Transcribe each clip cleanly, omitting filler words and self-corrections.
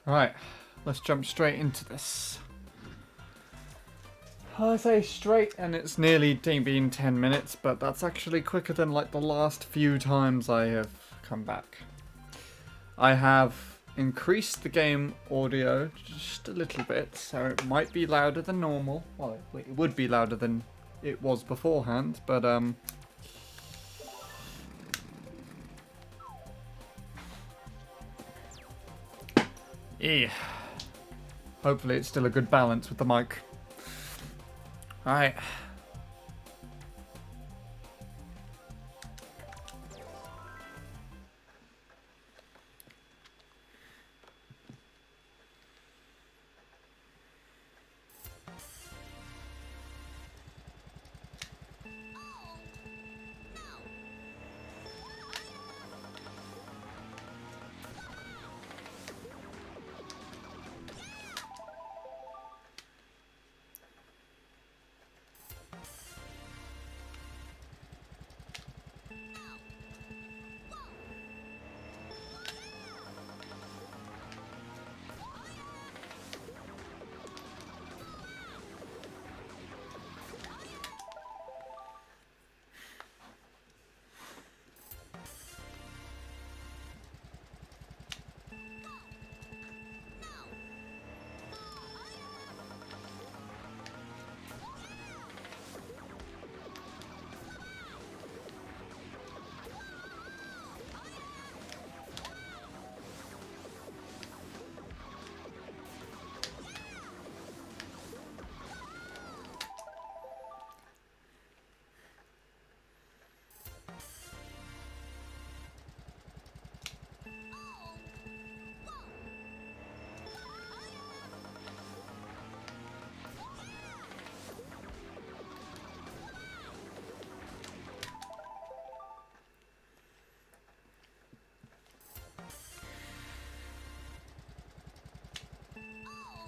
Right, let's jump straight into this. I say straight and it's nearly been 10 minutes, but that's actually quicker than like the last few times I have come back. I have increased the game audio just a little bit, so it might be louder than normal. Well, it would be louder than it was beforehand, but yeah. Hopefully it's still a good balance with the mic. Alright.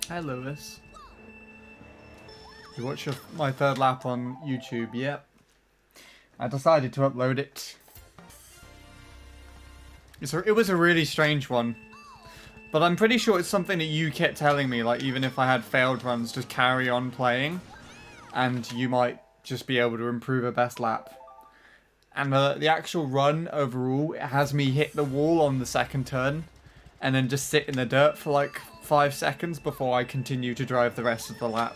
Hi, Lewis. You watch my third lap on YouTube? Yep. I decided to upload it. It was a really strange one. But I'm pretty sure it's something that you kept telling me, like even if I had failed runs, just carry on playing. And you might just be able to improve a best lap. And the actual run overall, it has me hit the wall on the second turn. And then just sit in the dirt for like 5 seconds before I continue to drive the rest of the lap.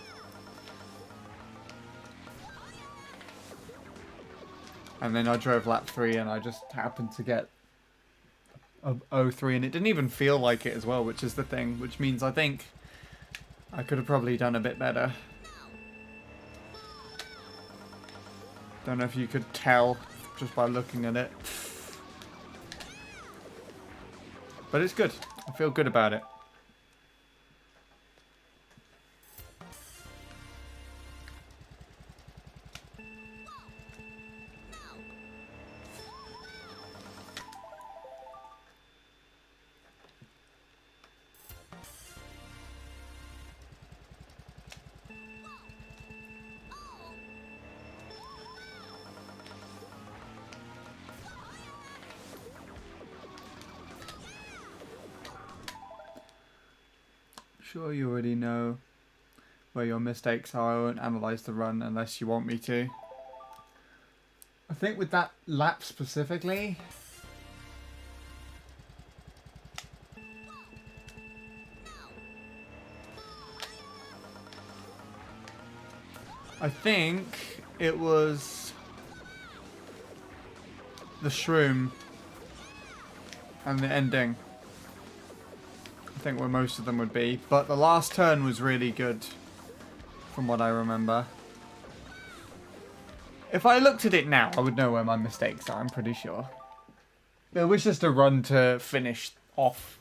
And then I drove lap 3 and I just happened to get a 03 and it didn't even feel like it as well, which is the thing. Which means I think I could have probably done a bit better. Don't know if you could tell just by looking at it. But it's good. I feel good about it. Sure, you already know where your mistakes are. I won't analyze the run unless you want me to. I think with that lap specifically, I think it was the shroom and the ending. I think where most of them would be, but the last turn was really good from what I remember. If I looked at it now, I would know where my mistakes are, I'm pretty sure. It was just a run to finish off.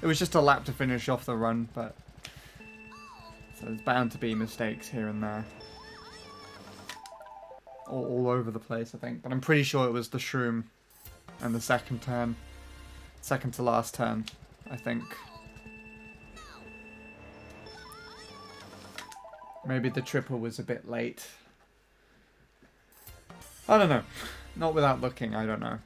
It was just a lap to finish off the run, but so there's bound to be mistakes here and there. All over the place, I think. But I'm pretty sure it was the shroom and the second turn. Second to last turn, I think. Maybe the triple was a bit late. I don't know. Not without looking, I don't know.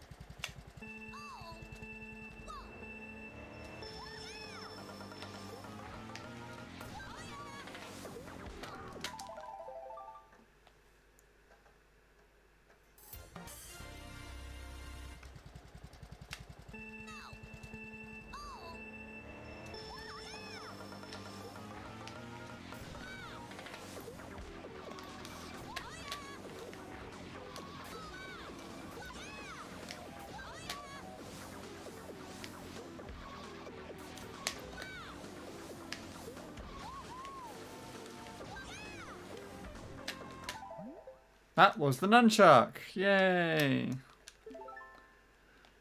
That was the nunchuck. Yay.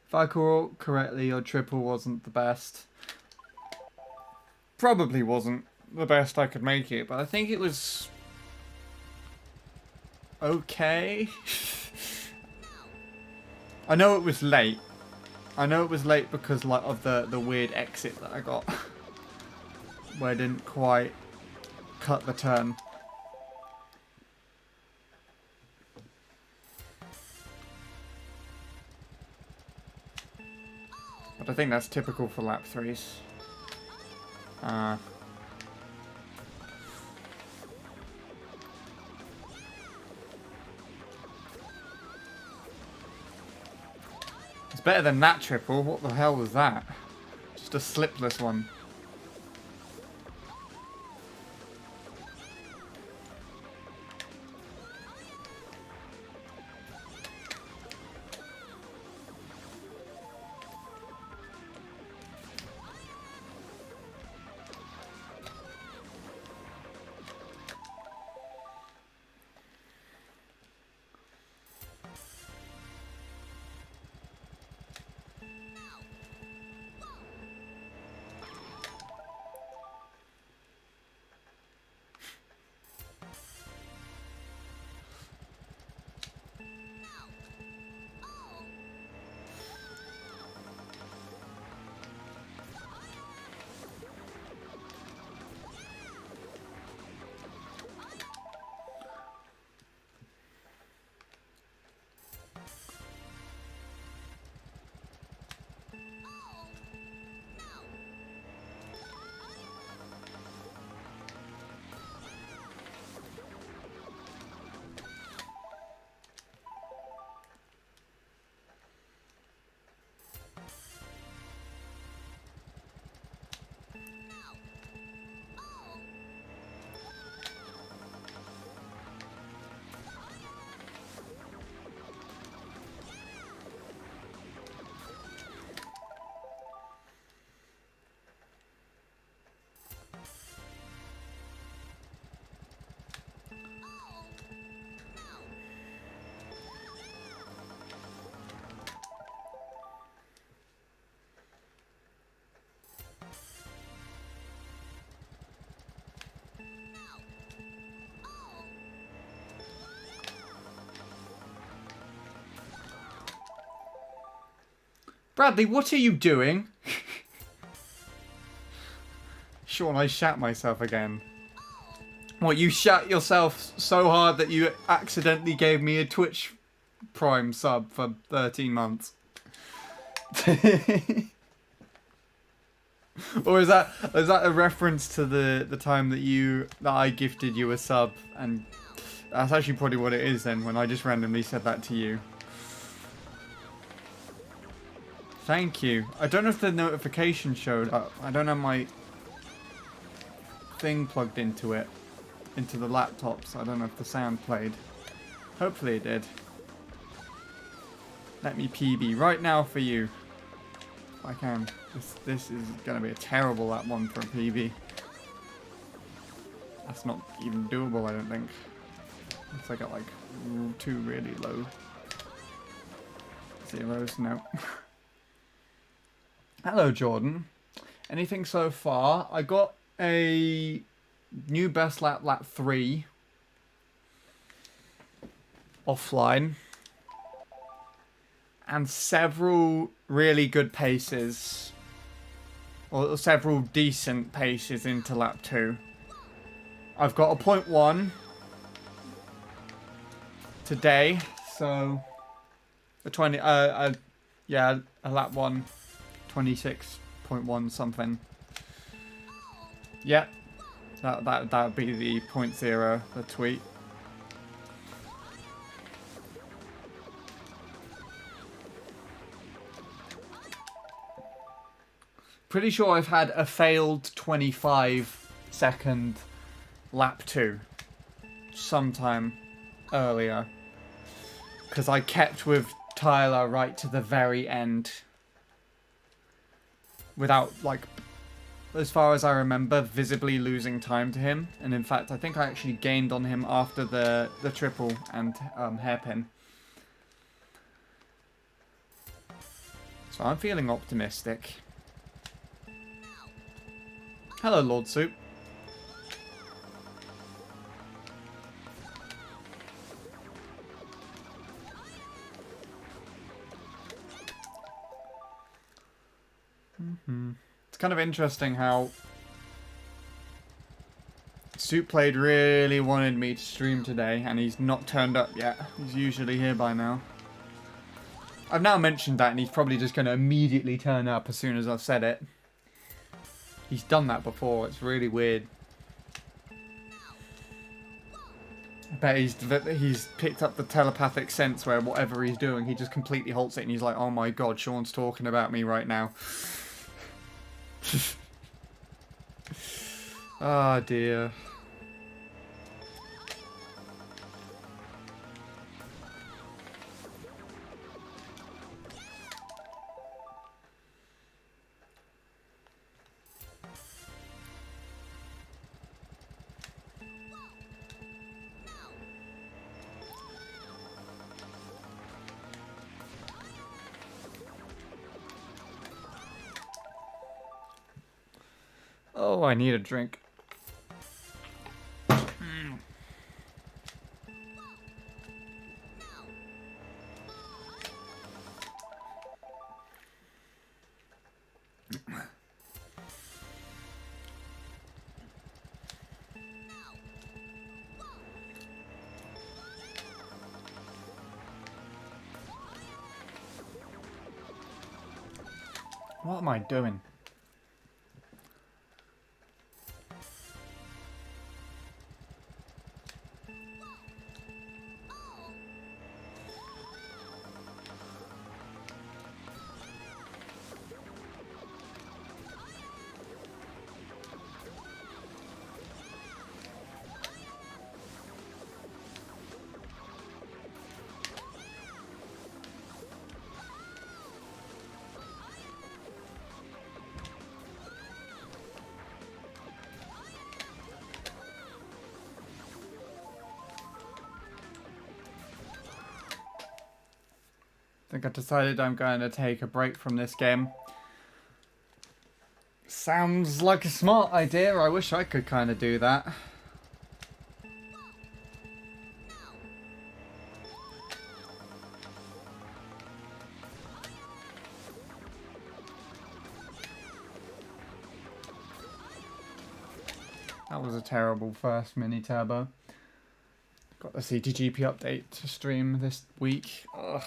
If I recall correctly, your triple wasn't the best. Probably wasn't the best I could make it, but I think it was okay. I know it was late. I know it was late because like of the weird exit that I got, where I didn't quite cut the turn. But I think that's typical for lap 3s. It's better than that triple. What the hell was that? Just a slipless one. Bradley, what are you doing? Sean, I shat myself again. What, you shat yourself so hard that you accidentally gave me a Twitch Prime sub for 13 months? Or is that a reference to the time that I gifted you a sub? And that's actually probably what it is then, when I just randomly said that to you. Thank you. I don't know if the notification showed up. I don't have my thing plugged into it, into the laptop, so I don't know if the sound played. Hopefully it did. Let me PB right now for you. If I can. This is going to be a terrible lap one for a PB. That's not even doable, I don't think. Unless I got like 2 really low zeros. No. Hello, Jordan. Anything so far? I got a new best lap 3 offline, and several really good paces, or several decent paces into lap 2. I've got a 0.1 today, so a 20. Yeah, a lap 1. 26.1 something. Yeah, that would be the 0.0, the tweet. Pretty sure I've had a failed 25-second lap 2 sometime earlier, because I kept with Tyler right to the very end without like as far as I remember, visibly losing time to him. And in fact, I think I actually gained on him after the triple and hairpin. So I'm feeling optimistic. Hello, Lord Soup. It's kind of interesting how Soup Played really wanted me to stream today, and he's not turned up yet. He's usually here by now. I've now mentioned that, and he's probably just going to immediately turn up as soon as I've said it. He's done that before. It's really weird. I bet he's picked up the telepathic sense where whatever he's doing, he just completely halts it, and he's like, oh my god, Sean's talking about me right now. Ah, dear. Oh, I need a drink. What am I doing? I think I decided I'm going to take a break from this game. Sounds like a smart idea. I wish I could kind of do that. That was a terrible first mini turbo. Got the CTGP update to stream this week. Ugh.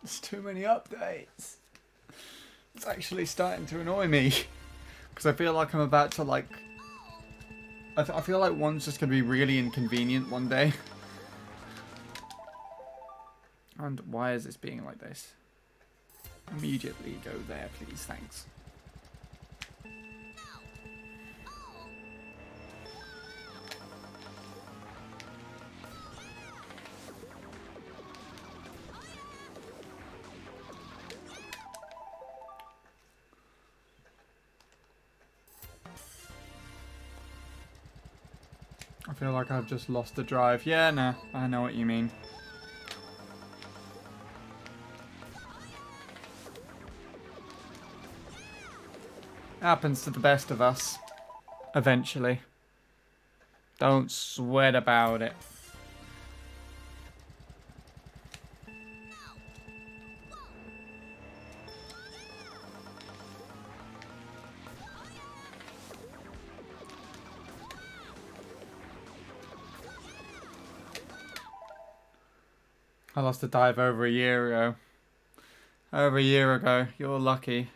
There's too many updates. It's actually starting to annoy me. Because I feel like I'm about to, like... I feel like one's just going to be really inconvenient one day. And why is this being like this? Immediately go there, please. Thanks. I feel like I've just lost the drive. Yeah, nah, I know what you mean. Happens to the best of us. Eventually. Don't sweat about it. I lost a dive over a year ago. Over a year ago. You're lucky.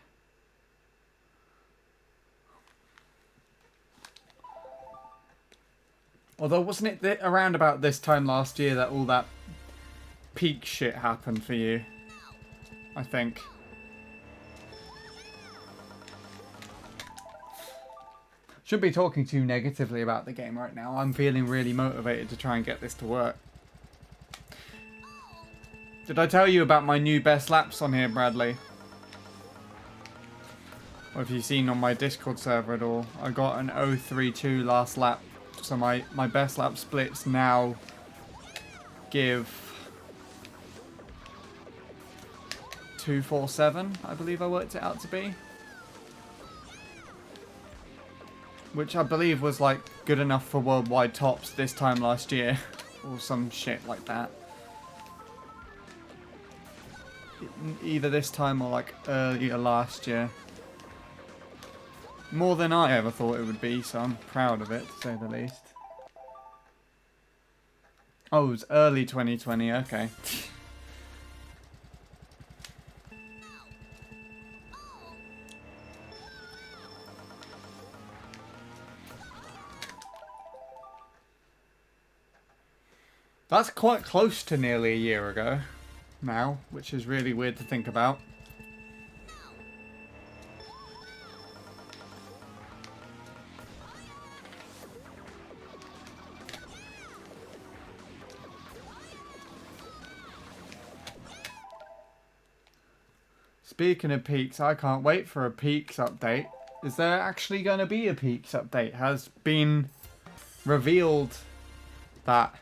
Although, wasn't it around about this time last year that all that peak shit happened for you? I think. Shouldn't be talking too negatively about the game right now. I'm feeling really motivated to try and get this to work. Did I tell you about my new best laps on here, Bradley? or if you've seen on my Discord server at all, I got an 032 last lap. So my best lap splits now give 247, I believe I worked it out to be. Which I believe was like good enough for worldwide tops this time last year. Or some shit like that. Either this time or like earlier last year. More than I ever thought it would be, so I'm proud of it, to say the least. Oh, it was early 2020, okay. That's quite close to nearly a year ago now, which is really weird to think about. Speaking of peaks, I can't wait for a peaks update. Is there actually going to be a peaks update? Has been revealed that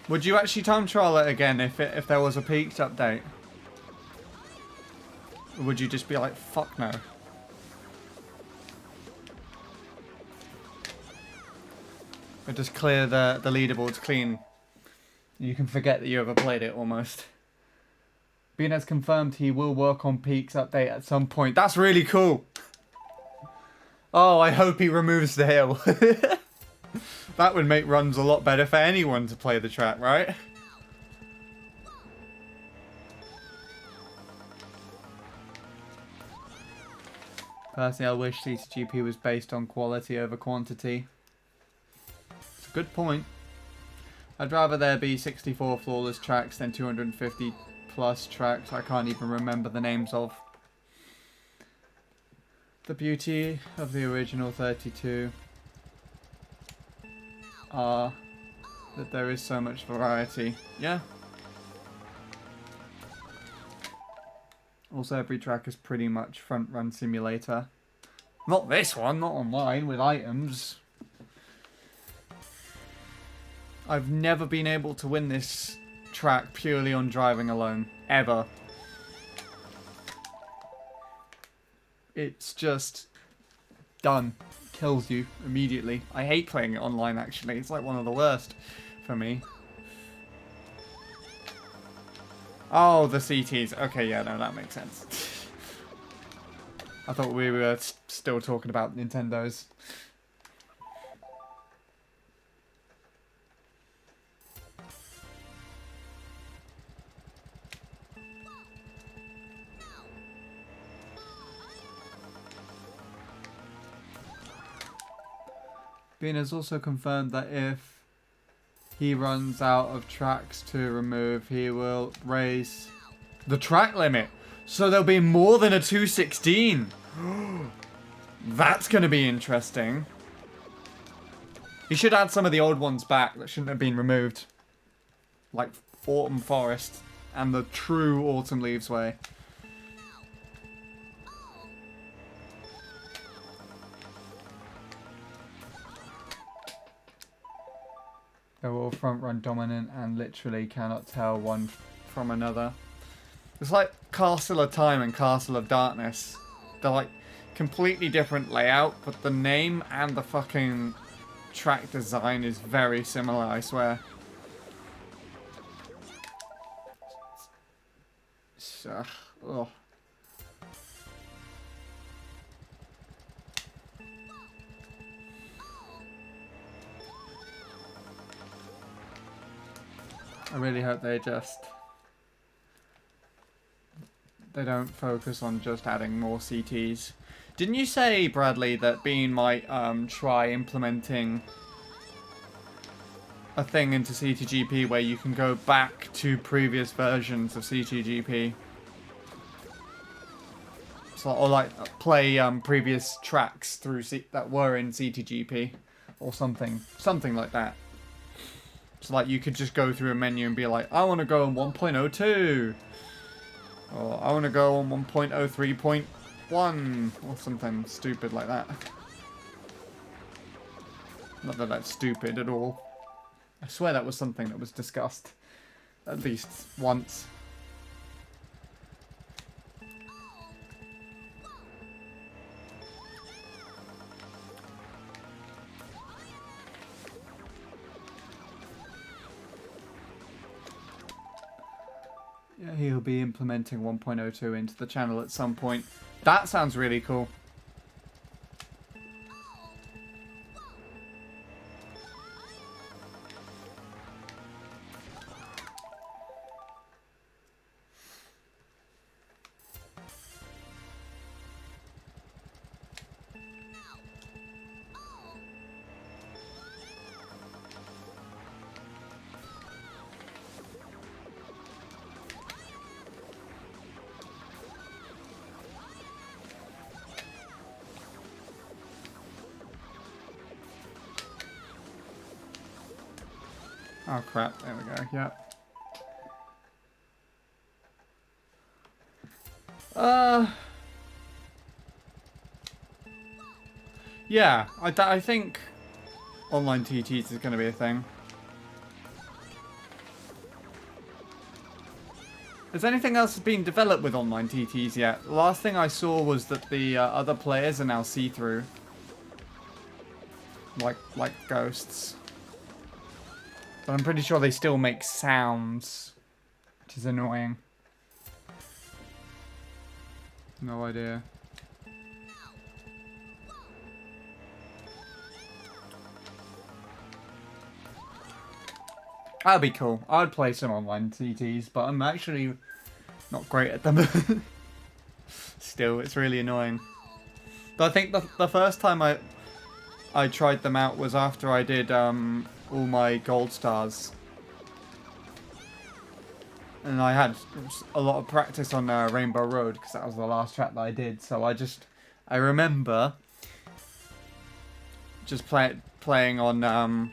would you actually time trial it again if there was a peaks update? Or would you just be like, fuck no? Or just clear the leaderboards clean. You can forget that you ever played it almost. Bean has confirmed he will work on peaks update at some point. That's really cool. Oh, I hope he removes the hill. That would make runs a lot better for anyone to play the track, right? Personally, I wish CTGP was based on quality over quantity. It's a good point. I'd rather there be 64 flawless tracks than 250 plus tracks I can't even remember the names of. The beauty of the original 32 are that there is so much variety. Yeah. Also, every track is pretty much front run simulator. Not this one, not online with items. I've never been able to win this track purely on driving alone. Ever. It's just done. Kills you immediately. I hate playing it online, actually. It's like one of the worst for me. Oh, the CTs. Okay, yeah, no, that makes sense. I thought we were still talking about Nintendo's. Bean has also confirmed that if he runs out of tracks to remove, he will raise the track limit. So there'll be more than a 216. That's going to be interesting. He should add some of the old ones back that shouldn't have been removed. Like Autumn Forest and the true Autumn Leaves Way. They're all front run dominant and literally cannot tell one from another. It's like Castle of Time and Castle of Darkness. They're like completely different layout, but the name and the fucking track design is very similar, I swear. So, ugh. I really hope they don't focus on just adding more CTs. Didn't you say, Bradley, that Bean might try implementing a thing into CTGP where you can go back to previous versions of CTGP? So, or like play previous tracks through that were in CTGP or something like that. So like you could just go through a menu and be like, I want to go on 1.02. Or I want to go on 1.03.1 or something stupid like that. Not that that's stupid at all. I swear that was something that was discussed at least once. Yeah, he'll be implementing 1.02 into the channel at some point. That sounds really cool. Oh crap, there we go, yep. Yeah, I think online TTs is going to be a thing. Has anything else been developed with online TTs yet? The last thing I saw was that the other players are now see-through. Like ghosts. But I'm pretty sure they still make sounds, which is annoying. No idea. That'd be cool. I'd play some online TTs, but I'm actually not great at them. Still, it's really annoying. But I think the first time I tried them out was after I did all my gold stars. And I had a lot of practice on Rainbow Road, because that was the last track that I did. So I remember just playing on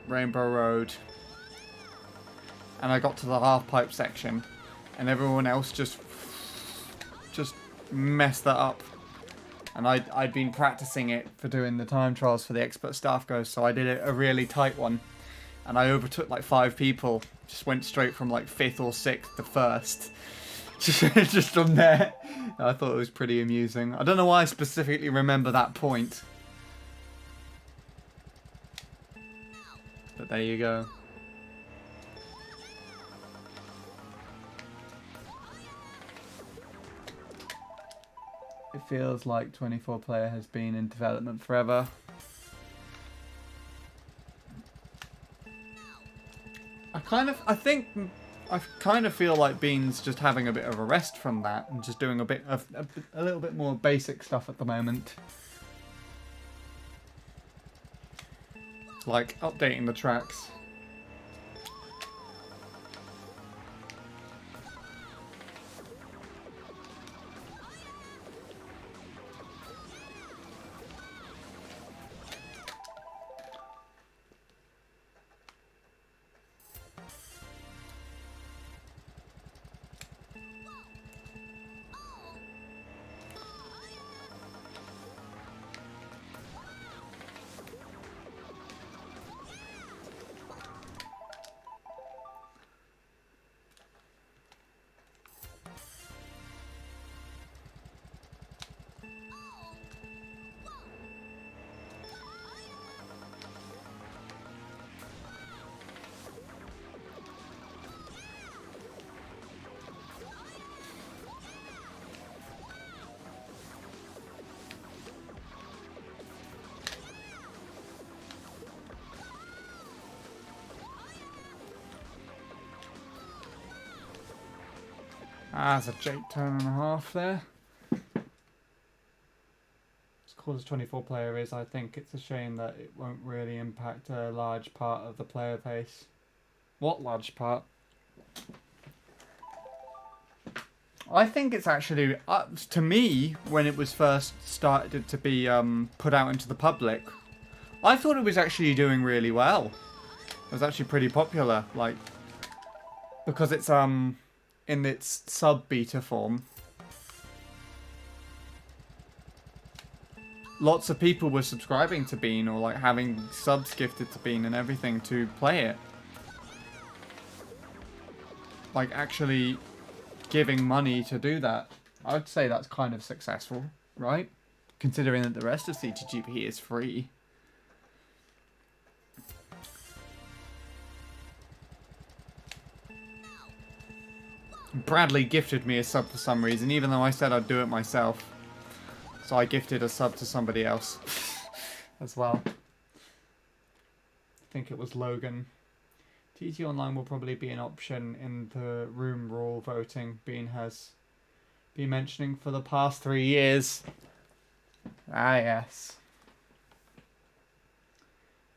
Rainbow Road. And I got to the half pipe section. And everyone else just messed that up. And I'd been practicing it for doing the time trials for the expert staff ghost. So I did a really tight one. And I overtook like 5 people. Just went straight from like 5th or 6th to 1st. Just from there. I thought it was pretty amusing. I don't know why I specifically remember that point. But there you go. It feels like 24 player has been in development forever. I kind of feel like Bean's just having a bit of a rest from that and just doing a little bit more basic stuff at the moment. Like updating the tracks. Ah, that's a Jake turn and a half there. As cool as 24 player is, I think it's a shame that it won't really impact a large part of the player base. What large part? I think it's actually, to me, when it was first started to be put out into the public, I thought it was actually doing really well. It was actually pretty popular, like, because it's in its sub-beta form. Lots of people were subscribing to Bean or like having subs gifted to Bean and everything to play it. Like actually giving money to do that. I'd say that's kind of successful, right? Considering that the rest of CTGP is free. Bradley gifted me a sub for some reason, even though I said I'd do it myself. So I gifted a sub to somebody else as well. I think it was Logan. TT Online will probably be an option in the room rule voting Bean has been mentioning for the past 3 years. Ah, yes.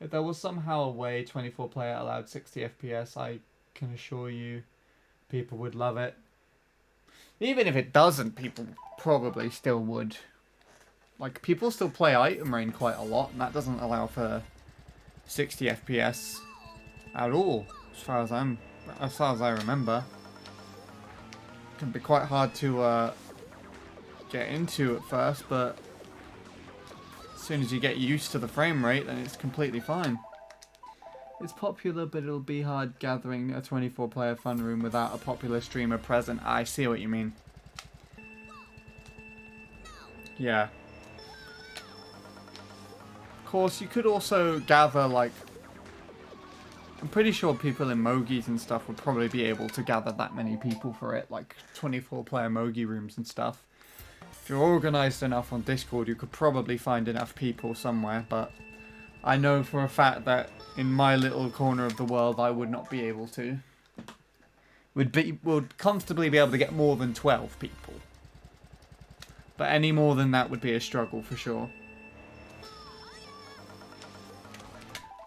If there was somehow a way 24 player allowed 60 FPS, I can assure you people would love it. Even if it doesn't, people probably still would. Like, people still play Item Rain quite a lot, and that doesn't allow for 60 FPS at all, as far as I remember. It can be quite hard to get into at first, but as soon as you get used to the frame rate, then it's completely fine. It's popular, but it'll be hard gathering a 24-player fun room without a popular streamer present. I see what you mean. Yeah. Of course, you could also gather, like... I'm pretty sure people in Mogies and stuff would probably be able to gather that many people for it, like 24-player Mogi rooms and stuff. If you're organised enough on Discord, you could probably find enough people somewhere, but I know for a fact that in my little corner of the world, I would not be able to. Would comfortably be able to get more than 12 people. But any more than that would be a struggle for sure.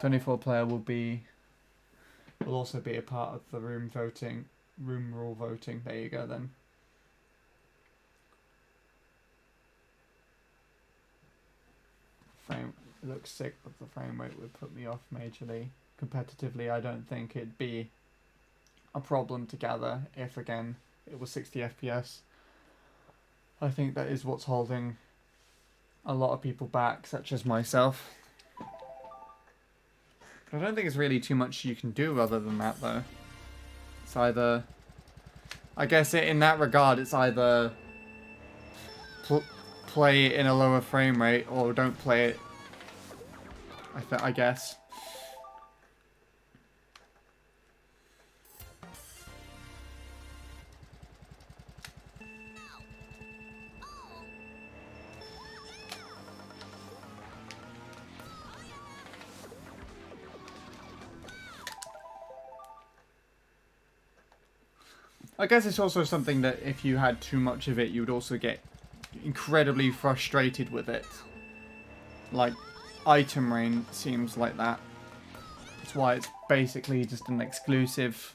24-player will also be a part of the room rule voting. There you go then. It looks sick, but the frame rate would put me off majorly. Competitively, I don't think it'd be a problem to gather if, again, it was 60 FPS. I think that is what's holding a lot of people back, such as myself. I don't think it's really too much you can do other than that, though. It's either... I guess in that regard, it's either play it in a lower frame rate or don't play it, I guess. I guess it's also something that if you had too much of it, you would also get incredibly frustrated with it. Like, Item Rain seems like that. That's why it's basically just an exclusive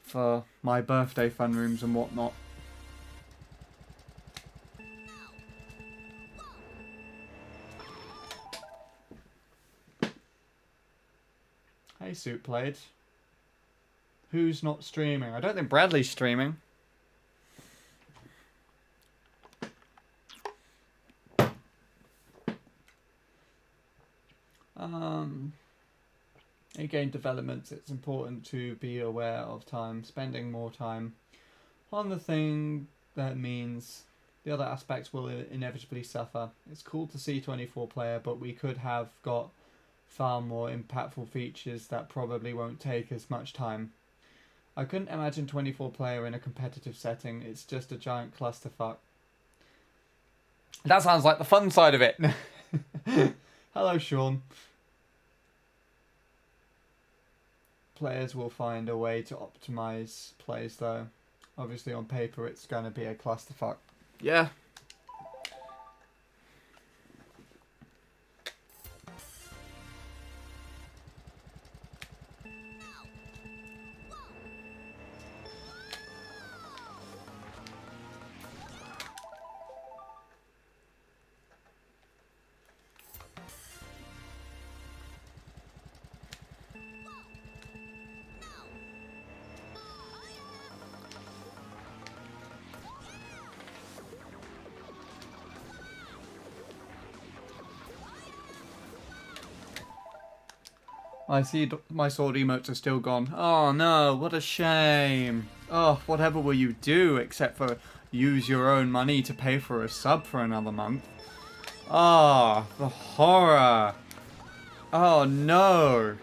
for my birthday fun rooms and whatnot. Hey, Suit Played. Who's not streaming? I don't think Bradley's streaming. In game developments, it's important to be aware of time, spending more time on the thing that means the other aspects will inevitably suffer. It's cool to see 24 player, but we could have got far more impactful features that probably won't take as much time. I couldn't imagine 24 player in a competitive setting. It's just a giant clusterfuck. That sounds like the fun side of it. Hello, Sean. Players will find a way to optimize plays, though. Obviously, on paper, it's going to be a clusterfuck. Yeah. I see my sword emotes are still gone. Oh no, what a shame. Oh, whatever will you do except for use your own money to pay for a sub for another month? Ah, oh, the horror. Oh no.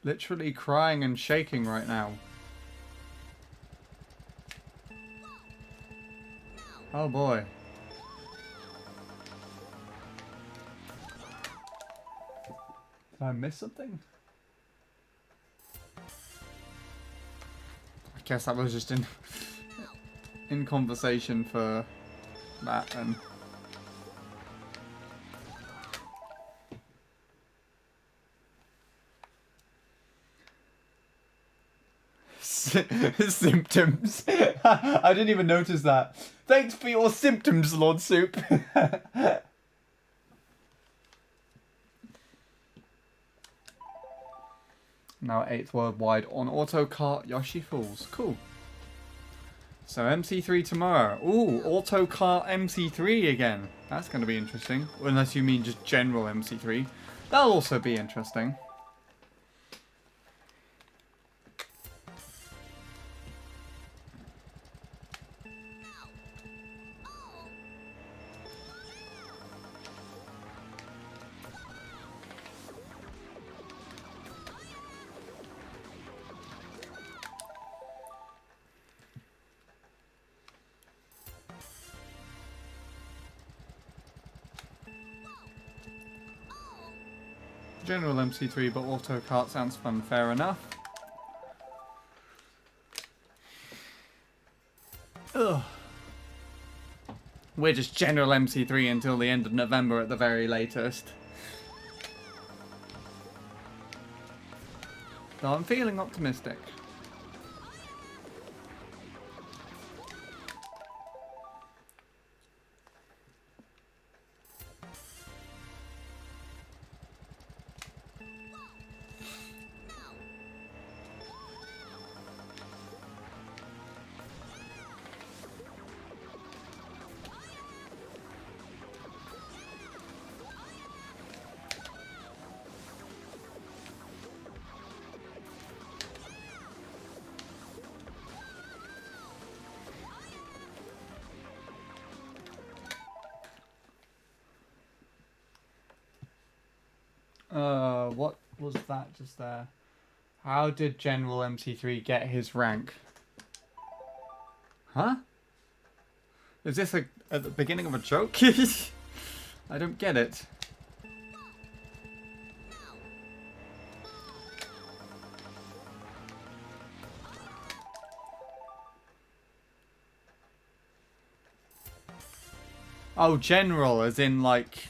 Literally crying and shaking right now. Oh boy. Did I miss something? I guess that was just in conversation for that and symptoms. I didn't even notice that. Thanks for your symptoms, Lord Soup. Now 8th worldwide on Auto Kart Yoshi Falls. Cool. So MC3 tomorrow. Ooh, Auto Kart MC3 again. That's going to be interesting. Unless you mean just general MC3. That'll also be interesting. General MC3, but Auto Kart sounds fun. Fair enough. Ugh. We're just General MC3 until the end of November at the very latest. So I'm feeling optimistic. What was that just there? How did General MC3 get his rank? Huh? Is this at the beginning of a joke? I don't get it. Oh, General, as in like...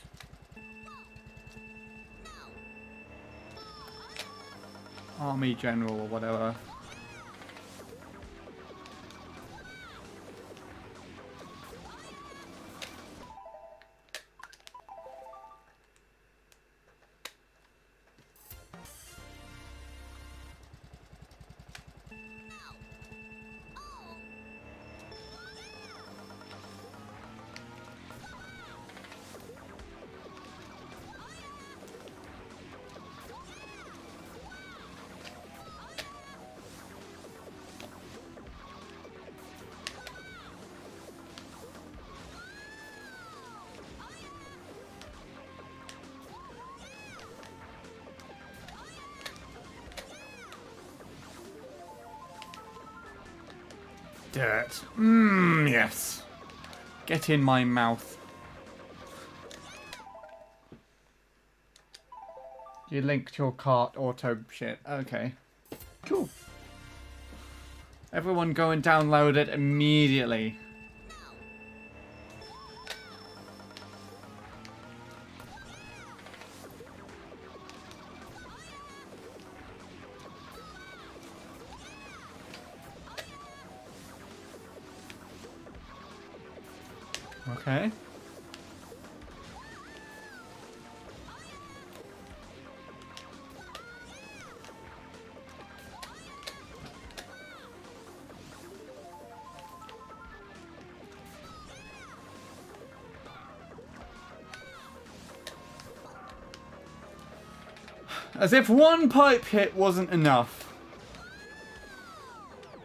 Army General or whatever. Dirt. Mmm, yes. Get in my mouth. You linked your cart auto shit. Okay. Cool. Everyone go and download it immediately. Okay. As if one pipe hit wasn't enough.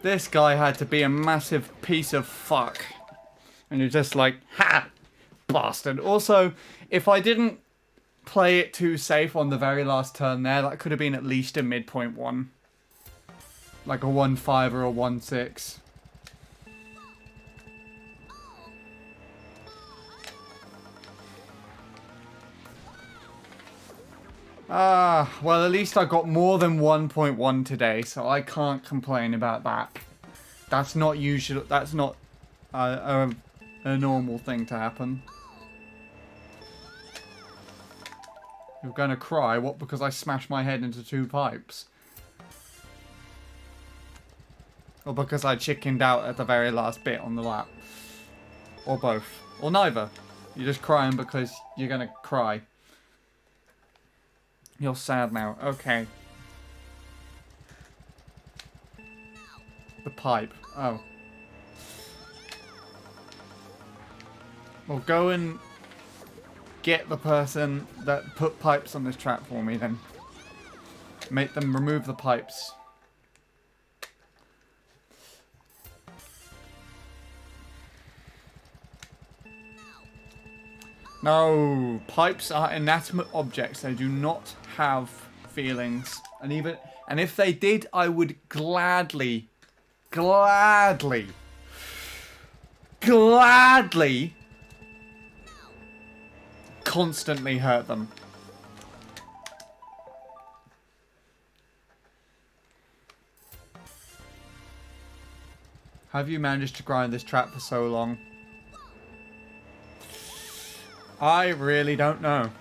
This guy had to be a massive piece of fuck. And you're just like, ha! Bastard. Also, if I didn't play it too safe on the very last turn there, that could have been at least a midpoint one. Like a 1-5 or a 1-6. Well, at least I got more than 1.1 today, so I can't complain about that. That's not usual. That's not a normal thing to happen. You're gonna cry? What? Because I smashed my head into 2 pipes? Or because I chickened out at the very last bit on the lap? Or both? Or neither? You're just crying because you're gonna cry. You're sad now. Okay. The pipe. Oh. Well, go and get the person that put pipes on this track for me then. Make them remove the pipes. No, pipes are inanimate objects. They do not have feelings. And if they did, I would gladly constantly hurt them. Have you managed to grind this trap for so long? I really don't know.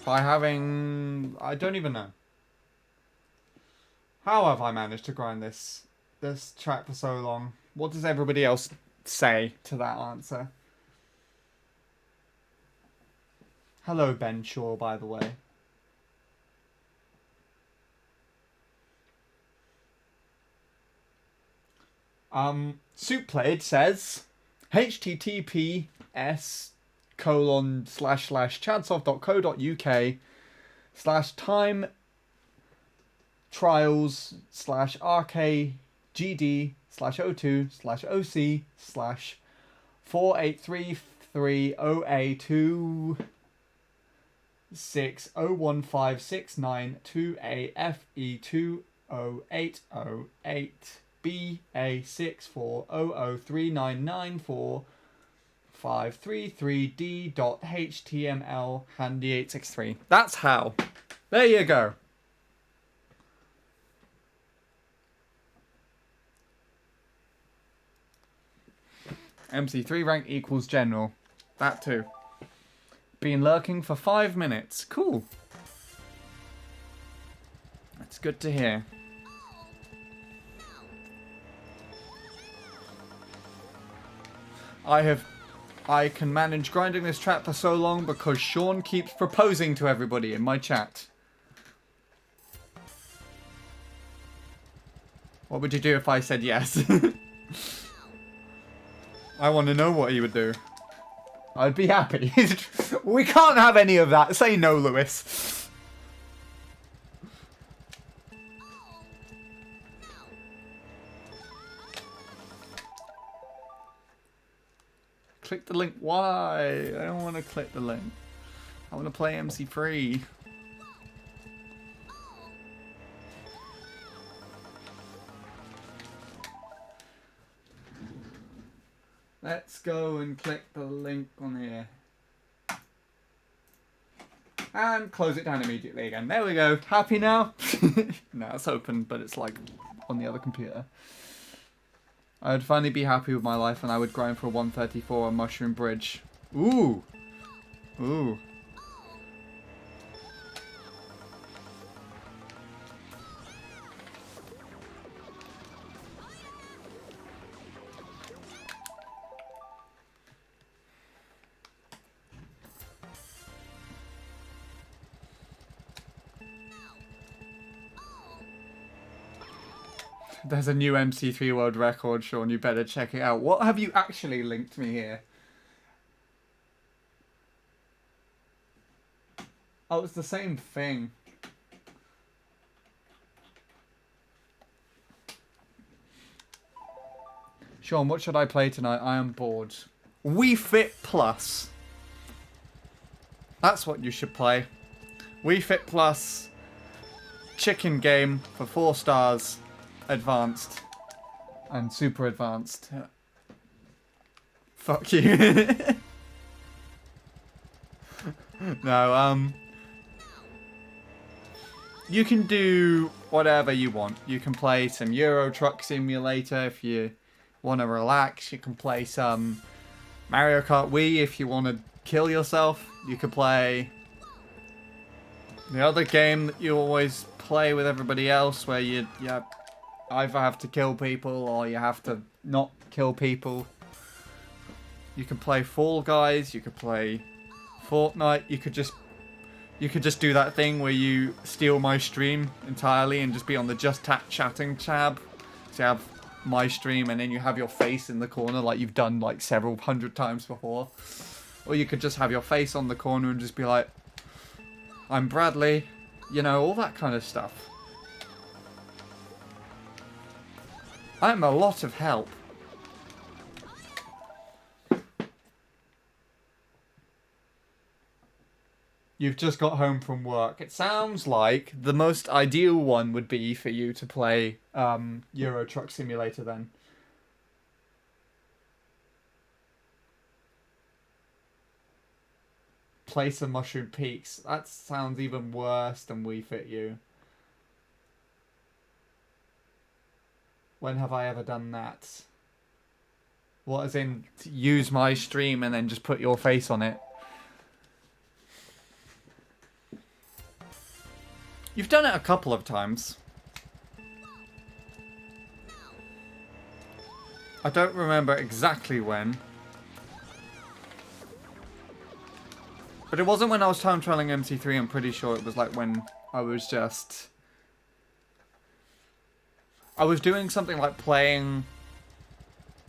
By having... I don't even know. How have I managed to grind this track for so long? What does everybody else say to that answer? Hello, Ben Shaw, by the way. Soupblade says https://chadsoft.co.uk/time trials/RKGD/02/06/0156928FE20808 BA64003994533D.html handy863. That's how. There you go. MC3 rank equals general. That too. Been lurking for 5 minutes. Cool. That's good to hear. I can manage grinding this trap for so long because Sean keeps proposing to everybody in my chat. What would you do if I said yes? I want to know what he would do. I'd be happy. We can't have any of that. Say no, Lewis. Click the link. Why? I don't want to click the link. I want to play MC3. Let's go and click the link on here. And close it down immediately again. There we go. Happy now? No, it's open, but it's like on the other computer. I would finally be happy with my life and I would grind for a 134 on Mushroom Bridge. Ooh. Ooh. There's a new MC3 world record, Sean. You better check it out. What have you actually linked me here? Oh, it's the same thing. Sean, what should I play tonight? I am bored. Wii Fit Plus. That's what you should play. Wii Fit Plus. Chicken game for 4 stars. Advanced. And super advanced. Fuck you. No, you can do whatever you want. You can play some Euro Truck Simulator if you want to relax. You can play some Mario Kart Wii if you want to kill yourself. You can play the other game that you always play with everybody else where you either have to kill people or you have to not kill people. You can play Fall Guys. You could play Fortnite. You could just do that thing where you steal my stream entirely and just be on the Just Chatting tab. So you have my stream and then you have your face in the corner like you've done like several hundred times before. Or you could just have your face on the corner and just be like, I'm Bradley. You know, all that kind of stuff. I'm a lot of help. You've just got home from work. It sounds like the most ideal one would be for you to play Euro Truck Simulator then. Play some Mushroom Peaks. That sounds even worse than Wii Fit You. When have I ever done that? What, as in use my stream and then just put your face on it? You've done it a couple of times. I don't remember exactly when. But it wasn't when I was time trialing MC3, I'm pretty sure it was like when I was just... I was doing something like playing,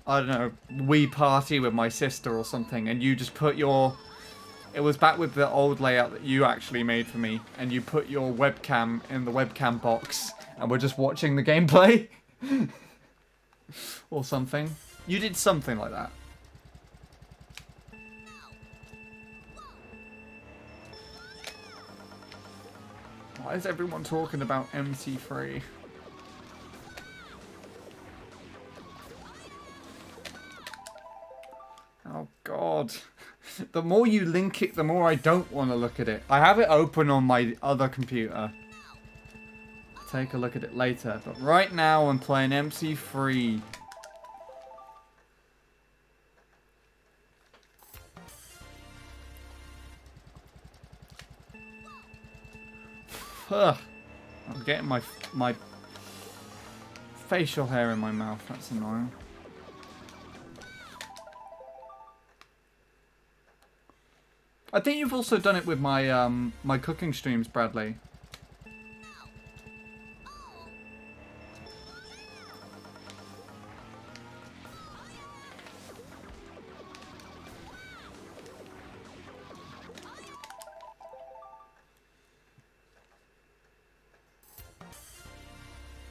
I don't know, Wii Party with my sister or something, and you just put your... It was back with the old layout that you actually made for me, and you put your webcam in the webcam box, and we're just watching the gameplay. Or something. You did something like that. Why is everyone talking about MC3? Oh god. The more you link it, the more I don't want to look at it. I have it open on my other computer. Take a look at it later. But right now I'm playing MC3. Ugh. I'm getting my facial hair in my mouth. That's annoying. I think you've also done it with my my cooking streams, Bradley.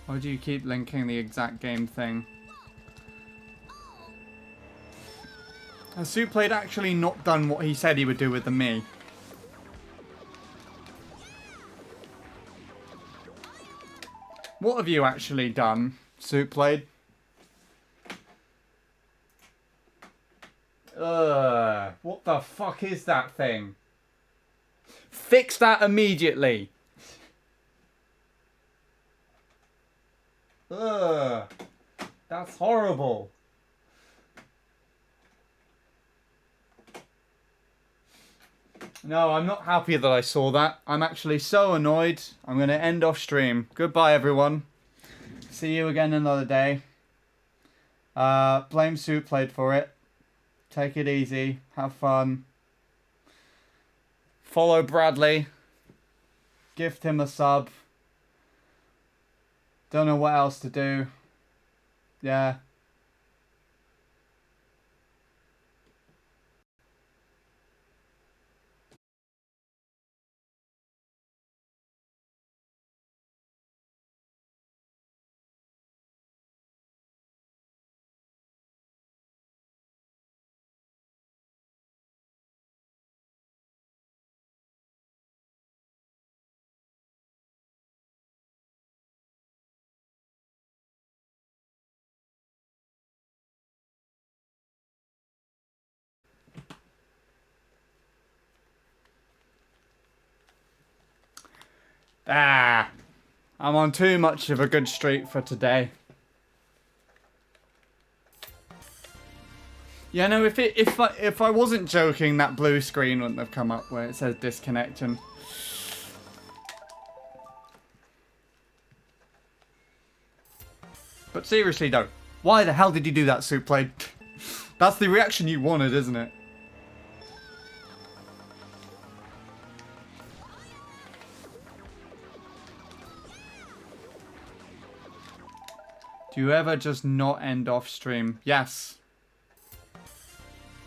Why do you keep linking the exact game thing? Has Souplade actually not done what he said he would do with the Mii? What have you actually done, Souplade? What the fuck is that thing? Fix that immediately! Ugh, that's horrible. No, I'm not happy that I saw that. I'm actually so annoyed. I'm going to end off stream. Goodbye, everyone. See you again another day. Blame Souplade for it. Take it easy. Have fun. Follow Bradley. Gift him a sub. Don't know what else to do. Yeah. Ah, I'm on too much of a good streak for today. Yeah, no, if I wasn't joking, that blue screen wouldn't have come up where it says disconnection. But seriously though, why the hell did you do that, Soup Plate? That's the reaction you wanted, isn't it? Do you ever just not end off stream? Yes.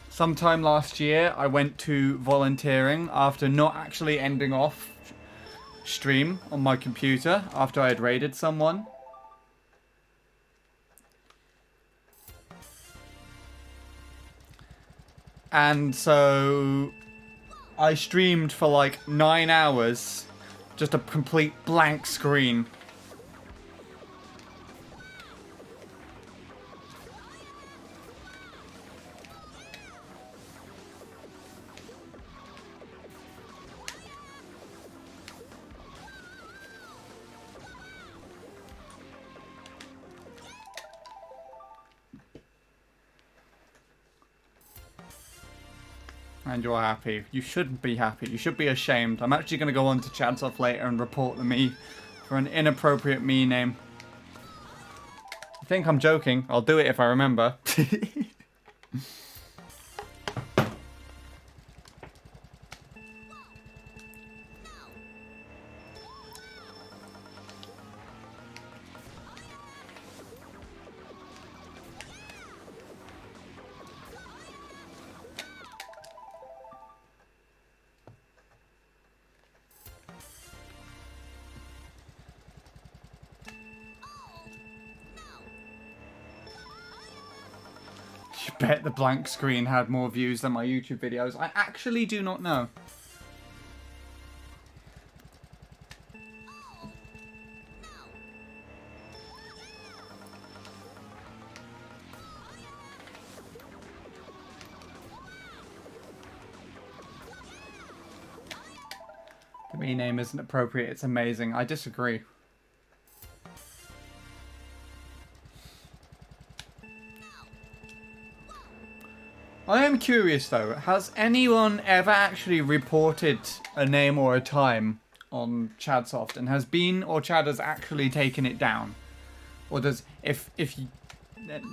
Sometime last year, I went to volunteering after not actually ending off stream on my computer after I had raided someone. And so I streamed for like 9 hours, just a complete blank screen. And you're happy. You shouldn't be happy. You should be ashamed. I'm actually going to go on to Chadsoft later and report me for an inappropriate me name. I think I'm joking. I'll do it if I remember. You bet the blank screen had more views than my YouTube videos. I actually do not know. The me name isn't appropriate. It's amazing. I disagree. I am curious though, has anyone ever actually reported a name or a time on Chadsoft and has Bean or Chad has actually taken it down? Or does, if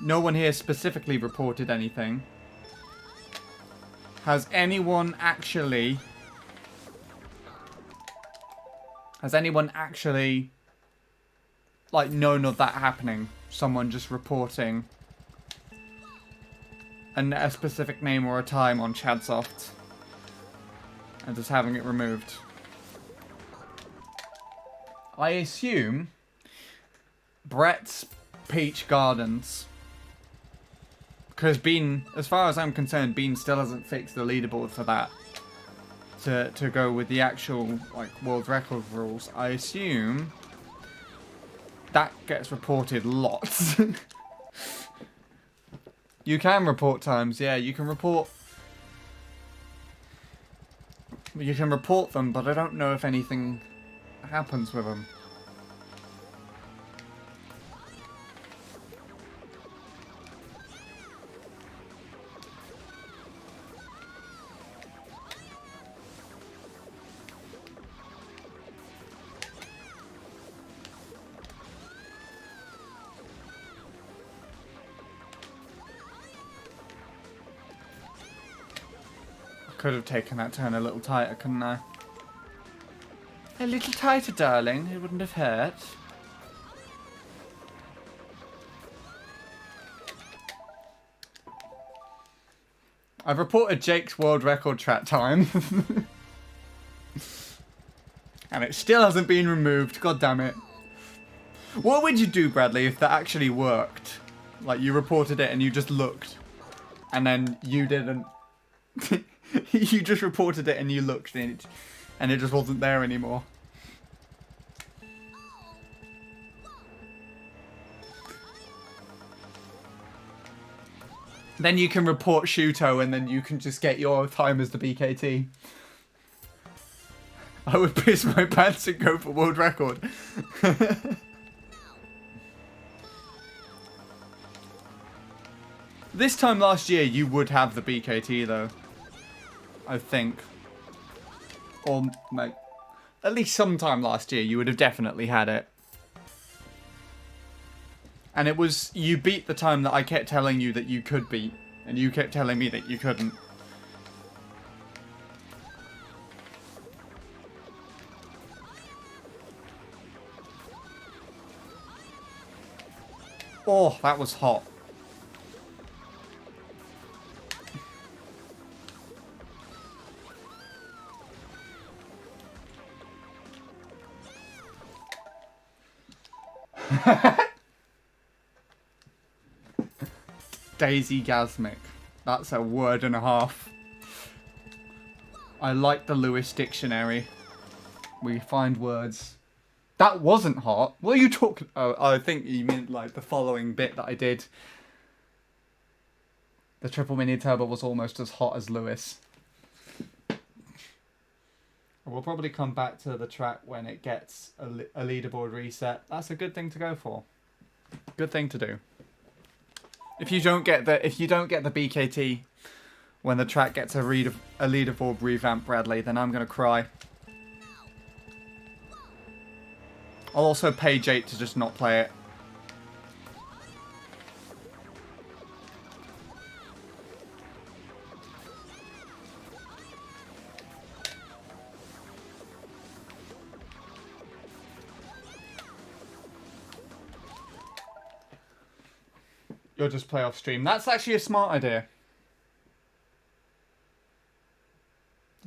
no one here specifically reported anything, has anyone actually like known of that happening? Someone just reporting a specific name or a time on Chadsoft and just having it removed. I assume Brett's Peach Gardens, because Bean, as far as I'm concerned, Bean still hasn't fixed the leaderboard for that to go with the actual like world record rules. I assume that gets reported lots. You can report times, yeah, you can report them, but I don't know if anything happens with them. Could have taken that turn a little tighter, couldn't I? A little tighter, darling. It wouldn't have hurt. I've reported Jake's world record track time. And it still hasn't been removed. God damn it. What would you do, Bradley, if that actually worked? Like, you reported it and you just looked. And then you didn't. You just reported it and you looked and it just wasn't there anymore. Then you can report Shuto and then you can just get your time as the BKT. I would piss my pants and go for world record. This time last year you would have the BKT though. I think. Or like, at least sometime last year you would have definitely had it. And it was, you beat the time that I kept telling you that you could beat. And you kept telling me that you couldn't. Oh, that was hot. Daisy Gasmic. That's a word and a half. I like the Lewis dictionary. We find words. That wasn't hot. What are you talking? Oh, I think you meant like the following bit that I did. The triple mini turbo was almost as hot as Lewis. We'll probably come back to the track when it gets a leaderboard reset. That's a good thing to go for. Good thing to do. If you don't get the BKT when the track gets a leaderboard revamp, Bradley, then I'm gonna cry. I'll also pay Jake to just not play it. You'll just play off stream. That's actually a smart idea.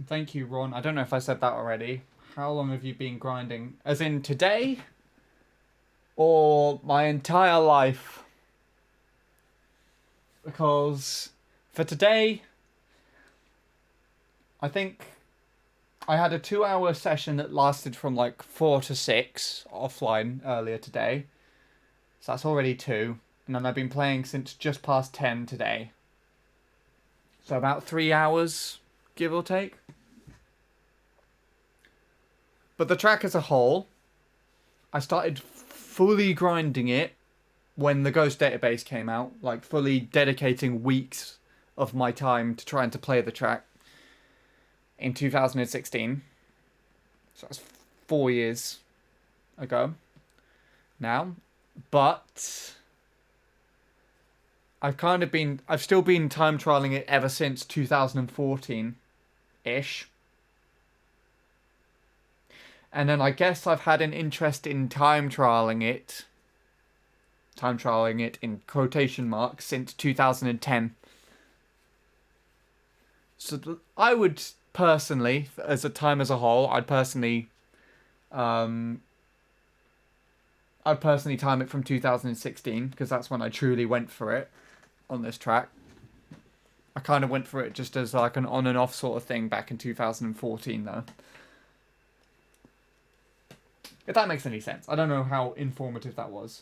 Thank you, Ron. I don't know if I said that already. How long have you been grinding? As in today? Or my entire life? Because for today, I think I had a 2-hour session that lasted from like 4 to 6 offline earlier today. So that's already 2. And then I've been playing since just past 10 today. So about 3 hours, give or take. But the track as a whole, I started fully grinding it when the Ghost database came out. Like fully dedicating weeks of my time to trying to play the track in 2016. So that's 4 years ago now. But I've still been time trialing it ever since 2014-ish. And then I guess I've had an interest in time trialing it in quotation marks, since 2010. So I would personally, as a whole, I'd personally time it from 2016, because that's when I truly went for it. On this track, I kind of went for it just as like an on and off sort of thing back in 2014 though. If that makes any sense. I don't know how informative that was.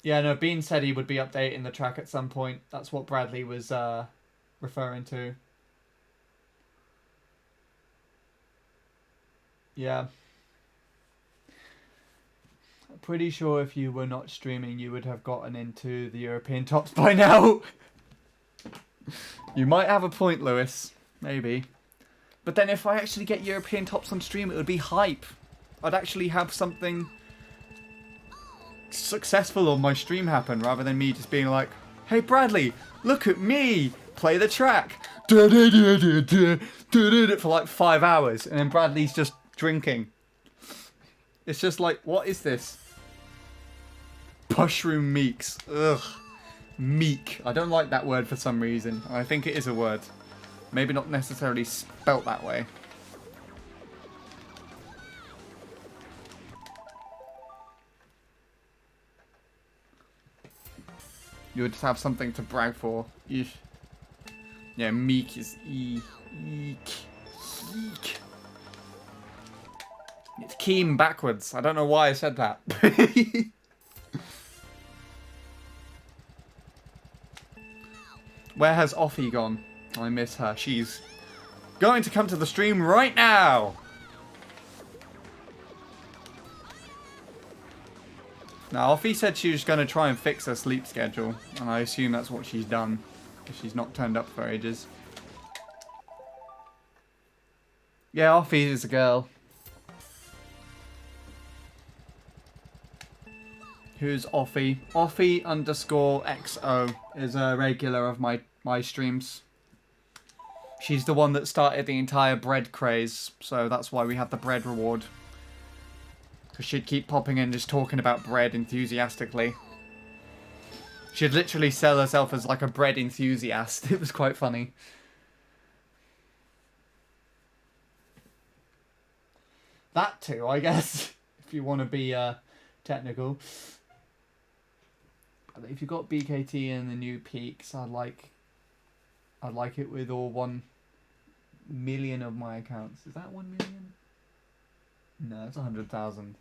Yeah, no, Bean said he would be updating the track at some point. That's what Bradley was referring to. Yeah. I'm pretty sure if you were not streaming, you would have gotten into the European tops by now. You might have a point, Lewis. Maybe. But then if I actually get European tops on stream, it would be hype. I'd actually have something successful on my stream happen, rather than me just being like, hey Bradley, look at me, play the track. for like 5 hours, and then Bradley's just drinking. It's just like, what is this? Mushroom meeks. Ugh. Meek. I don't like that word for some reason. I think it is a word. Maybe not necessarily spelt that way. You would just have something to brag for. Eesh. Yeah, meek is eek. Eek. It's keen backwards. I don't know why I said that. Where has Offie gone? I miss her. She's going to come to the stream right now. Now, Offie said she was going to try and fix her sleep schedule, and I assume that's what she's done, because she's not turned up for ages. Yeah, Offie is a girl. Who's Offie? Offie_XO is a regular of my streams. She's the one that started the entire bread craze, so that's why we had the bread reward. Because she'd keep popping in just talking about bread enthusiastically. She'd literally sell herself as like a bread enthusiast. It was quite funny. That too, I guess, if you want to be technical. If you got BKT and the new peaks, I'd like it with all 1 million of my accounts. Is that 1 million? No, it's 100,000.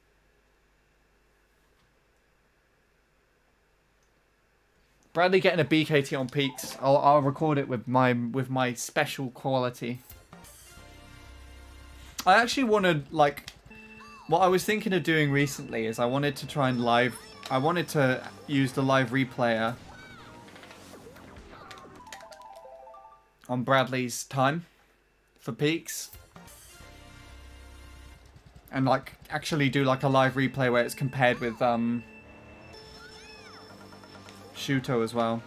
Bradley getting a BKT on peaks. I'll record it with my special quality. I actually wanted, like, what I was thinking of doing recently is I wanted to try and I wanted to use the live replayer on Bradley's time for peaks. And, like, actually do, like, a live replay where it's compared with, Shuto as well.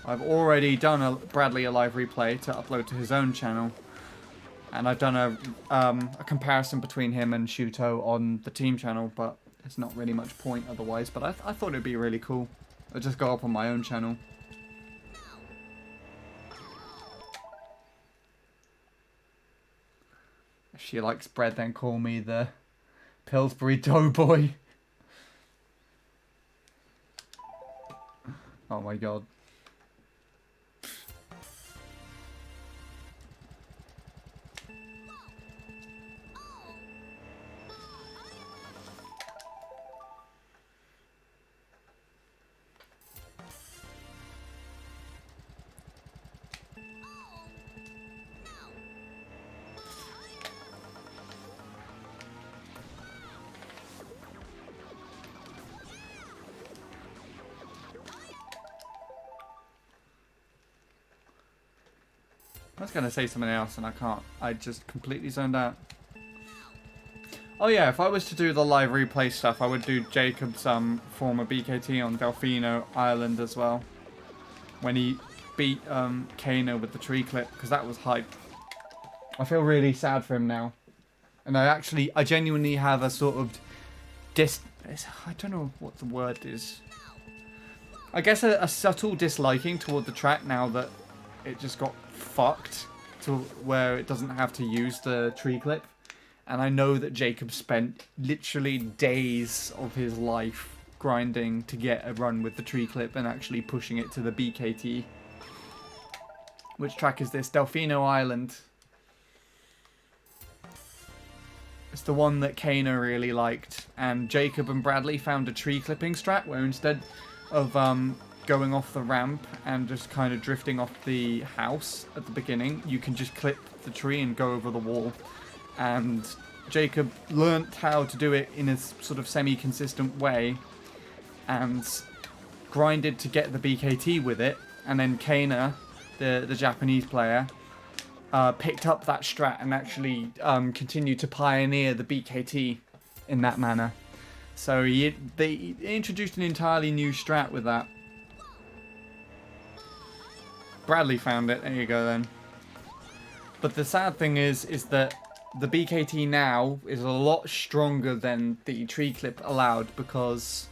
I've already done Bradley a live replay to upload to his own channel. And I've done a comparison between him and Shuto on the team channel, but there's not really much point otherwise. But I thought it'd be really cool. I'll just go up on my own channel. If she likes bread, then call me the Pillsbury Doughboy. Oh my god. I was going to say something else and I can't. I just completely zoned out. Oh yeah, if I was to do the live replay stuff, I would do Jacob's former BKT on Delfino Island as well. When he beat Kano with the tree clip, because that was hype. I feel really sad for him now. And I genuinely have a sort of I don't know what the word is. I guess a subtle disliking toward the track now that it just got fucked to where it doesn't have to use the tree clip. And I know that Jacob spent literally days of his life grinding to get a run with the tree clip and actually pushing it to the BKT. Which track is this? Delfino Island. It's the one that Kano really liked. And Jacob and Bradley found a tree clipping strat where instead of going off the ramp and just kind of drifting off the house at the beginning, you can just clip the tree and go over the wall. And Jacob learnt how to do it in a sort of semi-consistent way and grinded to get the BKT with it. And then Kana, the Japanese player, picked up that strat and actually continued to pioneer the BKT in that manner. So they introduced an entirely new strat with that. Bradley found it. There you go then. But the sad thing is that the BKT now is a lot stronger than the tree clip allowed, because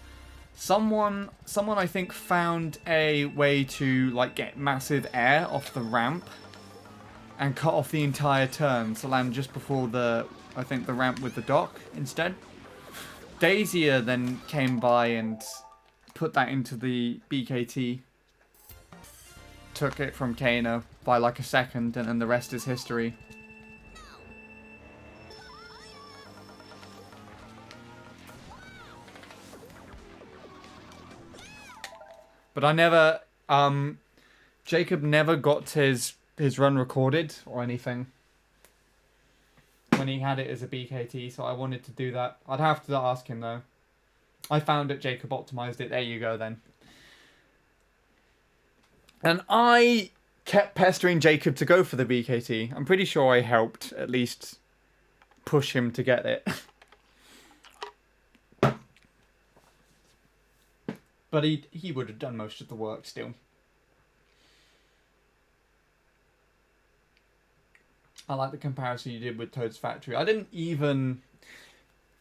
someone I think found a way to like get massive air off the ramp and cut off the entire turn to land just before the ramp with the dock instead. Daisier then came by and put that into the BKT, took it from Kano by like a second, and then the rest is history. But I never, Jacob never got his run recorded or anything when he had it as a BKT, so I wanted to do that. I'd have to ask him though. I found it, Jacob optimized it. There you go then. And I kept pestering Jacob to go for the BKT. I'm pretty sure I helped at least push him to get it. But he would have done most of the work still. I like the comparison you did with Toad's Factory. I didn't even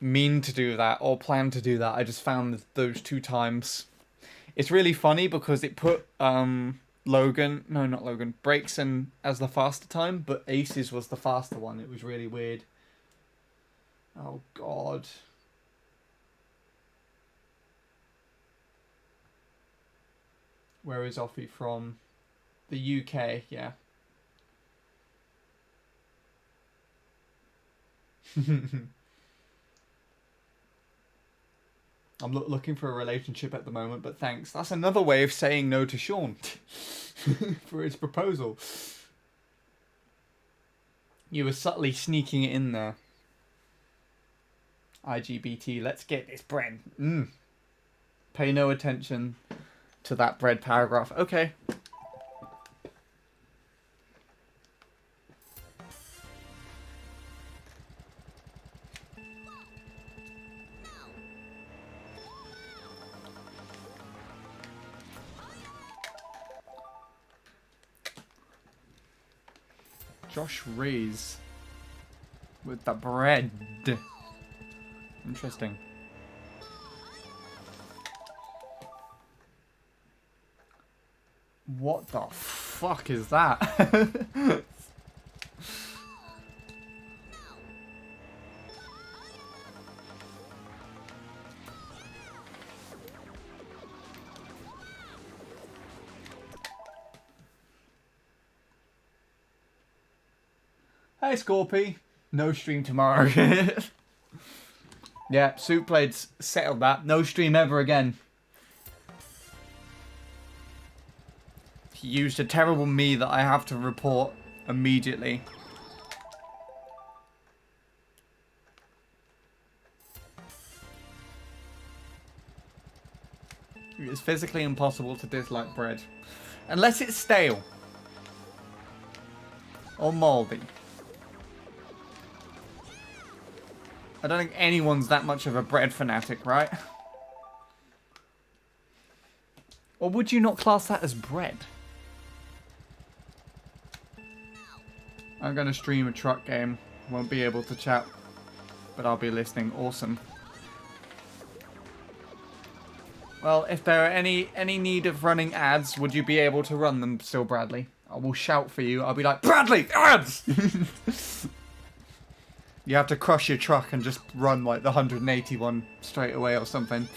mean to do that or plan to do that. I just found those two times. It's really funny because it put Breakson as the faster time, but Aces was the faster one. It was really weird. Oh god. Where is Offie from? The UK, yeah. I'm looking for a relationship at the moment, but thanks. That's another way of saying no to Sean for his proposal. You were subtly sneaking it in there. IGBT, let's get this bread. Pay no attention to that bread paragraph. Okay. Josh Rees with the bread. Interesting. What the fuck is that? Hey Scorpy, no stream tomorrow. Yeah, Soup played settled that. No stream ever again. He used a terrible me that I have to report immediately. It is physically impossible to dislike bread. Unless it's stale. Or mouldy. I don't think anyone's that much of a bread fanatic, right? Or would you not class that as bread? I'm going to stream a truck game. Won't be able to chat, but I'll be listening. Awesome. Well, if there are any need of running ads, would you be able to run them still, Bradley? I will shout for you. I'll be like, Bradley, ads! You have to crush your truck and just run like the 181 straight away or something.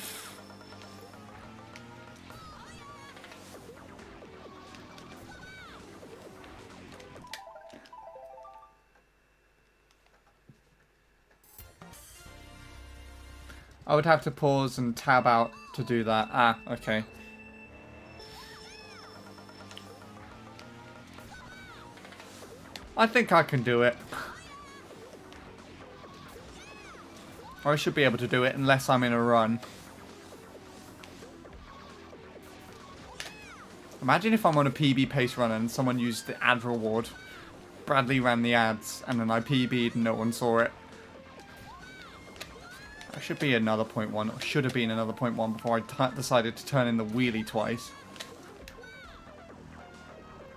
I would have to pause and tab out to do that. Ah, okay. I think I can do it. Or I should be able to do it unless I'm in a run. Imagine if I'm on a PB pace run and someone used the ad reward. Bradley ran the ads and then I PB'd and no one saw it. That should be another 0.1, or should have been another 0.1 before I decided to turn in the wheelie twice.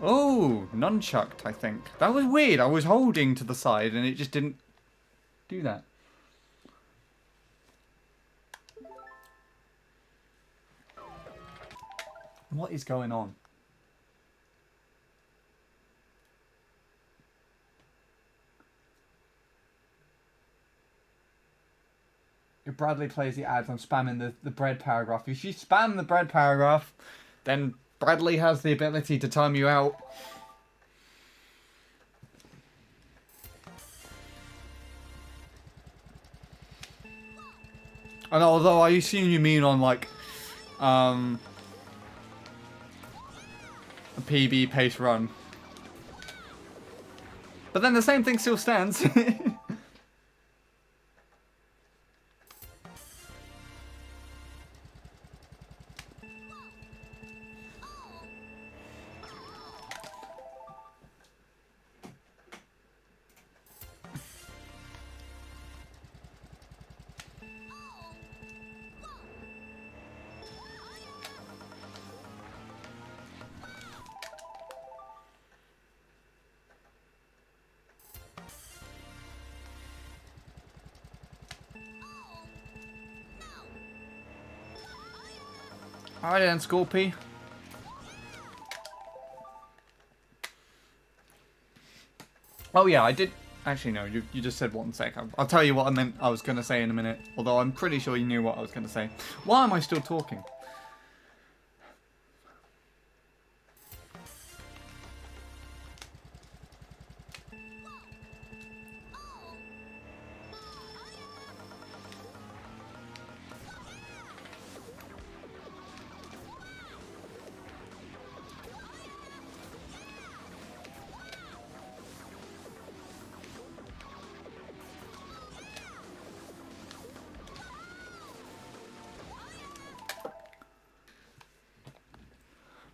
Oh, nunchucked, I think. That was weird. I was holding to the side and it just didn't do that. What is going on? If Bradley plays the ads, I'm spamming the bread paragraph. If you spam the bread paragraph, then Bradley has the ability to time you out. And although I assume you mean on like a PB pace run. But then the same thing still stands. Alright then, Scorpy. Oh yeah, I did... Actually, no, you just said 1 sec. I'll tell you what I was going to say in a minute. Although I'm pretty sure you knew what I was going to say. Why am I still talking?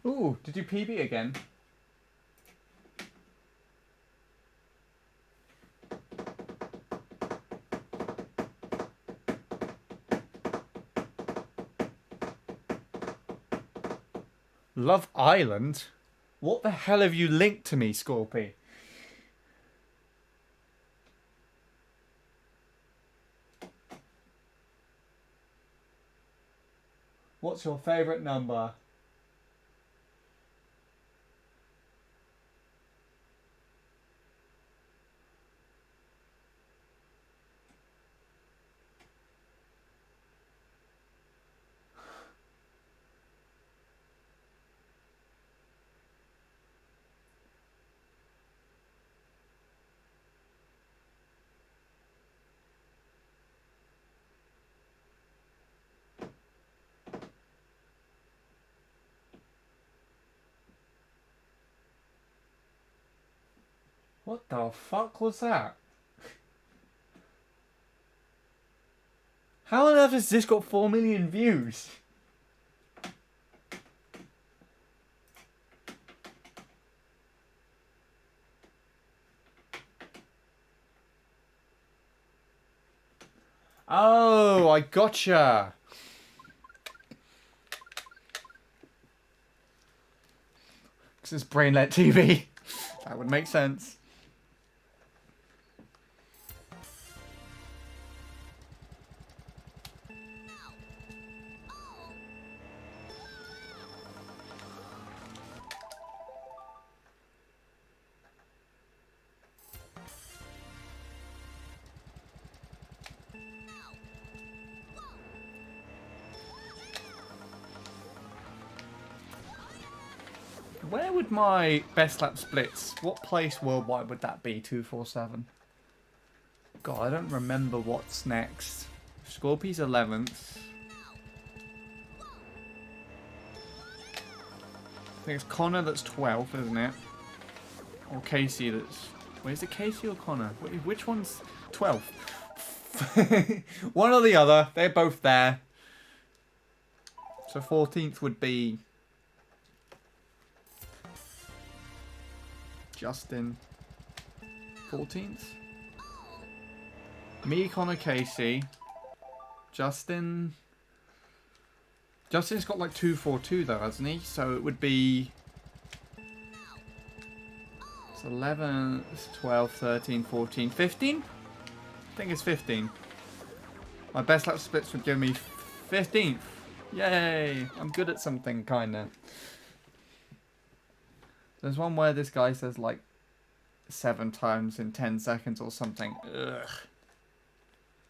Ooh, did you PB again? Love Island? What the hell have you linked to me, Scorpy? What's your favourite number? What the fuck was that? How on earth has this got 4 million views? Oh, I gotcha. This is Brainlet TV. That would make sense. Where would my best lap splits? What place worldwide would that be? 247. God, I don't remember what's next. Scorpy's 11th. I think it's Connor that's 12th, isn't it? Or Casey that's... Where's it, Casey or Connor? Which one's 12th? One or the other. They're both there. So 14th would be... Justin. 14th? Me, Connor, Casey. Justin... Justin's got like 242 though, hasn't he? So it would be... 11, 12, 13, 14, 15? I think it's 15. My best lap splits would give me 15th. Yay! I'm good at something, kinda. There's one where this guy says like 7 times in 10 seconds or something. Ugh.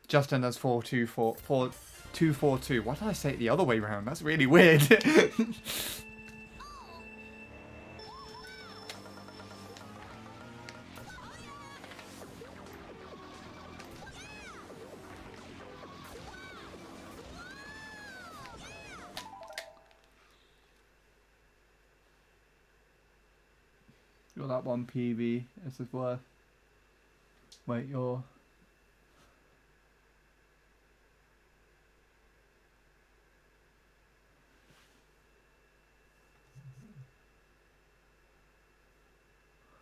Justin does 242. Why did I say it the other way around? That's really weird. You're that one PB. This is worth. Wait, you're.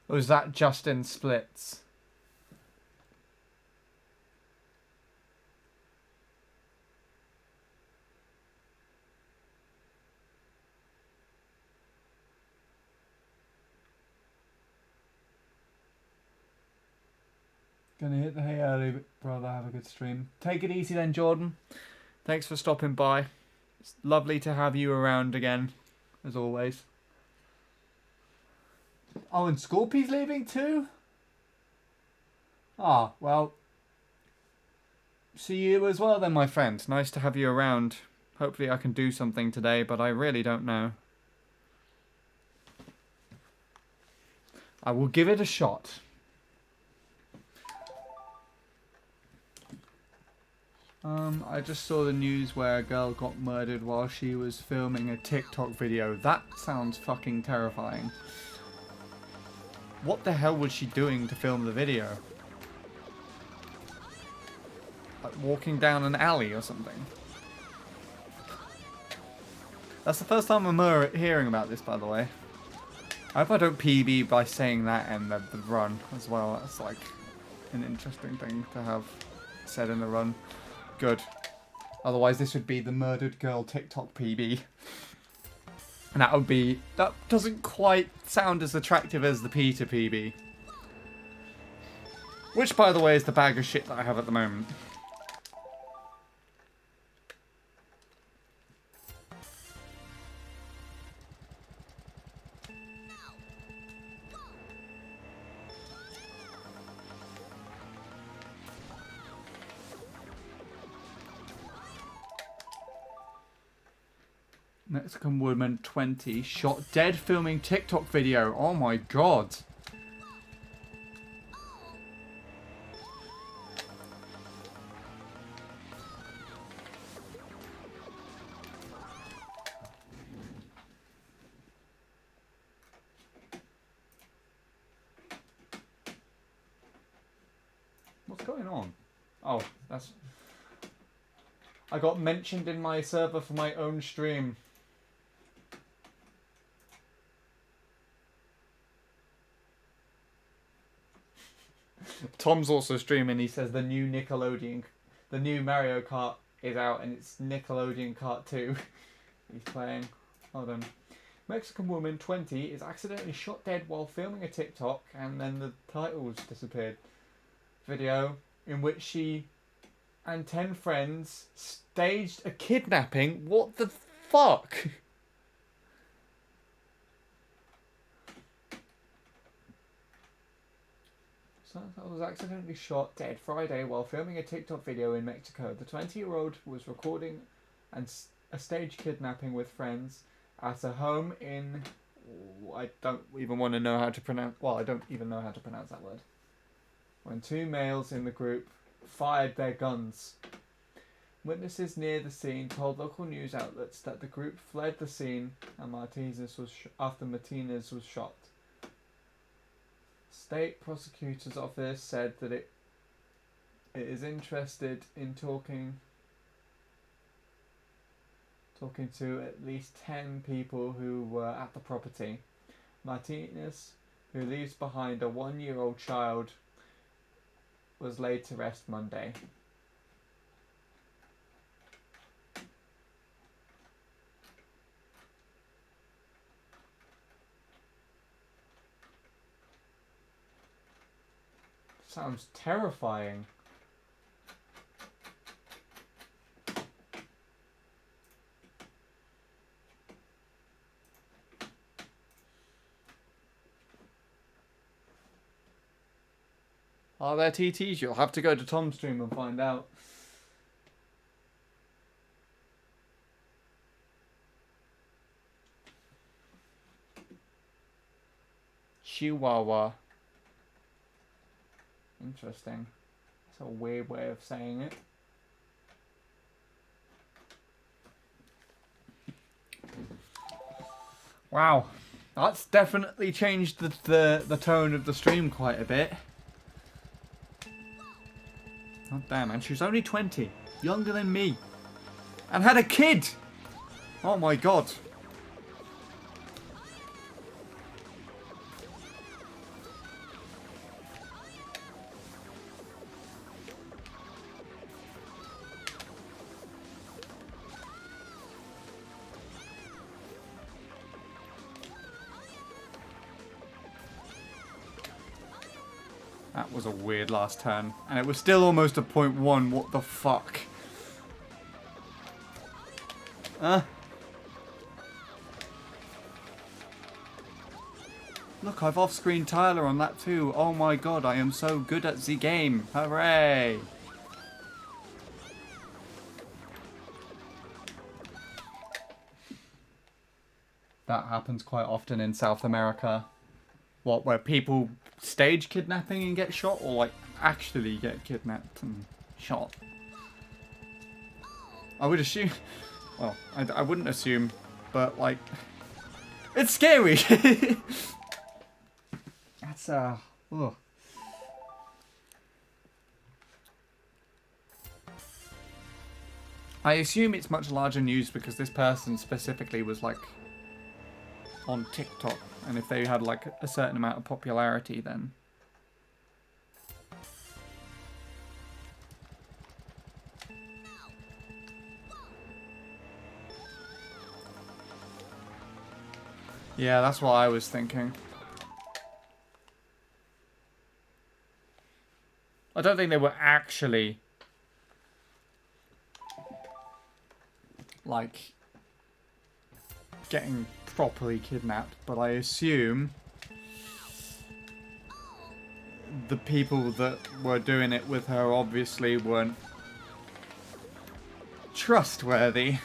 Or is that Justin Splits? Gonna hit the hay early, brother. Have a good stream. Take it easy then, Jordan. Thanks for stopping by. It's lovely to have you around again, as always. Oh, and Scorpy's leaving too? Ah, well. See you as well then, my friend. Nice to have you around. Hopefully I can do something today, but I really don't know. I will give it a shot. I just saw the news where a girl got murdered while she was filming a TikTok video. That sounds fucking terrifying. What the hell was she doing to film the video? Like walking down an alley or something? That's the first time I'm hearing about this, by the way. I hope I don't PB by saying that and the run as well. That's like an interesting thing to have said in the run. Good. Otherwise this would be the murdered girl TikTok PB. And that doesn't quite sound as attractive as the Peter PB. Which, by the way, is the bag of shit that I have at the moment. Mexican woman 20 shot dead filming TikTok video. Oh my god. What's going on? Oh, that's... I got mentioned in my server for my own stream. Tom's also streaming. He says the new Mario Kart is out and it's Nickelodeon Kart 2. He's playing. Hold on. Mexican woman 20 is accidentally shot dead while filming a TikTok, and then the titles disappeared. Video in which she and 10 friends staged a kidnapping. What the fuck? I was accidentally shot dead Friday while filming a TikTok video in Mexico. The 20-year-old was recording a staged kidnapping with friends at a home in... I don't even want to know how to pronounce... Well, I don't even know how to pronounce that word. When 2 males in the group fired their guns. Witnesses near the scene told local news outlets that the group fled the scene and after Martinez was shot. State prosecutor's office said that it is interested in talking to at least 10 people who were at the property. Martinez, who leaves behind a 1-year-old child, was laid to rest Monday. sounds terrifying. Are there TTs? You'll have to go to Tom's stream and find out. Chihuahua. Interesting. It's a weird way of saying it. Wow. That's definitely changed the tone of the stream quite a bit. Oh damn, and she was only 20. Younger than me. And had a kid! Oh my god. That was a weird last turn. And it was still almost a 0.1. What the fuck? Look, I've off-screen Tyler on that too. Oh my god, I am so good at the game. Hooray! That happens quite often in South America. What, where people stage kidnapping and get shot, or like actually get kidnapped and shot? I would assume, well, I wouldn't assume, but like, it's scary. That's ugh. I assume it's much larger news because this person specifically was like on TikTok, and if they had like a certain amount of popularity, then yeah, that's what I was thinking. I don't think they were actually like getting properly kidnapped, but I assume the people that were doing it with her obviously weren't trustworthy.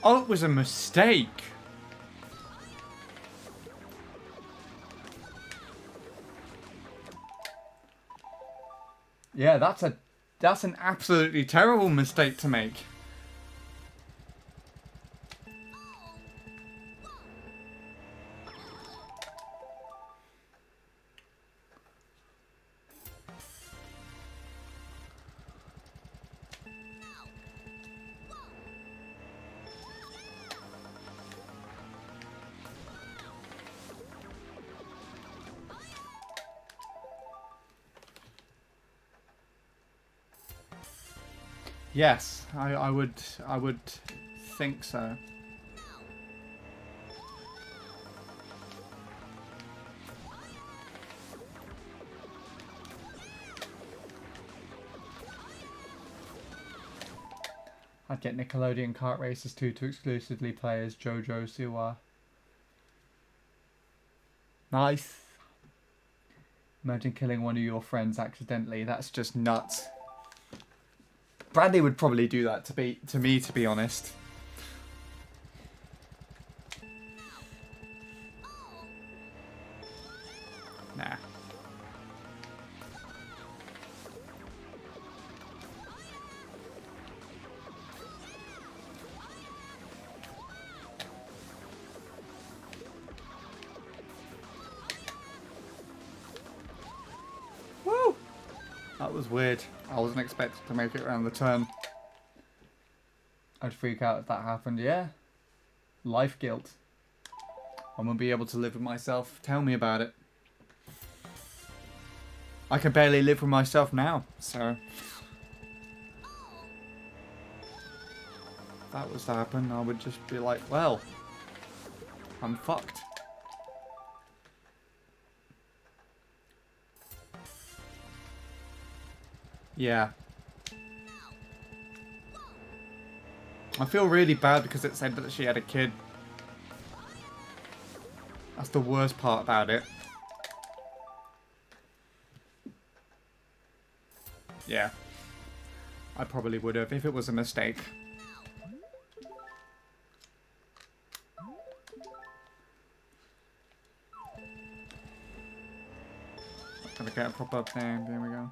Oh, it was a mistake. Yeah, that's an absolutely terrible mistake to make. Yes, I would think so. I'd get Nickelodeon Kart Racers 2 to exclusively play as Jojo Siwa. Nice. Imagine killing one of your friends accidentally. That's just nuts. Bradley would probably do that to me, to be honest. Nah. Woo! That was weird. I wasn't expected to make it around the turn. I'd freak out if that happened, yeah. Life guilt. I won't be able to live with myself. Tell me about it. I can barely live with myself now, so... If that was to happen, I would just be like, well, I'm fucked. Yeah. I feel really bad because it said that she had a kid. That's the worst part about it. Yeah. I probably would have if it was a mistake. Gotta get a proper thing. There we go.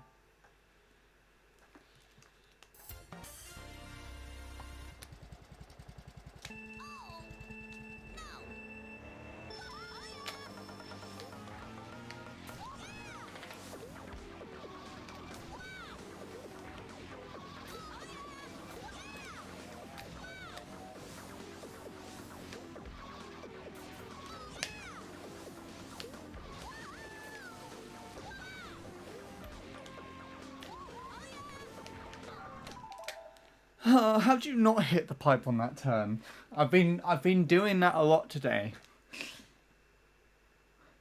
How do you not hit the pipe on that turn? I've been doing that a lot today.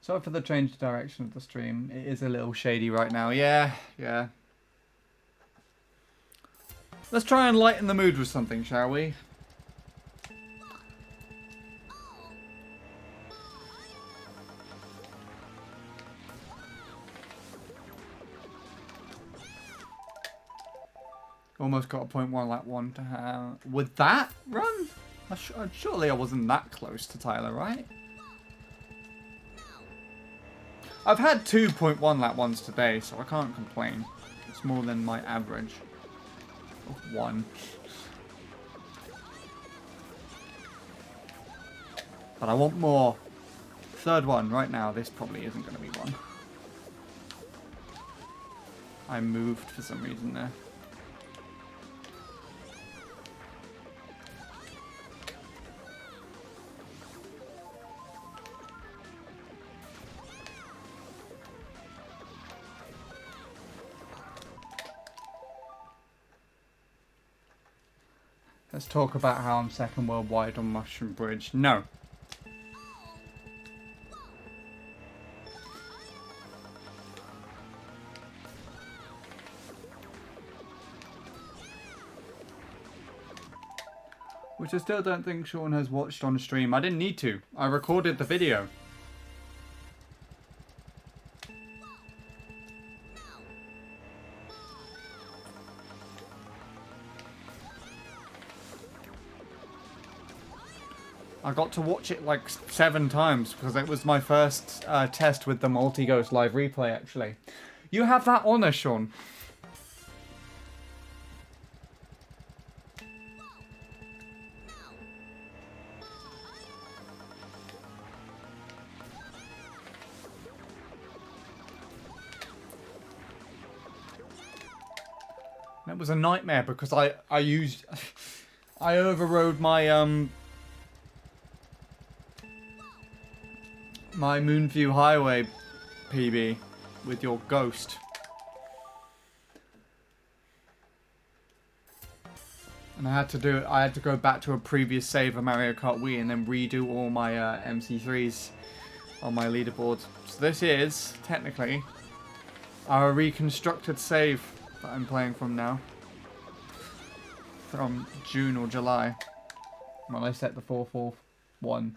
Sorry for the change of direction of the stream. It is a little shady right now. Yeah. Let's try and lighten the mood with something, shall we? Almost got a 0.1 lap 1 to have. With that run? Surely I wasn't that close to Tyler, right? I've had 2.1 lap 1s today, so I can't complain. It's more than my average of 1. But I want more. Third one right now. This probably isn't going to be one. I moved for some reason there. Let's talk about how I'm second worldwide on Mushroom Bridge. No. Which I still don't think Sean has watched on stream. I didn't need to. I recorded the video. I got to watch it like 7 times because it was my first test with the Multi-Ghost live replay, actually. You have that honour, Sean. It was a nightmare because I overrode my my Moonview Highway PB with your ghost. And I had to go back to a previous save of Mario Kart Wii and then redo all my MC3s on my leaderboard. So this is, technically, our reconstructed save that I'm playing from now. From June or July. When I set the 441.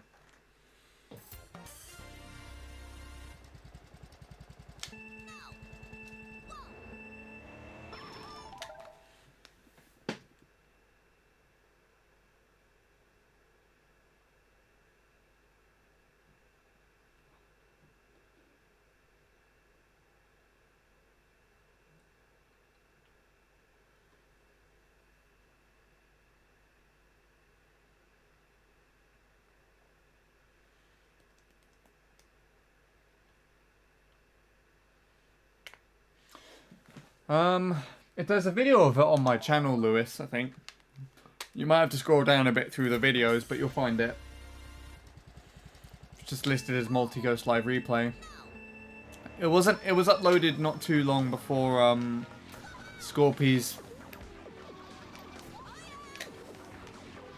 If there's a video of it on my channel, Lewis, I think. You might have to scroll down a bit through the videos, but you'll find it. just listed as multi-ghost live replay. It wasn't. It was uploaded not too long before Scorpy's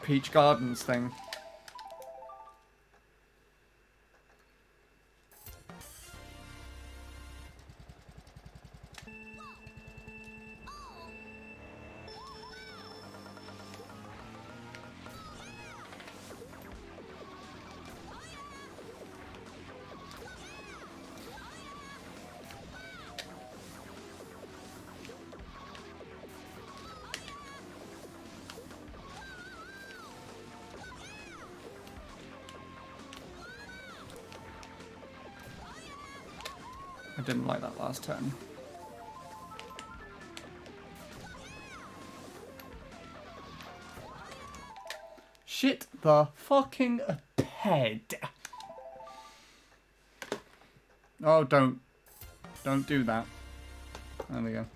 Peach Gardens thing. I didn't like that last turn. Shit the fucking bed. Oh, don't do that. There we go.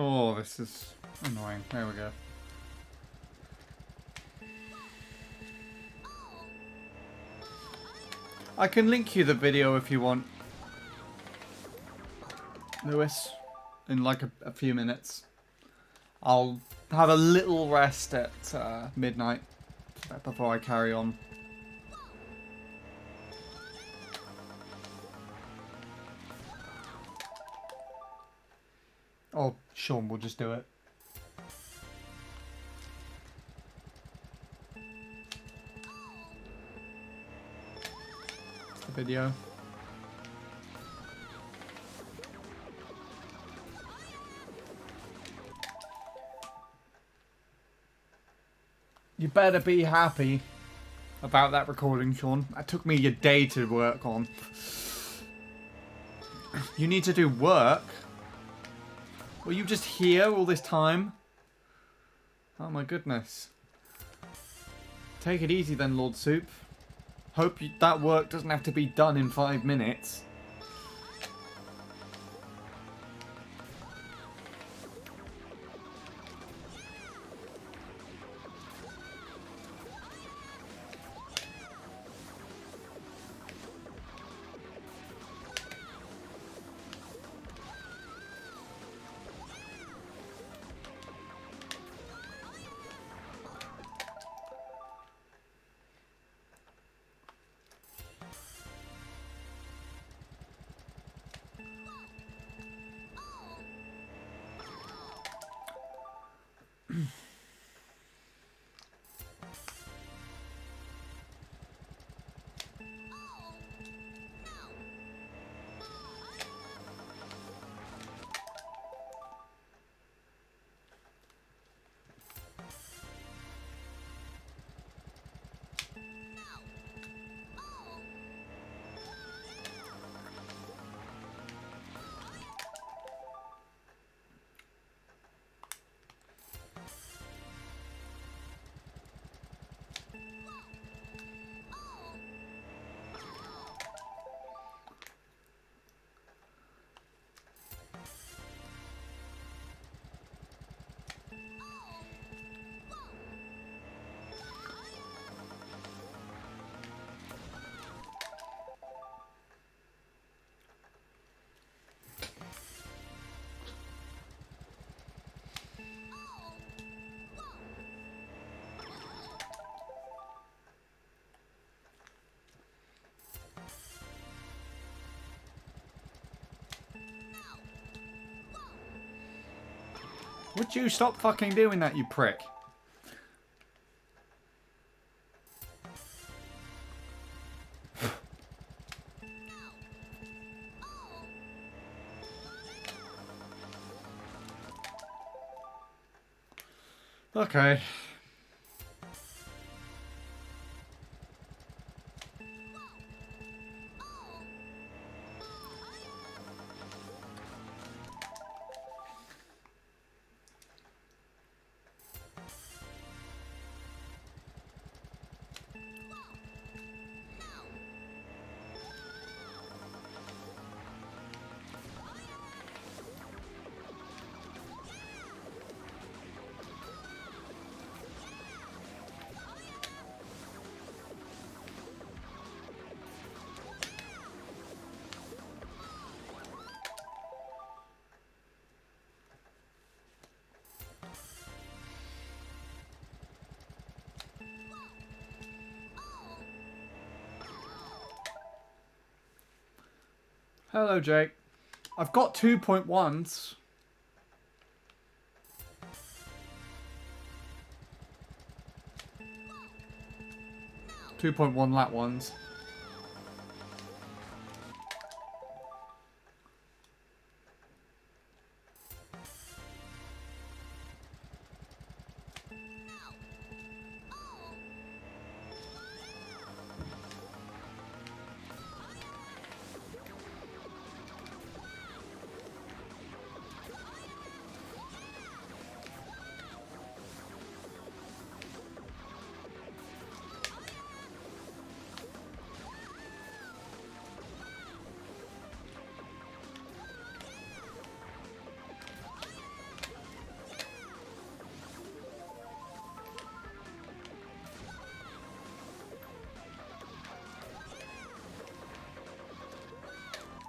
Oh, this is annoying. There we go. I can link you the video if you want, Lewis, in like a few minutes. I'll have a little rest at midnight before I carry on. Oh, Sean, we'll just do it. It's the video. You better be happy about that recording, Sean. That took me a day to work on. You need to do work? Were you just here all this time? Oh my goodness. Take it easy then, Lord Soup. Hope that work doesn't have to be done in 5 minutes. Would you stop fucking doing that, you prick? Okay. Hello, Jake. I've got 2.1s. 2.1 lat ones.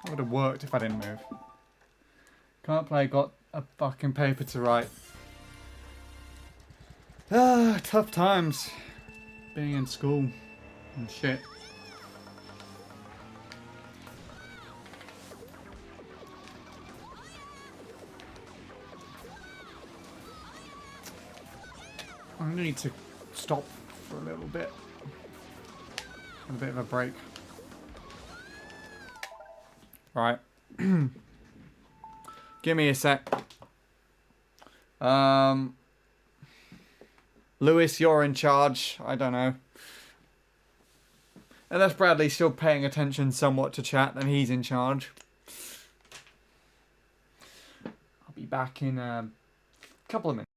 That would have worked if I didn't move. Can't play, got a fucking paper to write. Ah, tough times. Being in school and shit. I need to stop for a little bit. Have a bit of a break. Right. Give me a sec. Lewis, you're in charge. I don't know. Unless Bradley's still paying attention somewhat to chat, then he's in charge. I'll be back in a couple of minutes.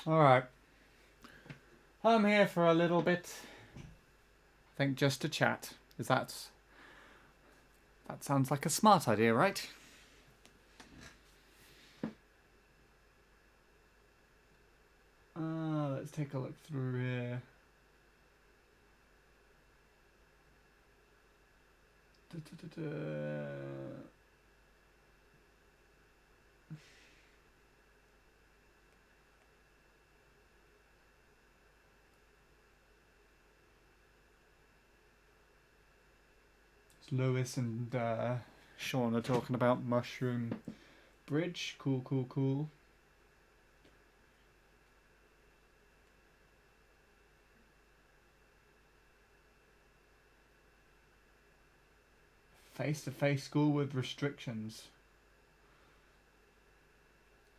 Alright. I'm here for a little bit. I think just to chat. Is that sounds like a smart idea, right? Let's take a look through here. Lewis and Sean are talking about Mushroom Bridge. Cool, cool, cool. Face-to-face school with restrictions.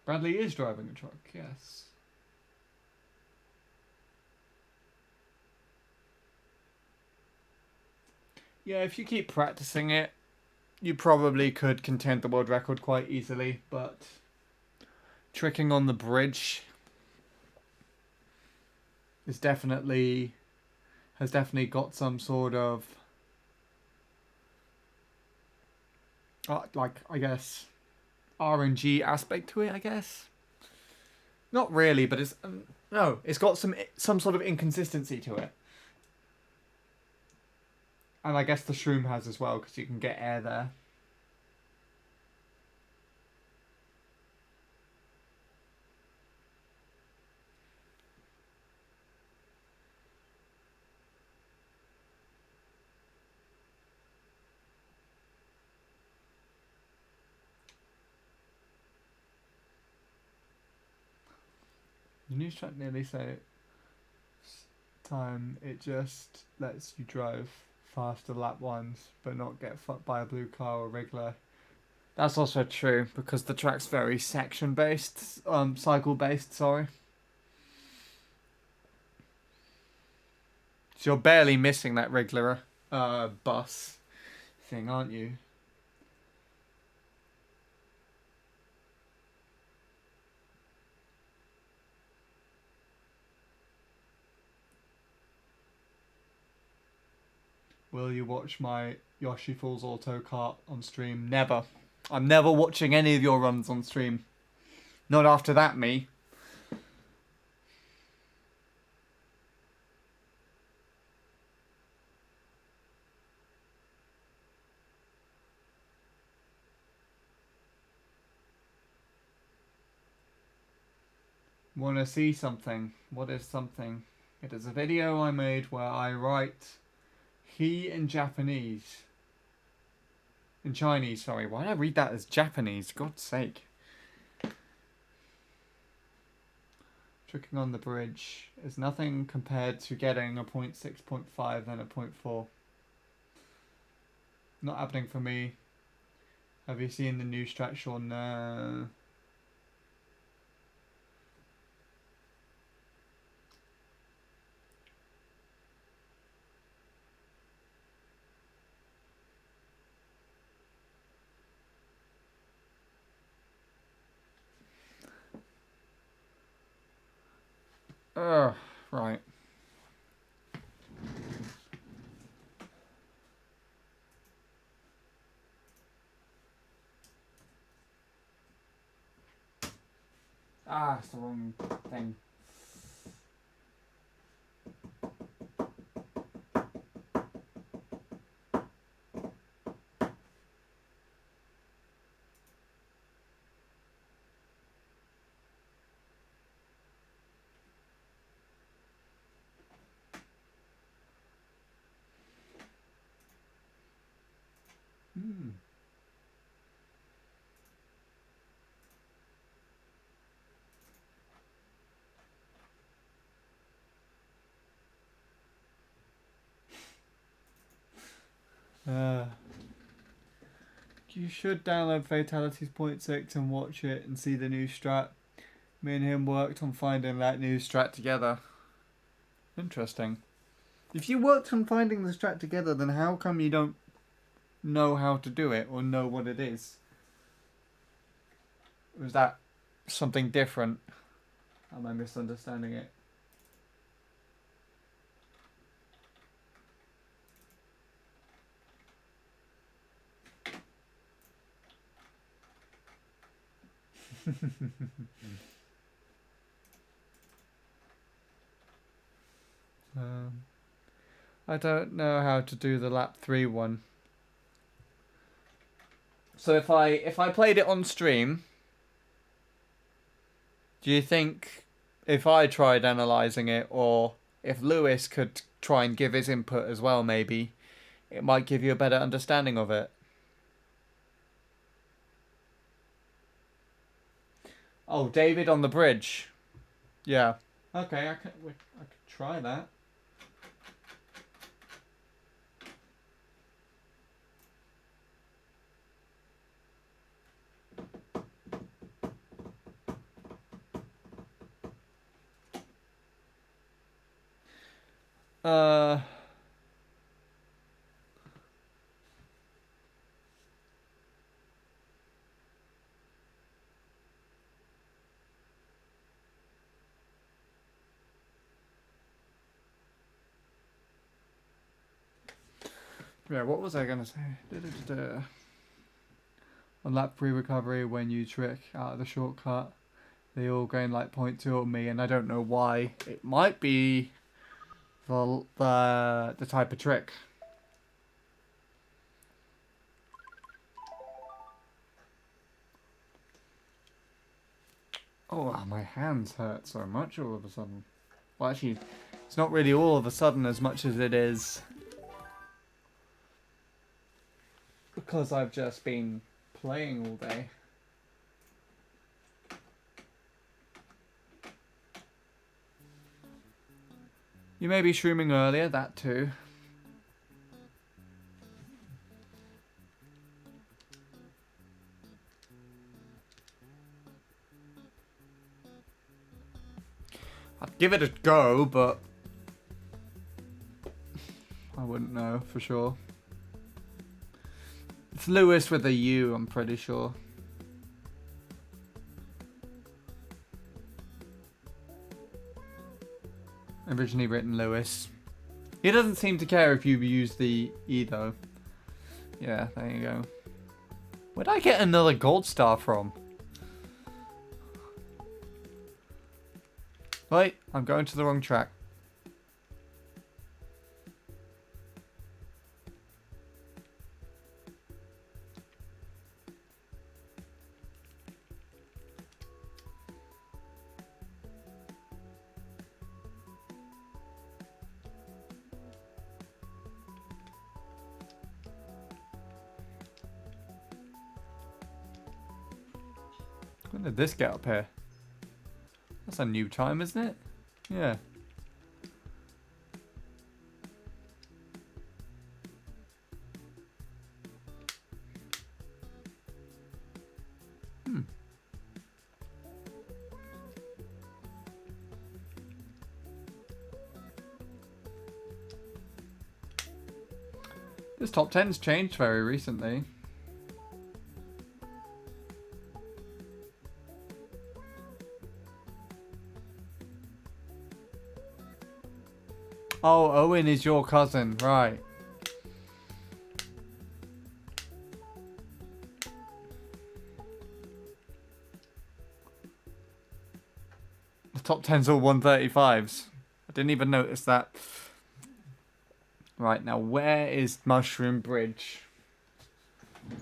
Bradley is driving a truck, yes. Yeah, if you keep practicing it, you probably could contend the world record quite easily, but tricking on the bridge has definitely got some sort of like, I guess, RNG aspect to it, I guess. Not really, but it's no, it's got some sort of inconsistency to it. And I guess the shroom has as well, because you can get air there. The news track nearly say time it just lets you drive faster lap ones, but not get fucked by a blue car or regular. That's also true, because the track's very section based, cycle based, sorry. So you're barely missing that regular bus thing, aren't you? Will you watch my Yoshi Falls Auto Kart on stream? Never. I'm never watching any of your runs on stream. Not after that, me. Wanna see something? What is something? It is a video I made where I write he in Japanese. In Chinese, sorry. Why did I read that as Japanese? God's sake. Tricking on the bridge is nothing compared to getting a 0.6, 0.5, then a 0.4. Not happening for me. Have you seen the new strat, Sean? No. Right. It's the wrong thing. You should download Fatalities 0.6 and watch it and see the new strat. Me and him worked on finding that new strat together. Interesting. If you worked on finding the strat together, then how come you don't know how to do it or know what it is? Was that something different? Am I misunderstanding it? I don't know how to do the lap 3 one. So if I played it on stream, do you think if I tried analysing it, or if Lewis could try and give his input as well, maybe it might give you a better understanding of it? Oh, David on the bridge. Yeah. Okay, I could try that. Yeah, what was I gonna say? On lap 3 recovery, when you trick out of the shortcut, they all gain like 0.2 on me, and I don't know why. It might be the type of trick. Oh, my hands hurt so much all of a sudden. Well, actually, it's not really all of a sudden as much as it is because I've just been playing all day. You may be streaming earlier, that too. I'd give it a go, but I wouldn't know for sure. It's Lewis with a U, I'm pretty sure. Originally written Lewis. He doesn't seem to care if you use the E though. Yeah, there you go. Where'd I get another gold star from? Wait, I'm going to the wrong track. When did this get up here? That's a new time, isn't it? Yeah. This top 10's changed very recently. Oh, Owen is your cousin, right. The top 10's all 135s. I didn't even notice that. Right, now where is Mushroom Bridge?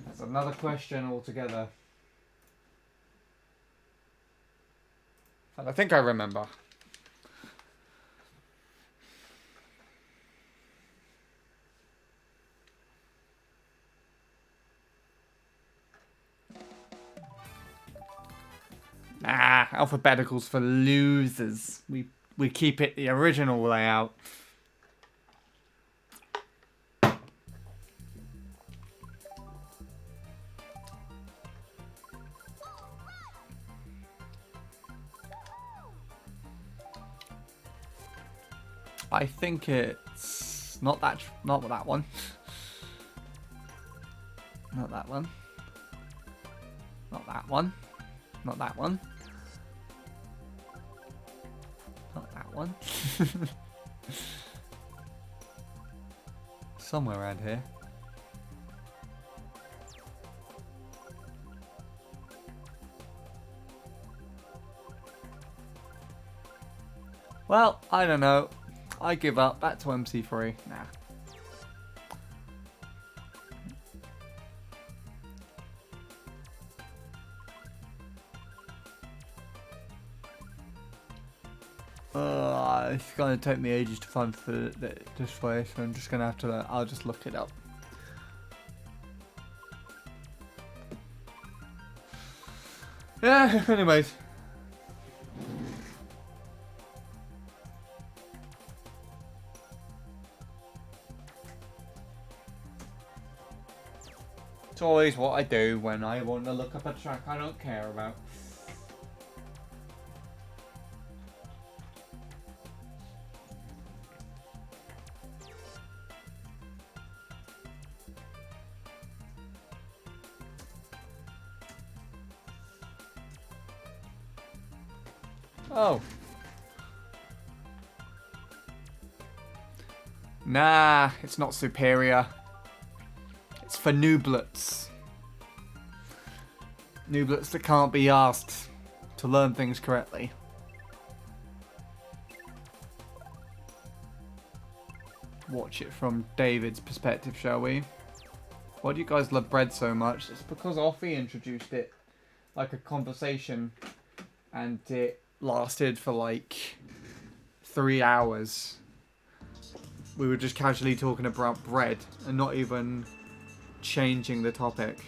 That's another question altogether. And I think I remember. Nah, alphabeticals for losers. We keep it the original layout. I think it's not that one. Not that one. Not that one. Not that one. one. Somewhere around here. Well, I don't know. I give up. Back to MC3. Nah. It's gonna take me ages to find this way, so I'm just gonna have to. I'll just look it up. Yeah. Anyways. It's always what I do when I want to look up a track I don't care about. Oh. Nah, it's not superior. It's for nooblets. Nooblets that can't be asked to learn things correctly. Watch it from David's perspective, shall we? Why do you guys love bread so much? It's because Offie introduced it like a conversation, and it lasted for like 3 hours. We were just casually talking about bread and not even changing the topic.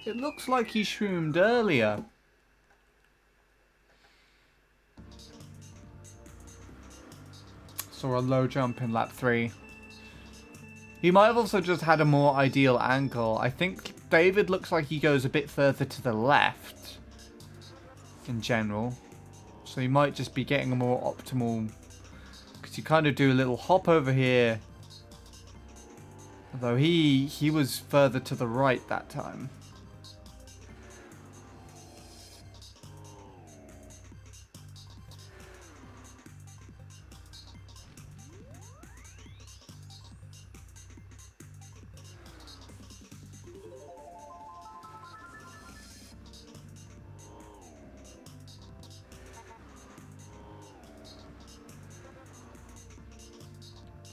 It looks like he shroomed earlier. Saw a low jump in lap 3. He might have also just had a more ideal angle. I think David looks like he goes a bit further to the left in general. So he might just be getting a more optimal... Because you kind of do a little hop over here. Although he was further to the right that time.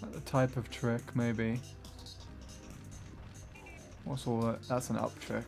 Like the type of trick, maybe. What's all that? That's an up trick.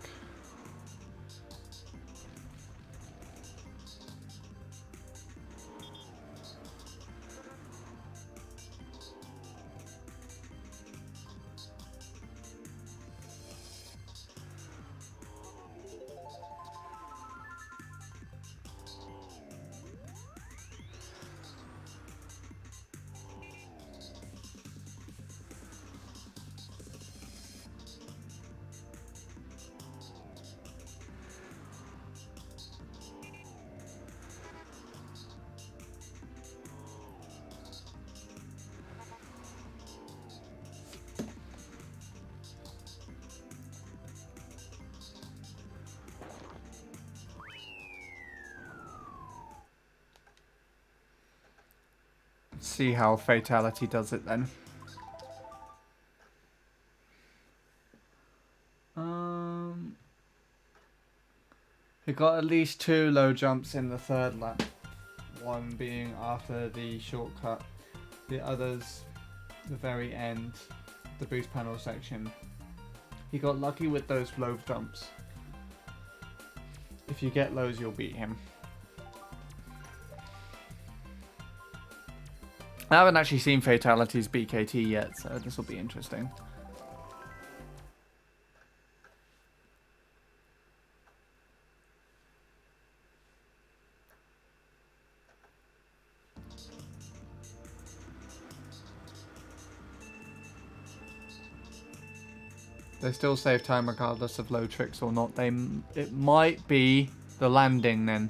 see how Fatality does it then. He got at least 2 low jumps in the 3rd lap. One being after the shortcut, the others the very end, the boost panel section. He got lucky with those low jumps. If you get lows, you'll beat him. I haven't actually seen Fatality's BKT yet, so this will be interesting. They still save time regardless of low tricks or not. It might be the landing then.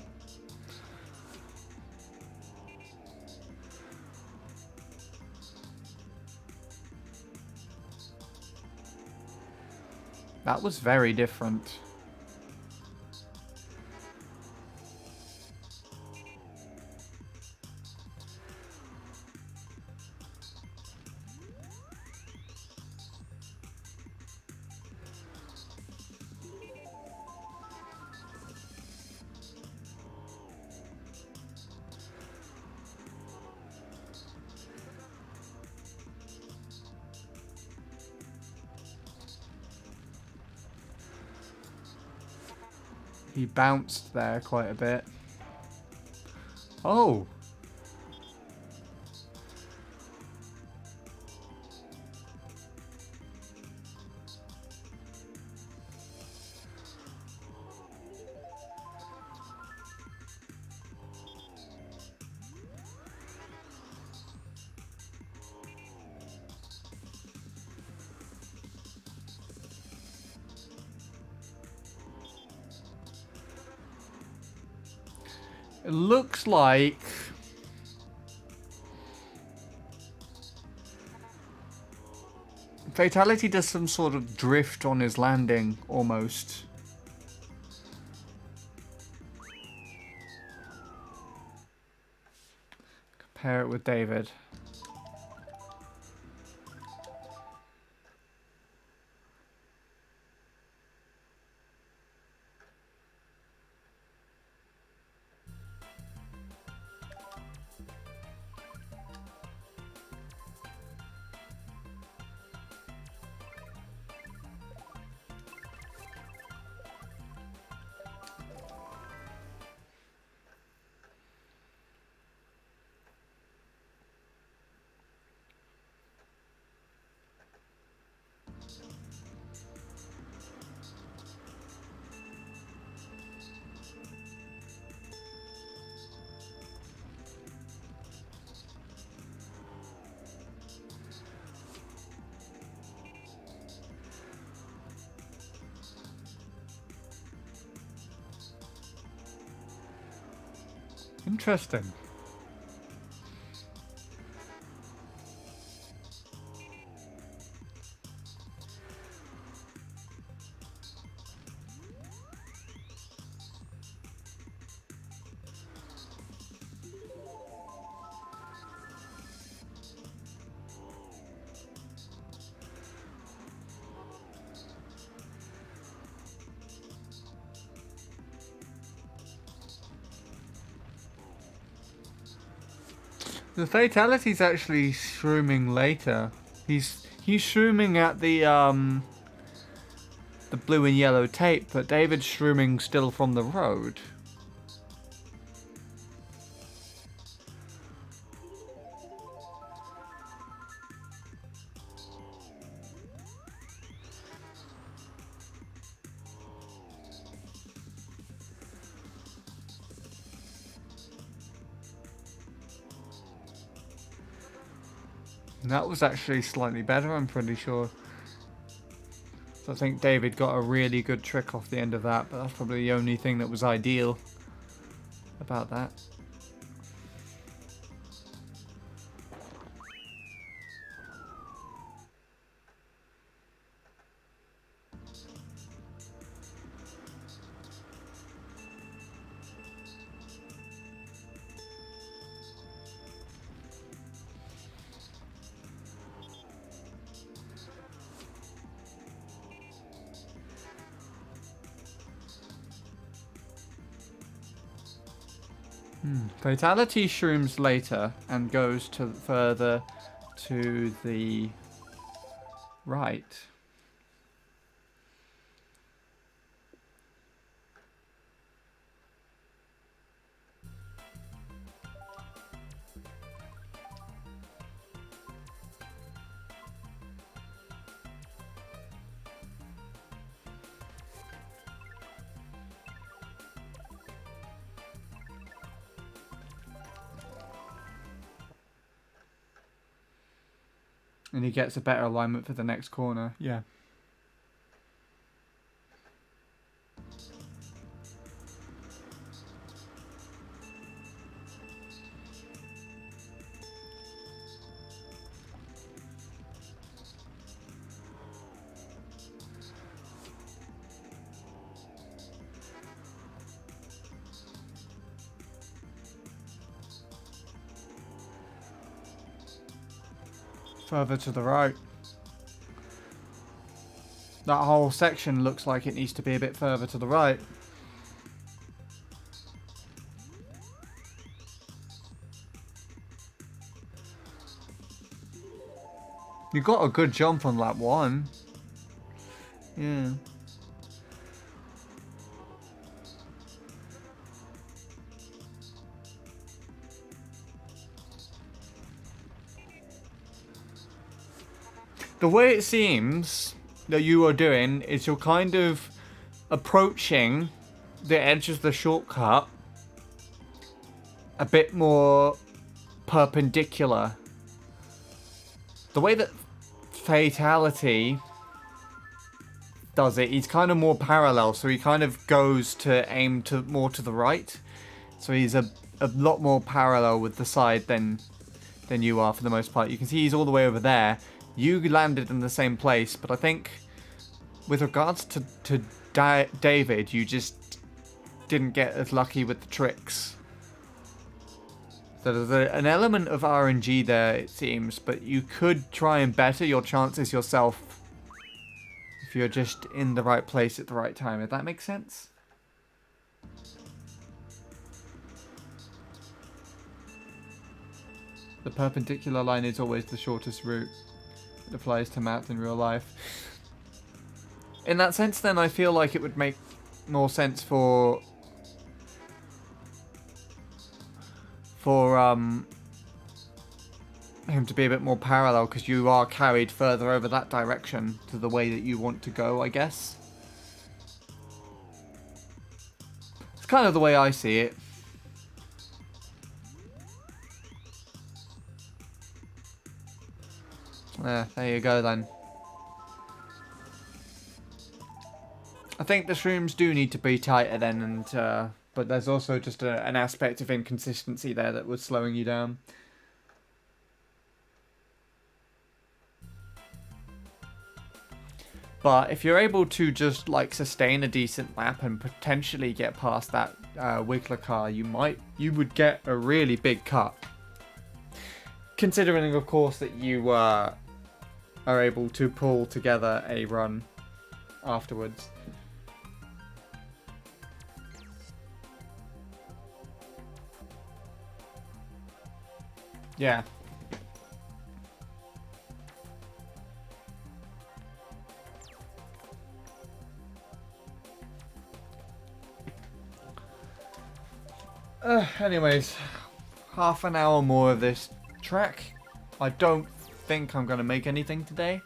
That was very different. He bounced there quite a bit. Oh! It looks like Fatality does some sort of drift on his landing, almost. Compare it with David. Interesting. The Fatality's actually shrooming later. He's shrooming at the blue and yellow tape, but David's shrooming still from the road. That was actually slightly better, I'm pretty sure. So I think David got a really good trick off the end of that, but that's probably the only thing that was ideal about that. Fatality shrooms later and goes to further to the right. And he gets a better alignment for the next corner. Yeah. Further to the right. That whole section looks like it needs to be a bit further to the right. You got a good jump on lap 1. Yeah. The way it seems that you are doing is you're kind of approaching the edge of the shortcut a bit more perpendicular. The way that Fatality does it, he's kind of more parallel, so he kind of goes to aim to more to the right. So he's a lot more parallel with the side than you are for the most part. You can see he's all the way over there. You landed in the same place, but I think with regards to David, you just didn't get as lucky with the tricks. So there's an element of RNG there, it seems, but you could try and better your chances yourself if you're just in the right place at the right time. If that makes sense? The perpendicular line is always the shortest route. It applies to math in real life. In that sense, then, I feel like it would make more sense for him to be a bit more parallel, because you are carried further over that direction to the way that you want to go, I guess. It's kind of the way I see it. There you go then. I think the shrooms do need to be tighter then, and but there's also just an aspect of inconsistency there that was slowing you down. But if you're able to just like sustain a decent lap and potentially get past that Wiggler car, you would get a really big cut. Considering, of course, that you are able to pull together a run afterwards. Yeah. Anyways, half an hour more of this track. I don't think I'm going to make anything today,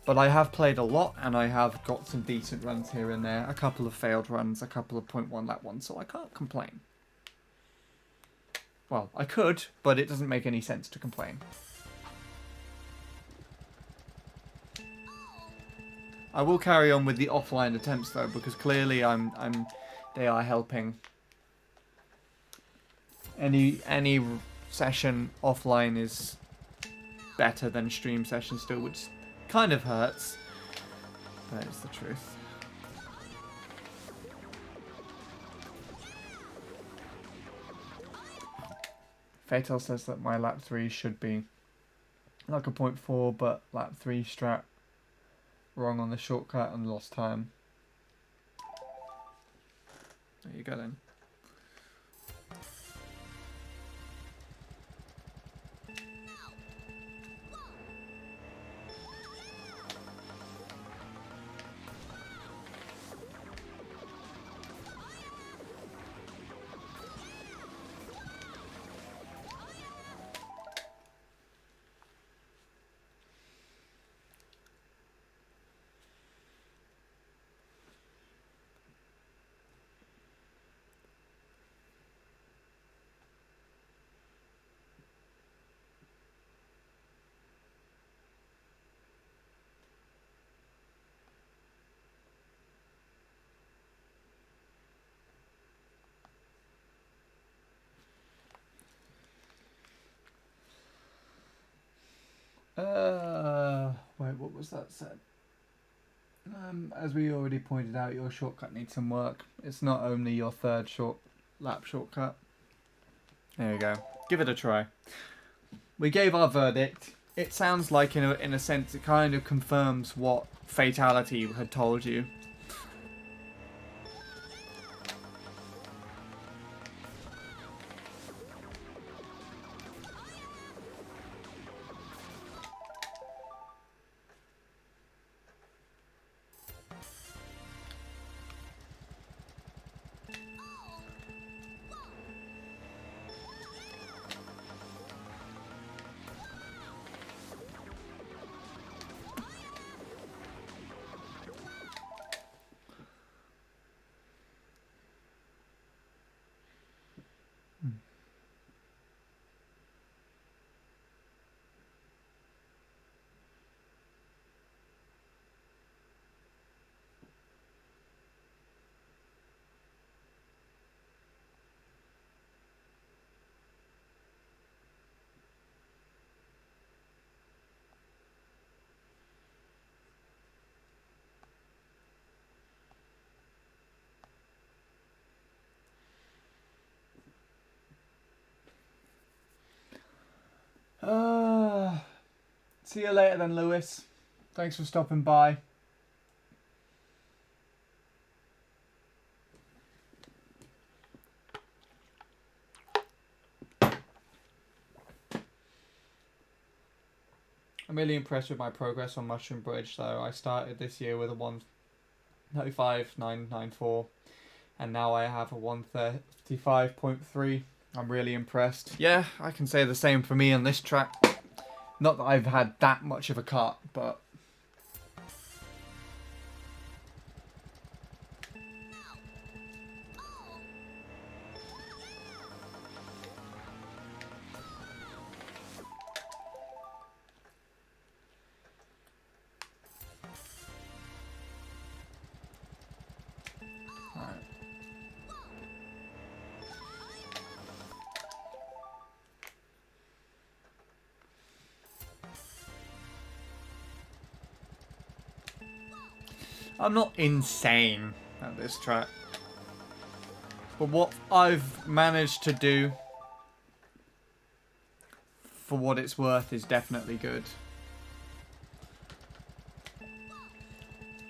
but I have played a lot and I have got some decent runs here and there. A couple of failed runs, a couple of 0.1 lap ones, so I can't complain. Well, I could, but it doesn't make any sense to complain. I will carry on with the offline attempts though, because clearly they are helping. Any session offline is better than stream session still, which kind of hurts, but it's the truth. Fatal says that my lap 3 should be like a 0.4, but lap 3 strat wrong on the shortcut and lost time. There you go then. Wait, what was that said? As we already pointed out, your shortcut needs some work. It's not only your third lap shortcut. There you go. Give it a try. We gave our verdict. It sounds like, in a sense, it kind of confirms what Fatality had told you. See you later then, Lewis. Thanks for stopping by. I'm really impressed with my progress on Mushroom Bridge, though. I started this year with a 135.994, and now I have a 135.3. I'm really impressed. Yeah, I can say the same for me on this track. Not that I've had that much of a cut, but... I'm not insane at this track, but what I've managed to do, for what it's worth, is definitely good.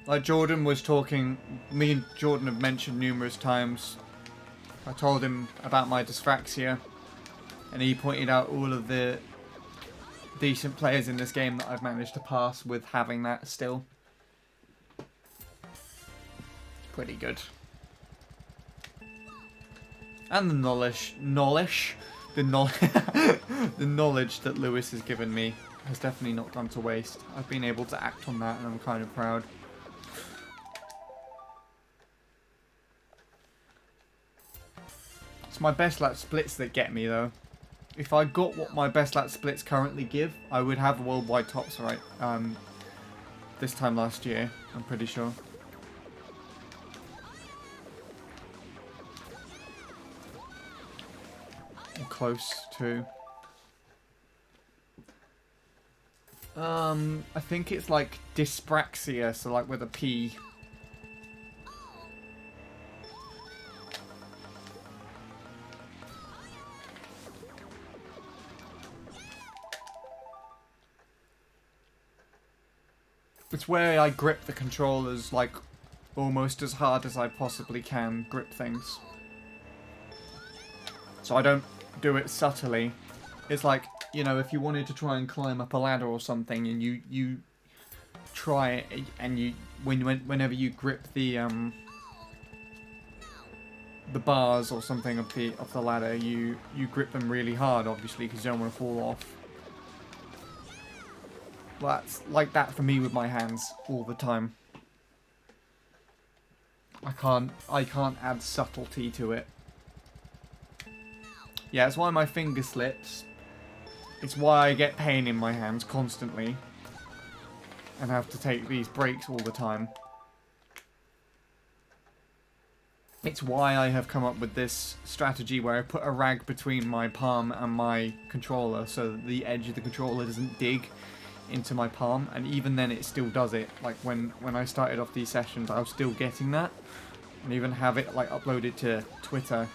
Like Jordan was talking, me and Jordan have mentioned numerous times, I told him about my dyspraxia, and he pointed out all of the decent players in this game that I've managed to pass with having that still. Pretty good. And the the knowledge that Lewis has given me has definitely not gone to waste. I've been able to act on that, and I'm kind of proud. It's my best lap splits that get me, though. If I got what my best lap splits currently give, I would have worldwide tops right this time last year, I'm pretty sure. Close to. I think it's like dyspraxia, so like with a P. It's where I grip the controllers like almost as hard as I possibly can grip things. So I don't do it subtly. It's like, you know, if you wanted to try and climb up a ladder or something, and you try it, and you whenever you grip the bars or something of the ladder, you grip them really hard, obviously, because you don't want to fall off. Well, that's like that for me with my hands all the time. I can't add subtlety to it. Yeah, it's why my finger slips. It's why I get pain in my hands constantly. And have to take these breaks all the time. It's why I have come up with this strategy where I put a rag between my palm and my controller so that the edge of the controller doesn't dig into my palm, and even then it still does it. Like when I started off these sessions, I was still getting that, and even have it like uploaded to Twitter.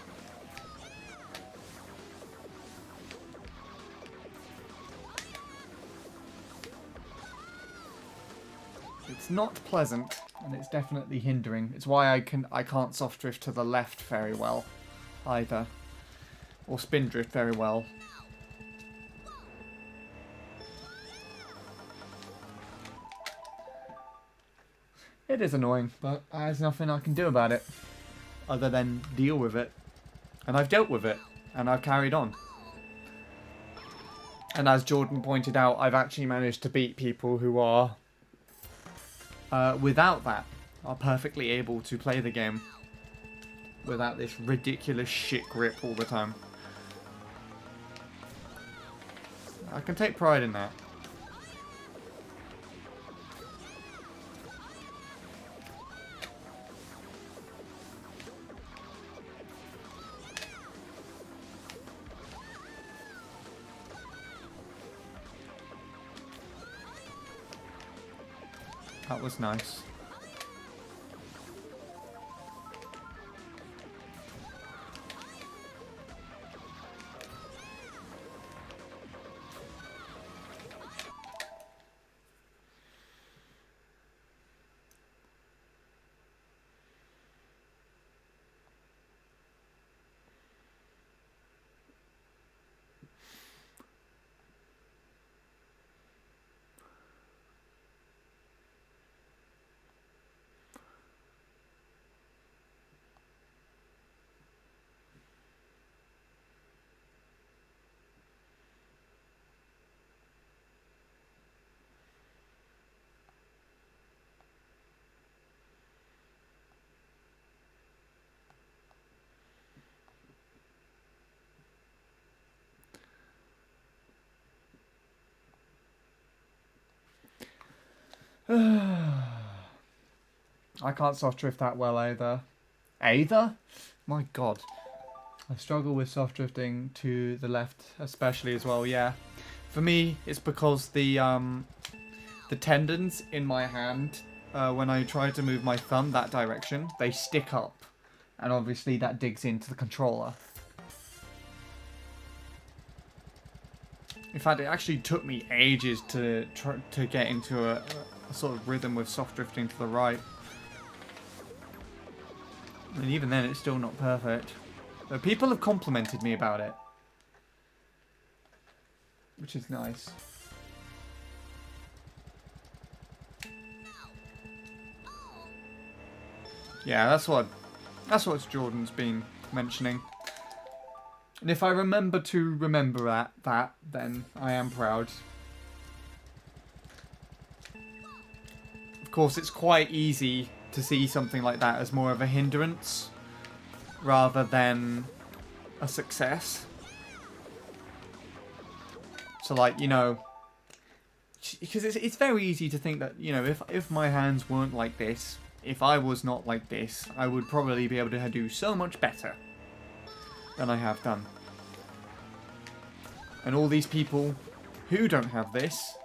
It's not pleasant, and it's definitely hindering. It's why I can't soft drift to the left very well, either, or spin drift very well. It is annoying, but there's nothing I can do about it, other than deal with it. And I've dealt with it, and I've carried on. And as Jordan pointed out, I've actually managed to beat people who are, without that, are perfectly able to play the game without this ridiculous shit grip all the time. I can take pride in that. That was nice. I can't soft drift that well either. My god. I struggle with soft drifting to the left especially as well, yeah. For me, it's because the tendons in my hand, when I try to move my thumb that direction, they stick up. And obviously that digs into the controller. In fact, it actually took me ages to get into a sort of rhythm with soft drifting to the right. And even then, it's still not perfect. But people have complimented me about it, which is nice. Yeah, that's what Jordan's been mentioning. And if I remember to remember that, then I am proud. Of course, it's quite easy to see something like that as more of a hindrance rather than a success. So, like, you know, because it's very easy to think that, you know, if my hands weren't like this, if I was not like this, I would probably be able to do so much better than I have done. And all these people who don't have this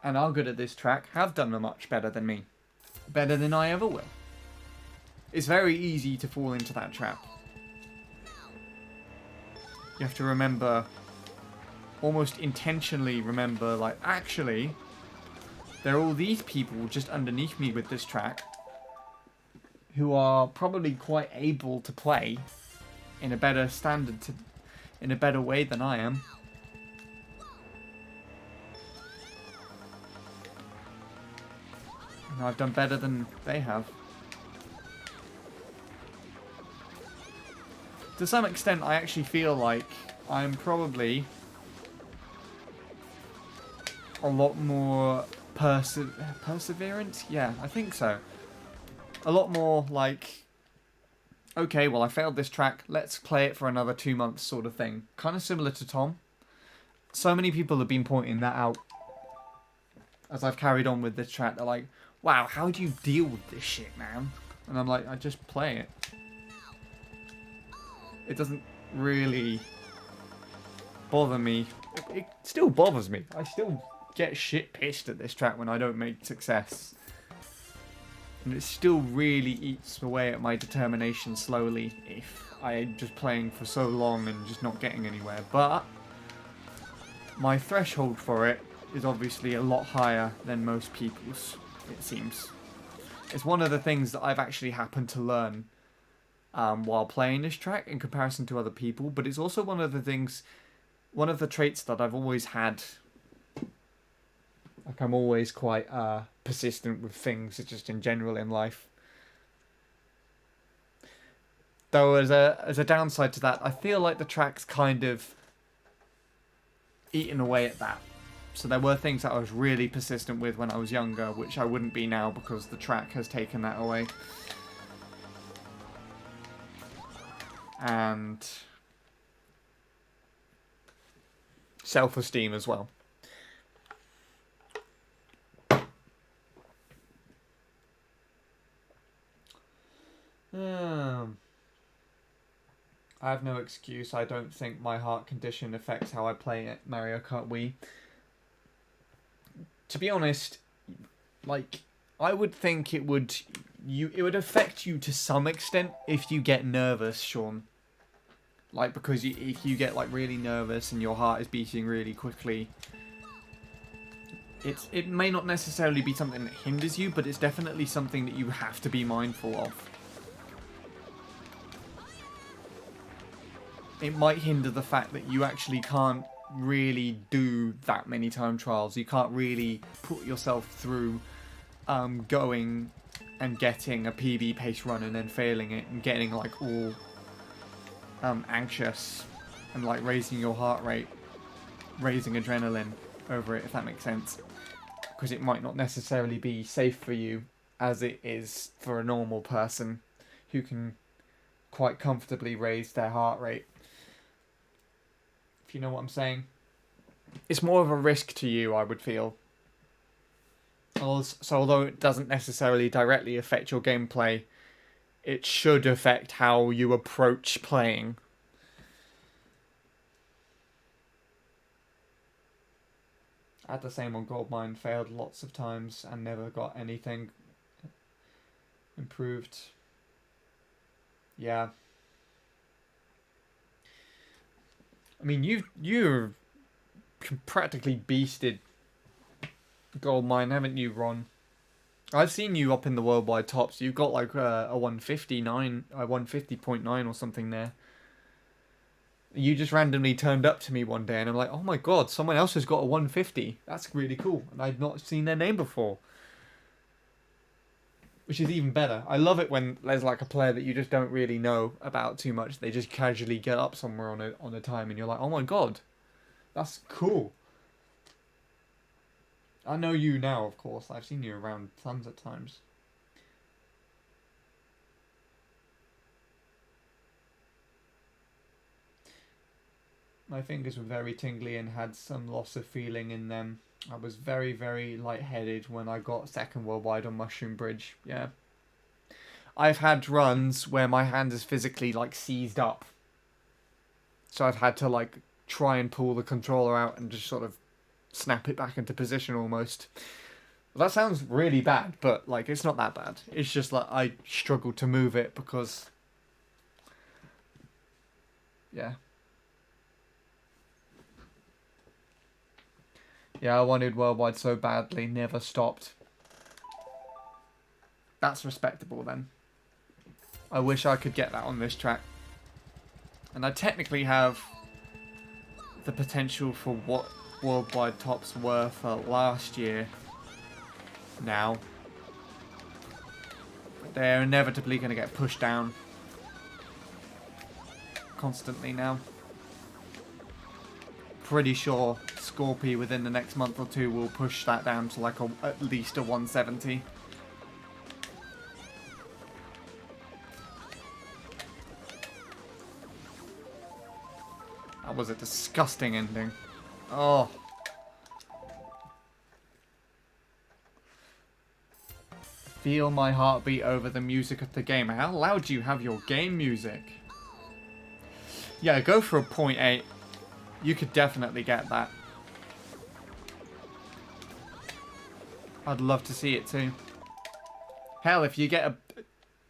and are good at this track have done much better than me. Better than I ever will. It's very easy to fall into that trap. You have to remember, almost intentionally remember, like, actually, there are all these people just underneath me with this track who are probably quite able to play in a better standard, in a better way than I am. And I've done better than they have. To some extent, I actually feel like I'm probably a lot more perseverant. Yeah, I think so. A lot more like, okay, well, I failed this track. Let's play it for another 2 months sort of thing. Kind of similar to Tom. So many people have been pointing that out as I've carried on with this track. They're like, wow, how do you deal with this shit, man? And I'm like, I just play it. It doesn't really bother me. It still bothers me. I still get shit pissed at this track when I don't make success. And it still really eats away at my determination slowly if I'm just playing for so long and just not getting anywhere. But my threshold for it is obviously a lot higher than most people's, it seems. It's one of the things that I've actually happened to learn while playing this track in comparison to other people, but it's also one of the traits that I've always had. Like, I'm always quite persistent with things, just in general in life. Though as a downside to that, I feel like the track's kind of eaten away at that. So there were things that I was really persistent with when I was younger, which I wouldn't be now because the track has taken that away. And self-esteem as well. I have no excuse. I don't think my heart condition affects how I play at Mario Kart Wii. To be honest, like, I would think it would affect you to some extent if you get nervous, Sean. Like, because if you get like really nervous and your heart is beating really quickly, it may not necessarily be something that hinders you, but it's definitely something that you have to be mindful of. It might hinder the fact that you actually can't really do that many time trials. You can't really put yourself through going and getting a PB pace run and then failing it and getting like all anxious and like raising your heart rate, raising adrenaline over it, if that makes sense. Because it might not necessarily be safe for you as it is for a normal person who can quite comfortably raise their heart rate. If you know what I'm saying. It's more of a risk to you, I would feel. So although it doesn't necessarily directly affect your gameplay, it should affect how you approach playing. I had the same on Goldmine, failed lots of times and never got anything improved. Yeah. I mean, you're practically beasted Goldmine, haven't you, Ron? I've seen you up in the worldwide tops. You've got like a 150.9 or something there. You just randomly turned up to me one day and I'm like, oh my god, someone else has got a 150. That's really cool. And I'd not seen their name before. Which is even better. I love it when there's like a player that you just don't really know about too much. They just casually get up somewhere on a time and you're like, oh my god, that's cool. I know you now, of course. I've seen you around tons of times. My fingers were very tingly and had some loss of feeling in them. I was very, very lightheaded when I got second worldwide on Mushroom Bridge. Yeah. I've had runs where my hand is physically like seized up. So I've had to like try and pull the controller out and just sort of snap it back into position almost. Well, that sounds really bad, but like it's not that bad. It's just like I struggle to move it because... yeah. Yeah, I wanted worldwide so badly, never stopped. That's respectable then. I wish I could get that on this track. And I technically have the potential for what worldwide tops were for last year now. But they're inevitably going to get pushed down constantly now. Pretty sure Scorpy within the next month or two will push that down to like at least a 170. That was a disgusting ending. Oh. Feel my heartbeat over the music of the game. How loud do you have your game music? Yeah, go for a 0.8. You could definitely get that. I'd love to see it too. Hell, if you get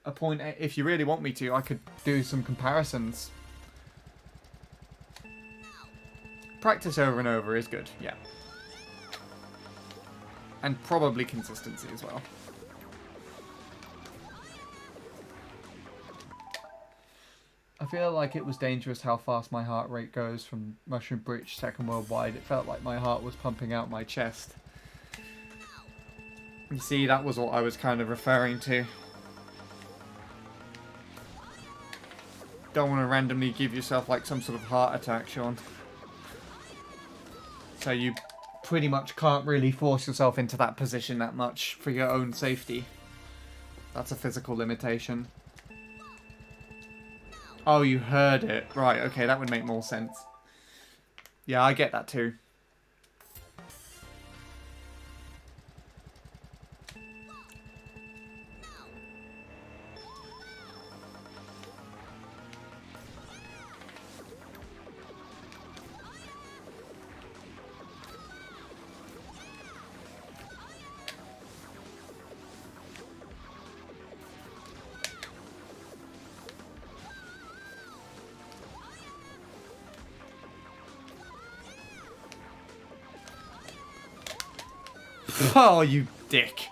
a point, if you really want me to, I could do some comparisons. Practice over and over is good, yeah. And probably consistency as well. I feel like it was dangerous how fast my heart rate goes from Mushroom Bridge Second Worldwide. It felt like my heart was pumping out my chest. You see, that was what I was kind of referring to. Don't want to randomly give yourself like some sort of heart attack, Sean. So you pretty much can't really force yourself into that position that much for your own safety. That's a physical limitation. Oh, you heard it. Right, okay, that would make more sense. Yeah, I get that too. Oh, you dick.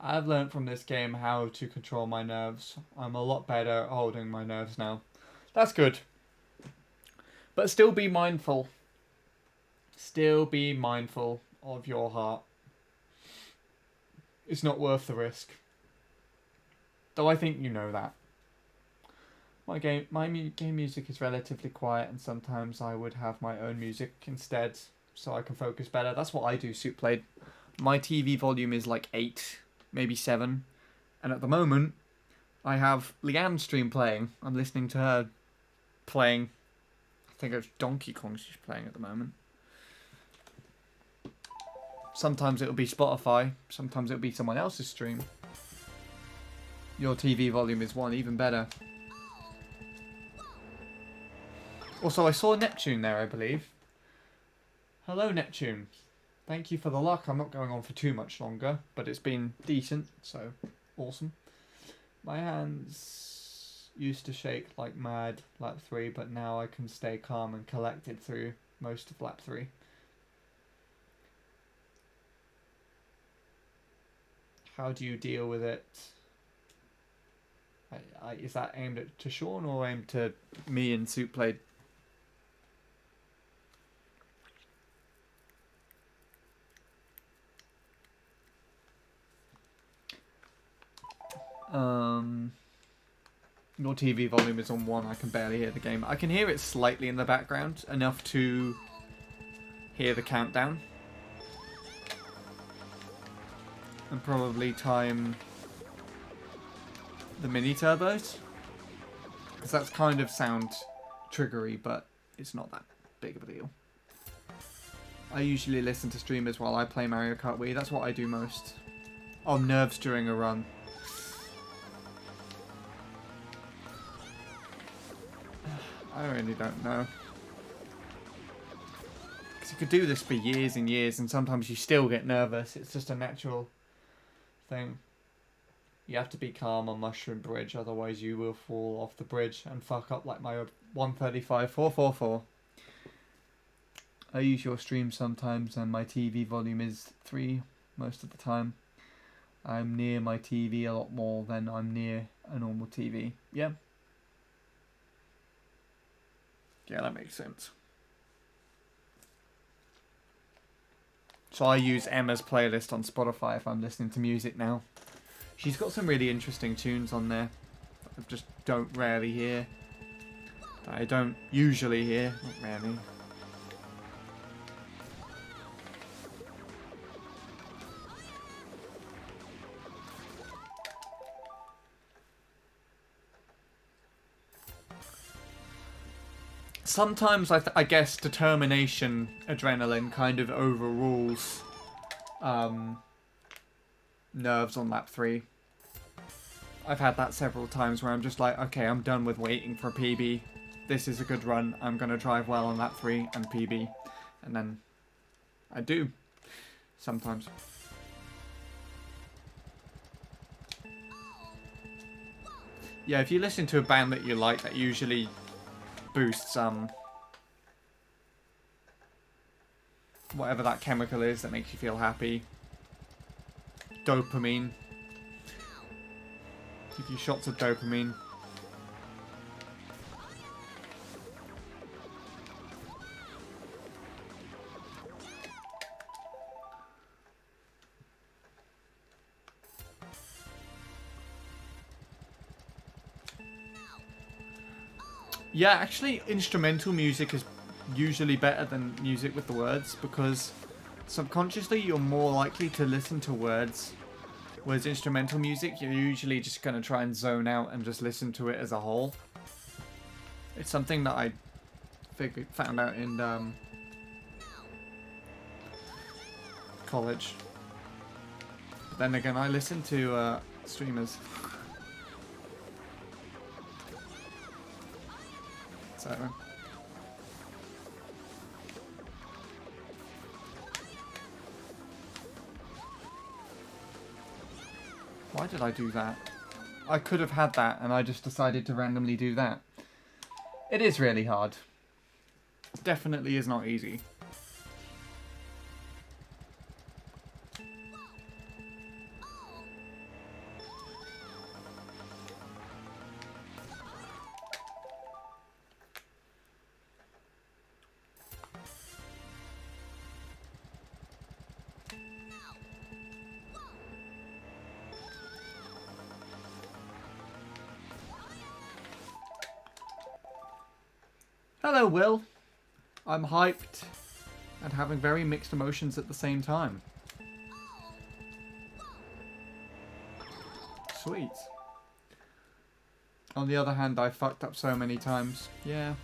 I've learned from this game how to control my nerves. I'm a lot better at holding my nerves now. That's good. But still be mindful. Still be mindful of your heart. It's not worth the risk. Though I think you know that. My game music is relatively quiet, and sometimes I would have my own music instead, so I can focus better. That's what I do, Soup Played. My TV volume is like 8, maybe 7, and at the moment, I have Leanne's stream playing. I'm listening to her playing. I think it's Donkey Kong she's playing at the moment. Sometimes it'll be Spotify, sometimes it'll be someone else's stream. Your TV volume is 1, even better. Also, I saw Neptune there, I believe. Hello, Neptune. Thank you for the luck. I'm not going on for too much longer, but it's been decent, so awesome. My hands used to shake like mad lap 3, but now I can stay calm and collected through most of lap 3. How do you deal with it? Is that aimed to Sean or aimed to me and Soup Played? Your TV volume is on 1. I can barely hear the game. I can hear it slightly in the background, enough to hear the countdown. And probably time the mini turbos. Because that's kind of sound triggery, but it's not that big of a deal. I usually listen to streamers while I play Mario Kart Wii. That's what I do most. Oh, nerves during a run. I really don't know. Because you could do this for years and years, and sometimes you still get nervous. It's just a natural thing. You have to be calm on Mushroom Bridge, otherwise you will fall off the bridge and fuck up like my 135-444. I use your stream sometimes, and my TV volume is 3 most of the time. I'm near my TV a lot more than I'm near a normal TV. Yeah. Yeah, that makes sense. So I use Emma's playlist on Spotify if I'm listening to music now. She's got some really interesting tunes on there that I just don't rarely hear. That I don't usually hear, not really. sometimes I guess determination adrenaline kind of overrules nerves on lap 3. I've had that several times where I'm just like, okay, I'm done with waiting for a PB. This is a good run. I'm going to drive well on lap 3 and PB. And then I do. Sometimes. Yeah, if you listen to a band that you like, that usually boosts whatever that chemical is that makes you feel happy. Dopamine. Give you shots of dopamine. Yeah, actually, instrumental music is usually better than music with the words, because subconsciously you're more likely to listen to words, whereas instrumental music, you're usually just going to try and zone out and just listen to it as a whole. It's something that I found out in college. But then again, I listen to streamers. So... why did I do that? I could have had that, and I just decided to randomly do that. It is really hard. Definitely is not easy. Hello, Will. I'm hyped and having very mixed emotions at the same time. Sweet. On the other hand, I fucked up so many times. Yeah.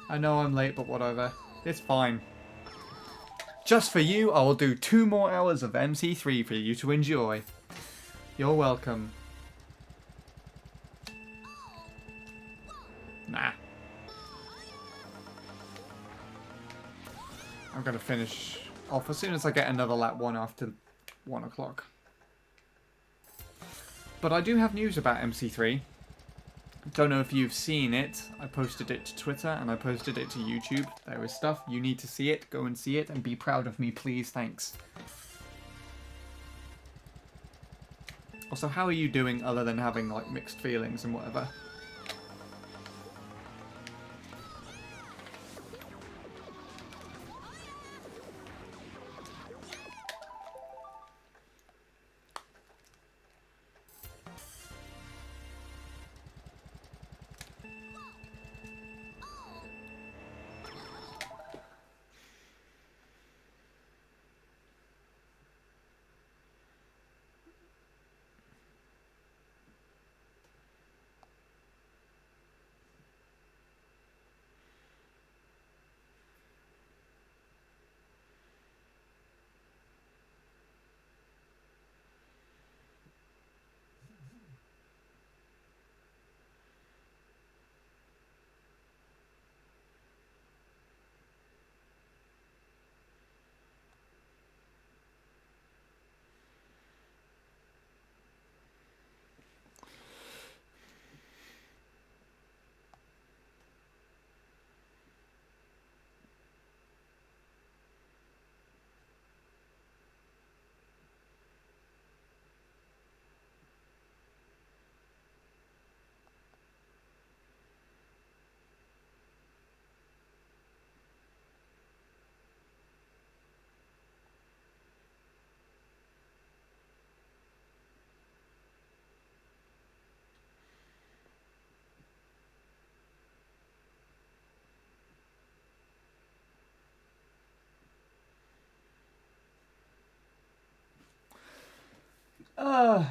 I know I'm late, but whatever. It's fine. Just for you, I will do 2 more hours of MC3 for you to enjoy. You're welcome. Nah. I'm going to finish off as soon as I get another lap 1 after 1 o'clock. But I do have news about MC3. Don't know if you've seen it. I posted it to Twitter and I posted it to YouTube. There is stuff. You need to see it. Go and see it and be proud of me, please. Thanks. Also, how are you doing other than having like mixed feelings and whatever?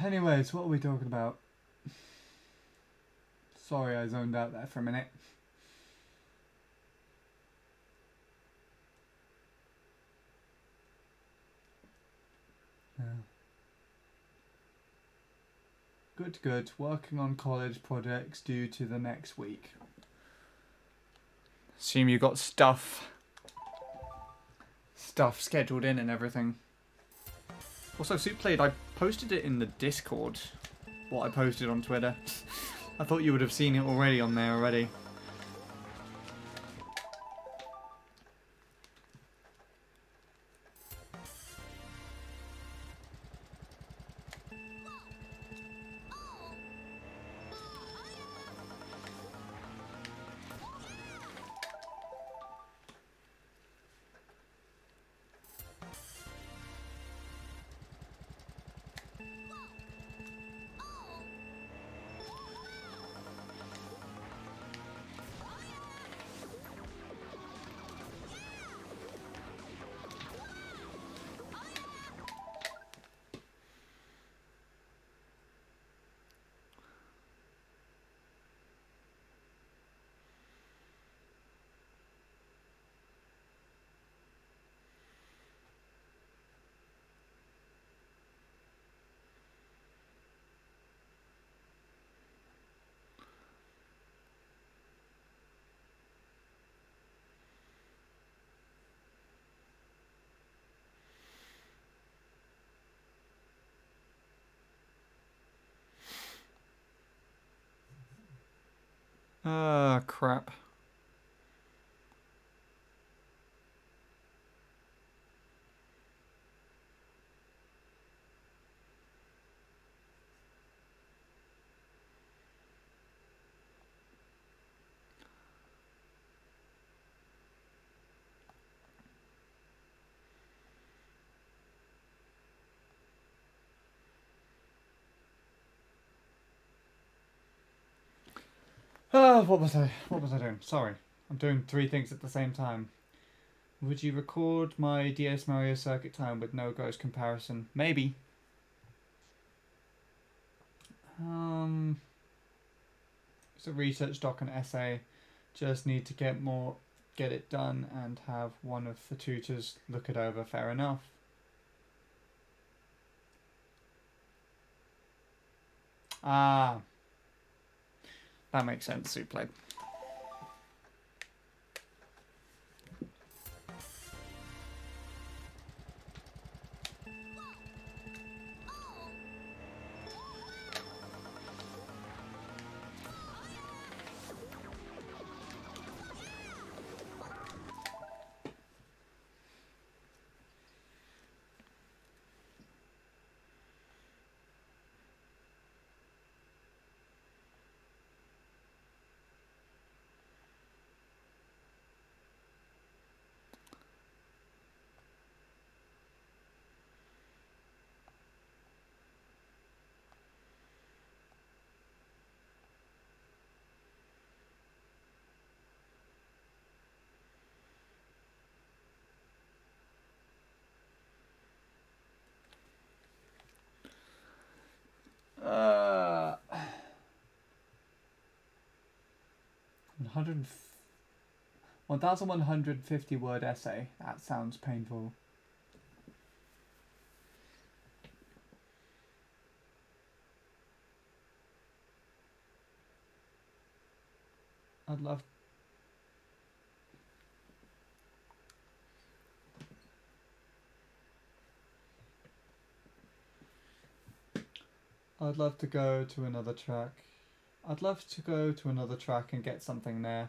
Anyways, what are we talking about? Sorry, I zoned out there for a minute. Yeah. Good, good. Working on college projects due to the next week. Assume you got stuff scheduled in and everything. Also, Soup Played, I posted it in the Discord. What I posted on Twitter. I thought you would have seen it already on there already. Ah, crap. What was I doing? Sorry. I'm doing 3 things at the same time. Would you record my DS Mario circuit time with no gross comparison? Maybe. It's a research doc and essay. Just need to get it done and have one of the tutors look it over. Fair enough. Ah. That makes sense, Suplay. Uh, 1,150 word essay. That sounds painful. I'd love to go to another track. I'd love to go to another track and get something there.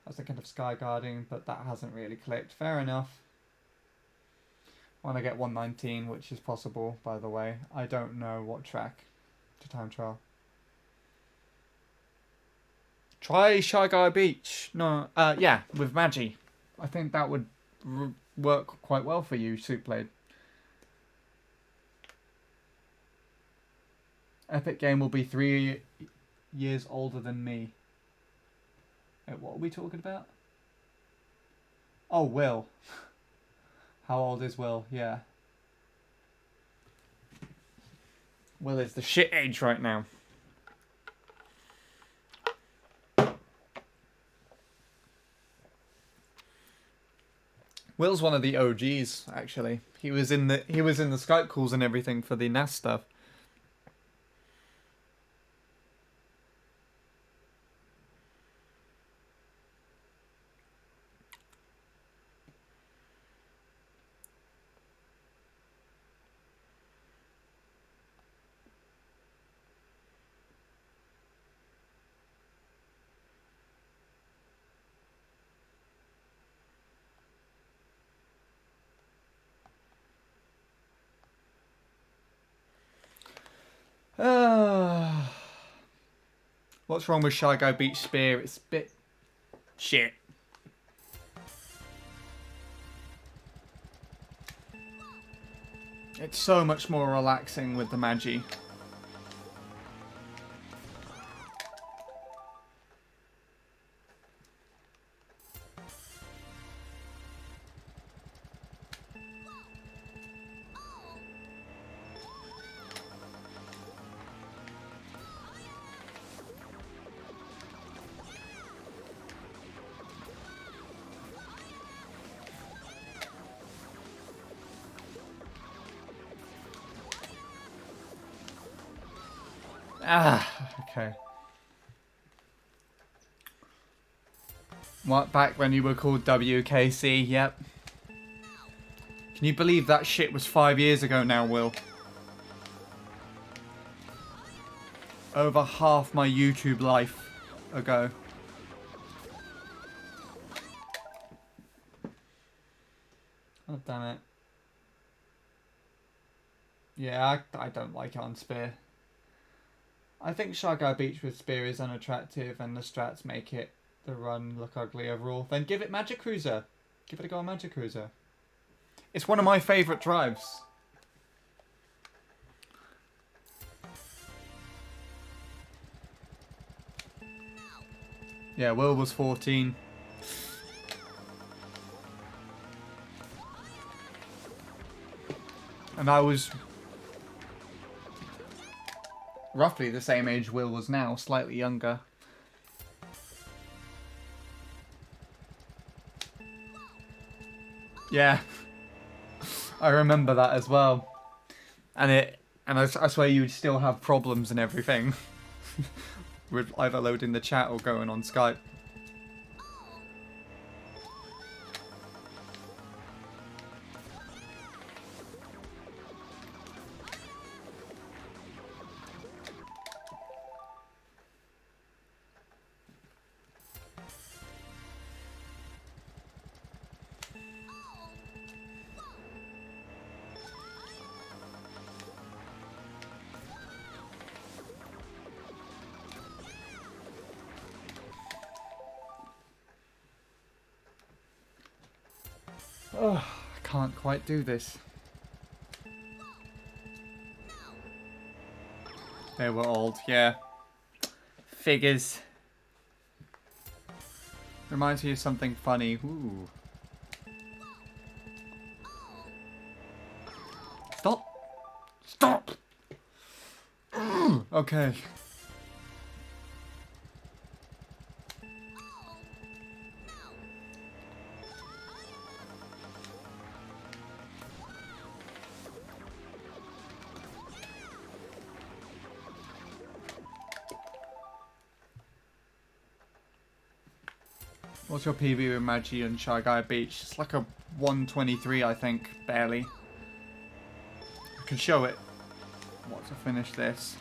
I was thinking of Sky Guarding, but that hasn't really clicked. Fair enough. When I get 119, which is possible, by the way, I don't know what track to time trial. Try Shy Guy Beach. No, yeah, with Magi. I think that would work quite well for you, Soup-Blade. Epic Game will be 3 years older than me. Wait, what are we talking about? Oh, Will. How old is Will? Yeah. Will is the shit age right now. Will's one of the OGs, actually. He was in the Skype calls and everything for the NAS stuff. What's wrong with Shy Guy Beach Spear? It's a bit shit. It's so much more relaxing with the Magi. Okay. What, back when you were called WKC? Yep. Can you believe that shit was 5 years ago now, Will? Over half my YouTube life ago. Oh, damn it. Yeah, I don't like it on Spear. I think Shy Guy Beach with Spear is unattractive and the strats make the run look ugly overall. Then give it Magic Cruiser. Give it a go on Magic Cruiser. It's one of my favourite drives. Yeah, Will was 14. And I was roughly the same age Will was now, slightly younger. Yeah. I remember that as well. And I swear you'd still have problems and everything. With either loading the chat or going on Skype. Oh, I can't quite do this. They were old, yeah. Figures. Reminds me of something funny. Ooh. Stop! Stop! Okay. What's your PB with Magi and Shy Guy Beach? It's like a 123, I think, barely. I can show it. What to finish this?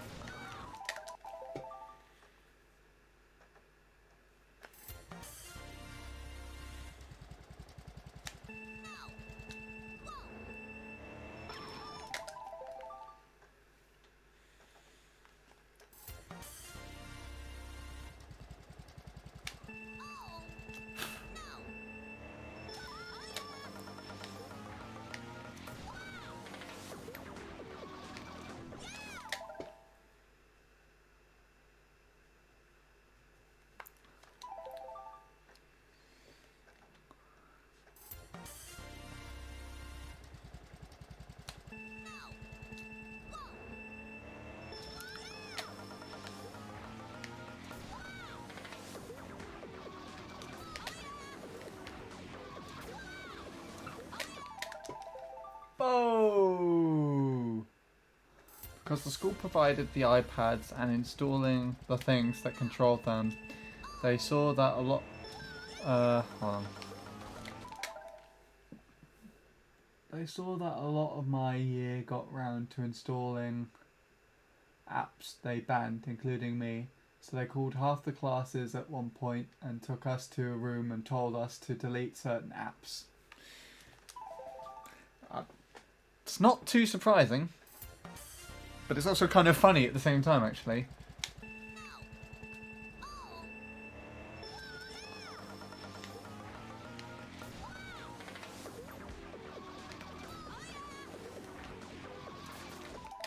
Oh! Because the school provided the iPads and installing the things that controlled them, they saw that a lot... hold on. They saw that a lot of my year got round to installing apps they banned, including me. So they called half the classes at one point and took us to a room and told us to delete certain apps. It's not too surprising, but it's also kind of funny at the same time, actually.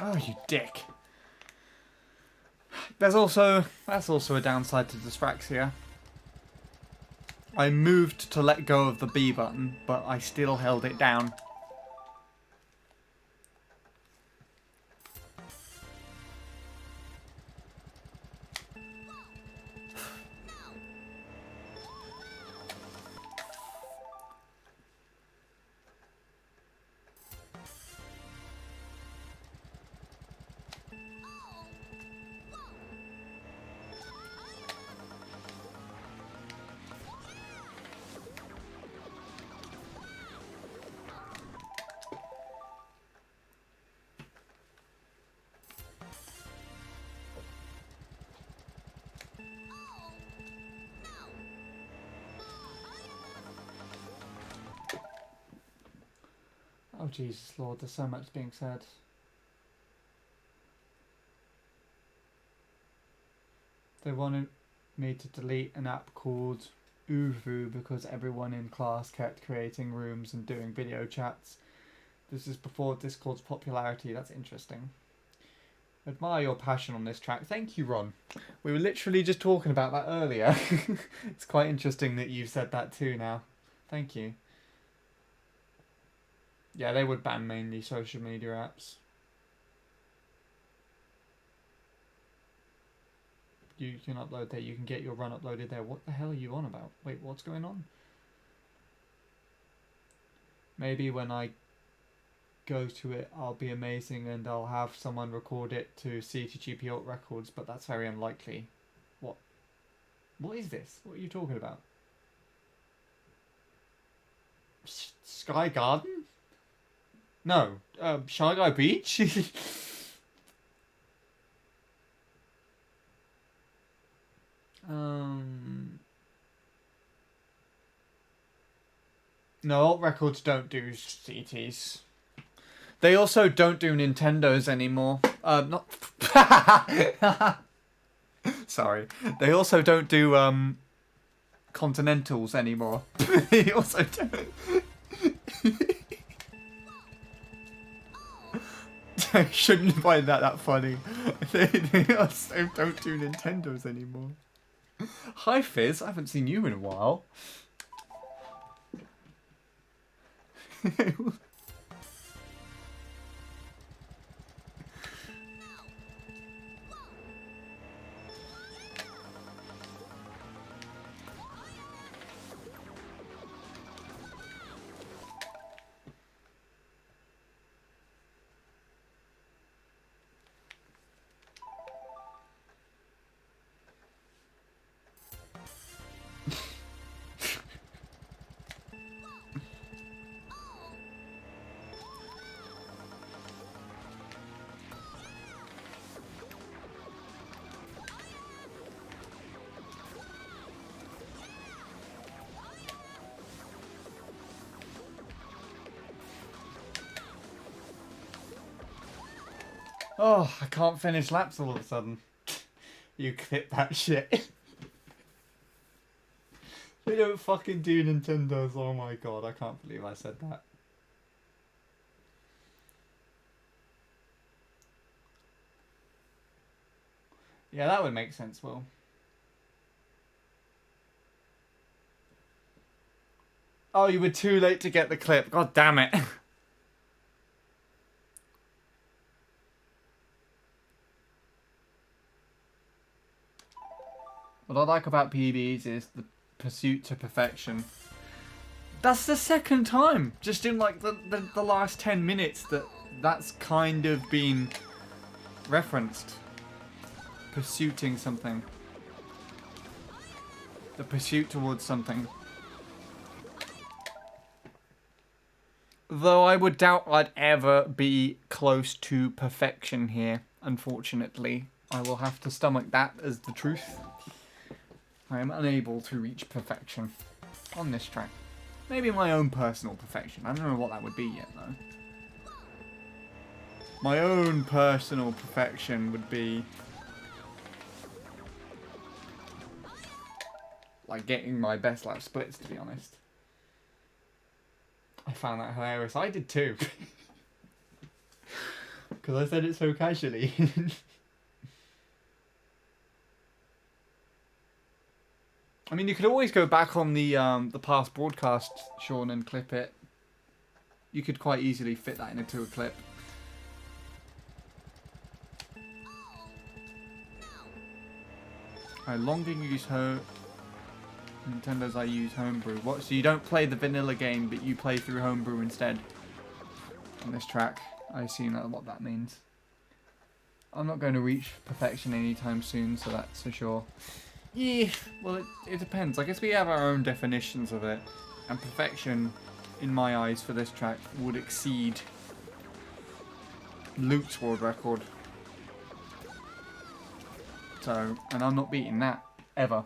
Oh, you dick. That's also a downside to dyspraxia. I moved to let go of the B button, but I still held it down. Oh Jesus Lord, there's so much being said. They wanted me to delete an app called Uvu because everyone in class kept creating rooms and doing video chats. This is before Discord's popularity. That's interesting. Admire your passion on this track. Thank you, Ron. We were literally just talking about that earlier. It's quite interesting that you've said that too now. Thank you. Yeah, they would ban mainly social media apps. You can upload there. You can get your run uploaded there. What the hell are you on about? Wait, what's going on? Maybe when I go to it, I'll be amazing and I'll have someone record it to CTGP Alt Records, but that's very unlikely. What? What is this? What are you talking about? Sky Garden? No. Shy Guy Beach? No, Alt Records don't do CTs. They also don't do Nintendos anymore. Not... Sorry. They also don't do, Continentals anymore. They also don't... I shouldn't find that funny. They also don't do Nintendos anymore. Hi Fizz, I haven't seen you in a while. Oh, I can't finish laps all of a sudden. You clip that shit. They don't fucking do Nintendos. Oh my god, I can't believe I said that. Yeah, that would make sense, Will. Oh, you were too late to get the clip. God damn it. What I like about PBs is the pursuit to perfection. That's the second time, just in like the last 10 minutes that's kind of been referenced. Pursuing something. The pursuit towards something. Though I would doubt I'd ever be close to perfection here, unfortunately. I will have to stomach that as the truth. I am unable to reach perfection on this track. Maybe my own personal perfection. I don't know what that would be yet, though. My own personal perfection would be like getting my best lap splits, to be honest. I found that hilarious. I did too. Because I said it so casually. I mean, you could always go back on the past broadcast, Sean, and clip it. You could quite easily fit that into a clip. I longer use Nintendo's I use homebrew. What? So you don't play the vanilla game, but you play through homebrew instead on this track. I assume that's what that means. I'm not going to reach perfection anytime soon, so that's for sure. Yeah, well, it depends. I guess we have our own definitions of it. And perfection, in my eyes, for this track, would exceed Luke's world record. So, and I'm not beating that, ever.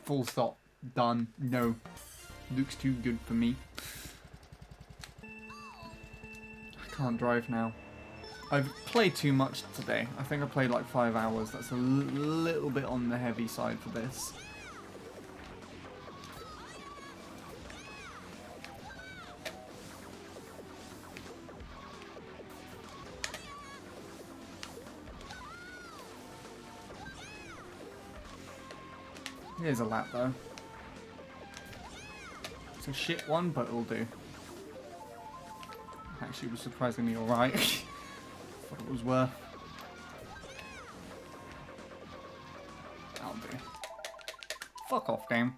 Full stop. Done. No. Luke's too good for me. I can't drive now. I've played too much today. I think I played like 5 hours. That's a little bit on the heavy side for this. Here's a lap though. It's a shit one, but it'll do. Actually, it was surprisingly alright. Thought it was worth. That'll do. Fuck off, game.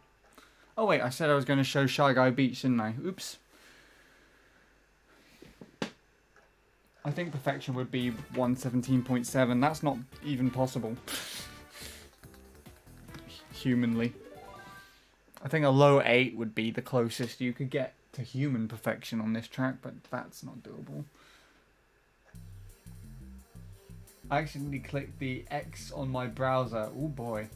Oh wait, I said I was going to show Shy Guy Beach, didn't I? Oops. I think perfection would be 117.7. That's not even possible. Humanly. I think a low 8 would be the closest you could get to human perfection on this track, but that's not doable. I accidentally clicked the X on my browser. Oh boy.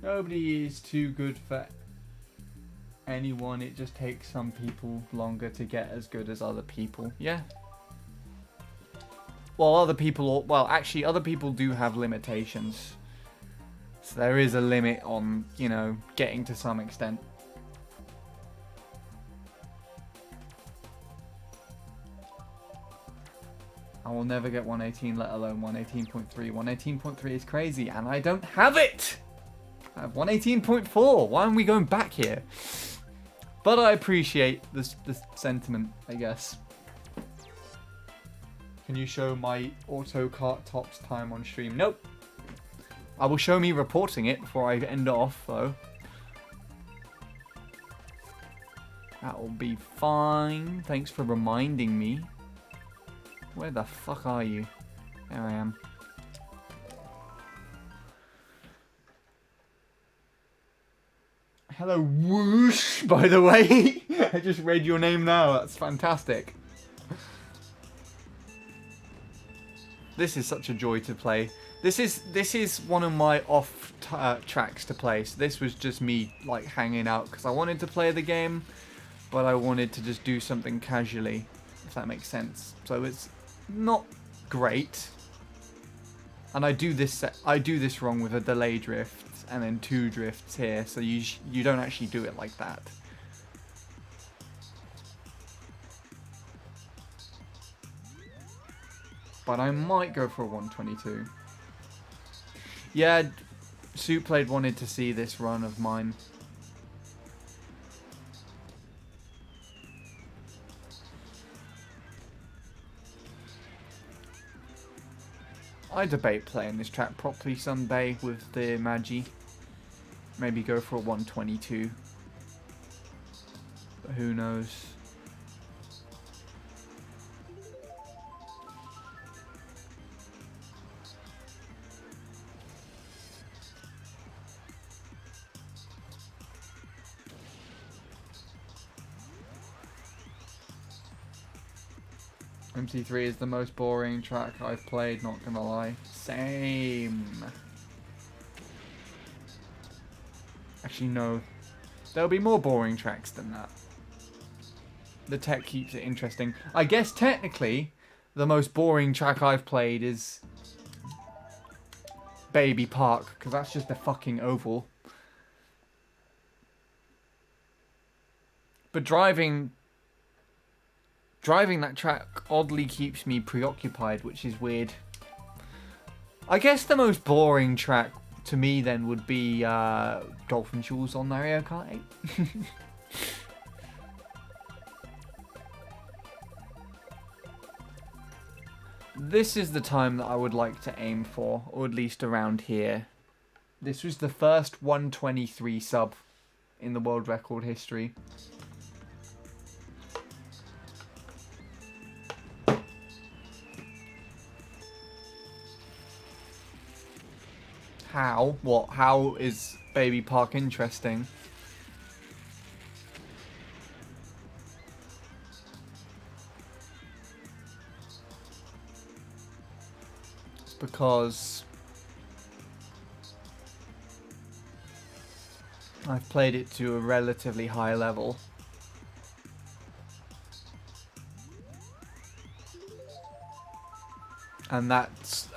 Nobody is too good for anyone. It just takes some people longer to get as good as other people. Yeah. Well, other people, well, actually, other people do have limitations. So there is a limit on, you know, getting to some extent. I will never get 118, let alone 118.3. 118.3 is crazy, and I don't have it! I have 118.4. Why aren't we going back here? But I appreciate this sentiment, I guess. Can you show my auto kart tops time on stream? Nope. I will show me reporting it before I end off, though. That will be fine. Thanks for reminding me. Where the fuck are you? There I am. Hello, Whoosh, by the way. I just read your name now. That's fantastic. This is such a joy to play. This is one of my off tracks to play. So this was just me like hanging out because I wanted to play the game, but I wanted to just do something casually, if that makes sense. So it's not great, and I do this wrong with a delay drift and then 2 drifts here. So you don't actually do it like that. But I might go for a 122. Yeah, Suplade wanted to see this run of mine. I debate playing this track properly someday with the Magi. Maybe go for a 122. who knows? MC3 is the most boring track I've played, not gonna lie. Same. Actually, no. There'll be more boring tracks than that. The tech keeps it interesting. I guess technically, the most boring track I've played is Baby Park, because that's just a fucking oval. But driving that track oddly keeps me preoccupied, which is weird. I guess the most boring track to me then would be Dolphin Shoals on Mario Kart 8. This is the time that I would like to aim for, or at least around here. This was the first 123 sub in the world record history. How? What? How is Baby Park interesting? It's because I've played it to a relatively high level. And that's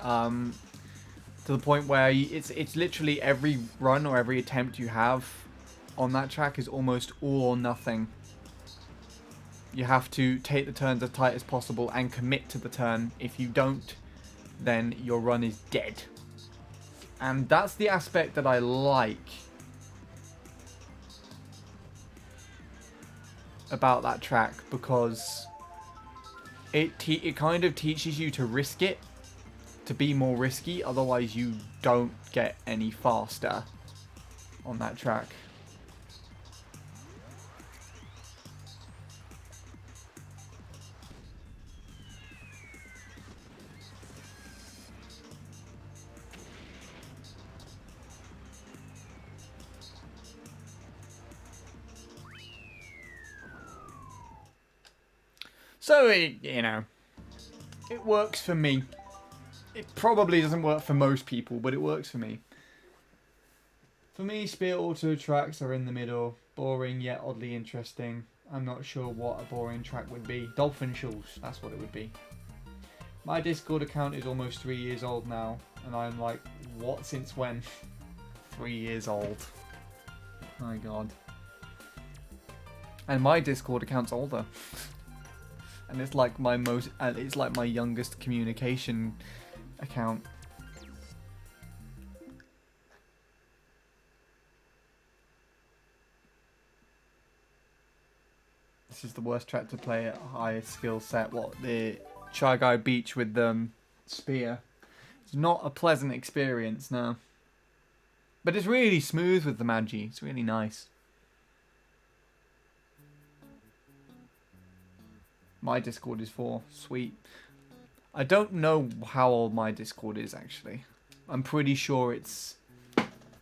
to the point where it's literally every run or every attempt you have on that track is almost all or nothing. You have to take the turns as tight as possible and commit to the turn. If you don't, then your run is dead. And that's the aspect that I like about that track, because it kind of teaches you to risk it, to be more risky, otherwise you don't get any faster on that track. So, you know, it works for me. It probably doesn't work for most people, but it works for me. For me, Spear Auto tracks are in the middle. Boring yet oddly interesting. I'm not sure what a boring track would be. Dolphin Shoals, that's what it would be. My Discord account is almost 3 years old now, and I'm like, what, since when? 3 years old. My god. And my Discord account's older. And it's like it's like my youngest communication account. This is the worst track to play at highest skill set. What, the Chagai Beach with the spear? It's not a pleasant experience, no. But it's really smooth with the Magi. It's really nice. My Discord is 4. Sweet. I don't know how old my Discord is, actually. I'm pretty sure it's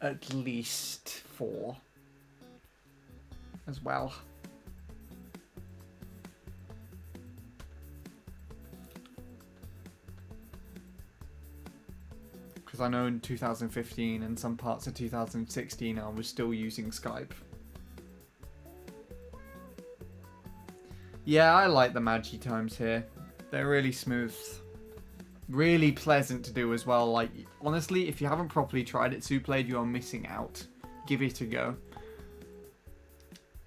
at least 4 as well. Because I know in 2015 and some parts of 2016 I was still using Skype. Yeah, I like the Magi times here. They're really smooth. Really pleasant to do as well. Like, honestly, if you haven't properly tried it, Suplayed, you are missing out. Give it a go.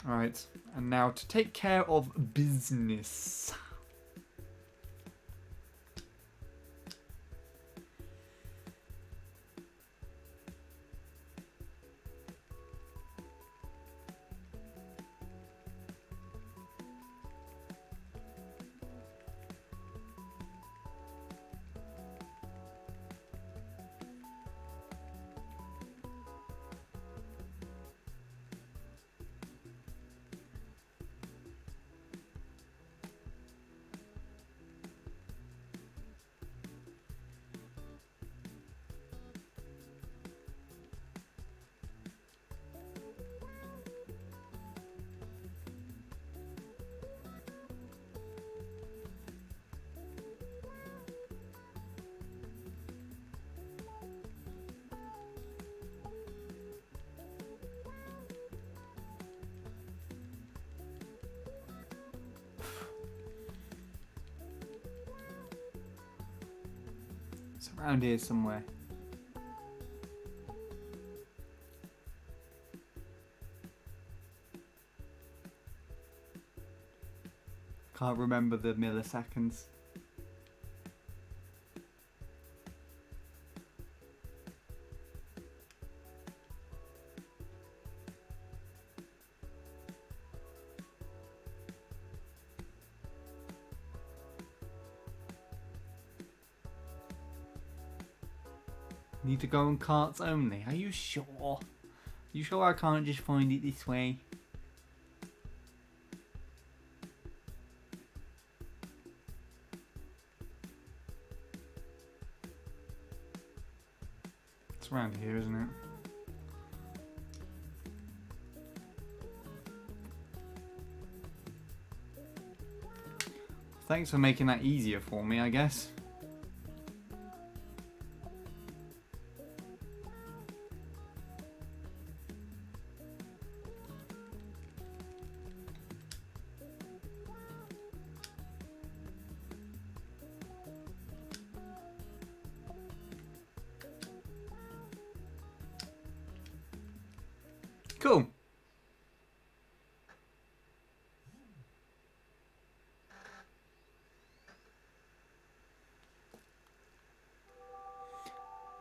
Alright, and now to take care of business. It's around here somewhere. Can't remember the milliseconds. Need to go on carts only. Are you sure? You sure I can't just find it this way? It's around here, isn't it? Thanks for making that easier for me, I guess. Cool.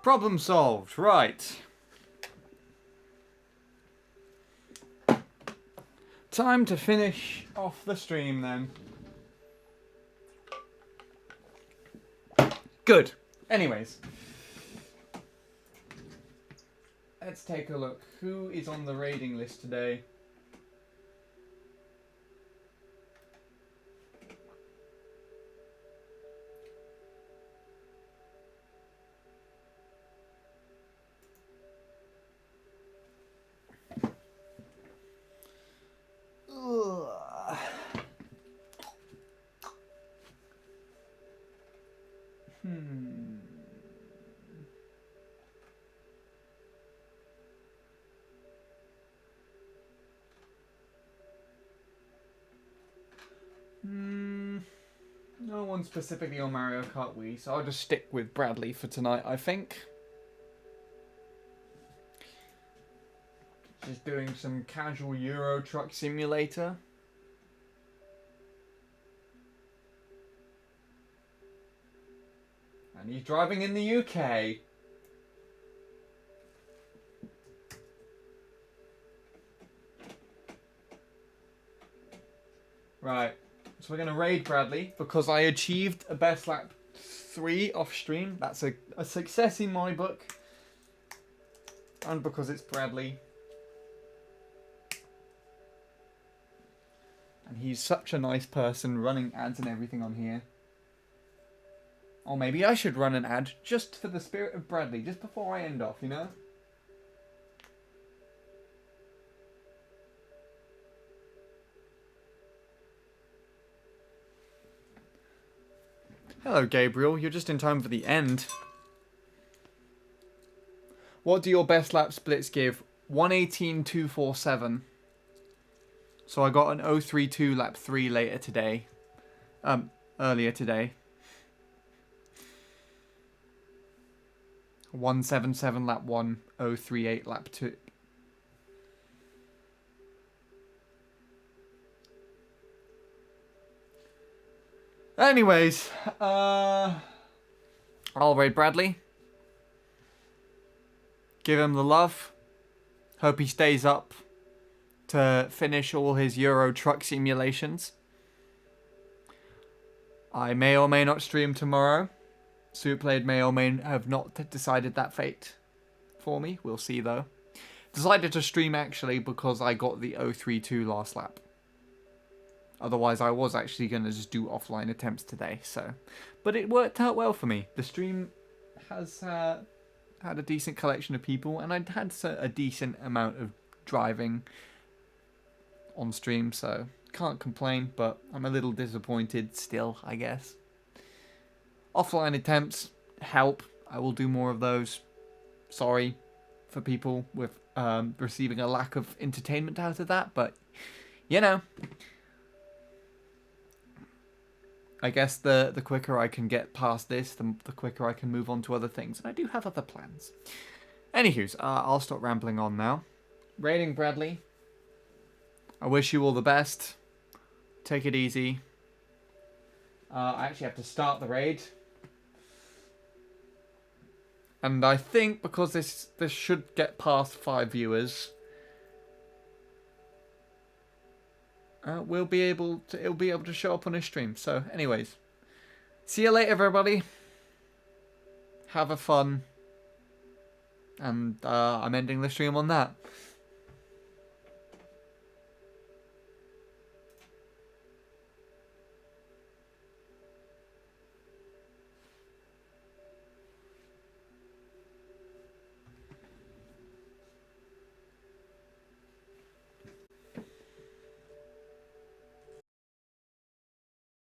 Problem solved. Right. Time to finish off the stream then. Good. Anyways. Let's take a look. Who is on the raiding list today? Ugh. No one specifically on Mario Kart Wii, so I'll just stick with Bradley for tonight, I think. Just doing some casual Euro Truck Simulator. And he's driving in the UK. Right. So we're going to raid Bradley because I achieved a best lap 3 off stream. That's a success in my book. And because it's Bradley. And he's such a nice person running ads and everything on here. Or maybe I should run an ad just for the spirit of Bradley, just before I end off, you know? Hello, Gabriel. You're just in time for the end. What do your best lap splits give? 1:18.247. So I got an 032 lap 3 later today. Earlier today. 177 lap 1, 038 lap 2. Anyways, I'll raid Bradley. Give him the love. Hope he stays up to finish all his Euro Truck simulations. I may or may not stream tomorrow. Superblade may or may have not decided that fate for me. We'll see though. Decided to stream actually because I got the 032 last lap. Otherwise, I was actually going to just do offline attempts today. So, but it worked out well for me. The stream has had a decent collection of people, and I'd had a decent amount of driving on stream, so can't complain. But I'm a little disappointed still, I guess. Offline attempts help. I will do more of those. Sorry for people with receiving a lack of entertainment out of that, but you know. I guess the quicker I can get past this, the quicker I can move on to other things. And I do have other plans. Anywho's, I'll stop rambling on now. Raiding Bradley. I wish you all the best. Take it easy. I actually have to start the raid. And I think because this should get past 5 viewers, it'll be able to show up on his stream. So, anyways, see you later, everybody. Have a fun. And I'm ending the stream on that.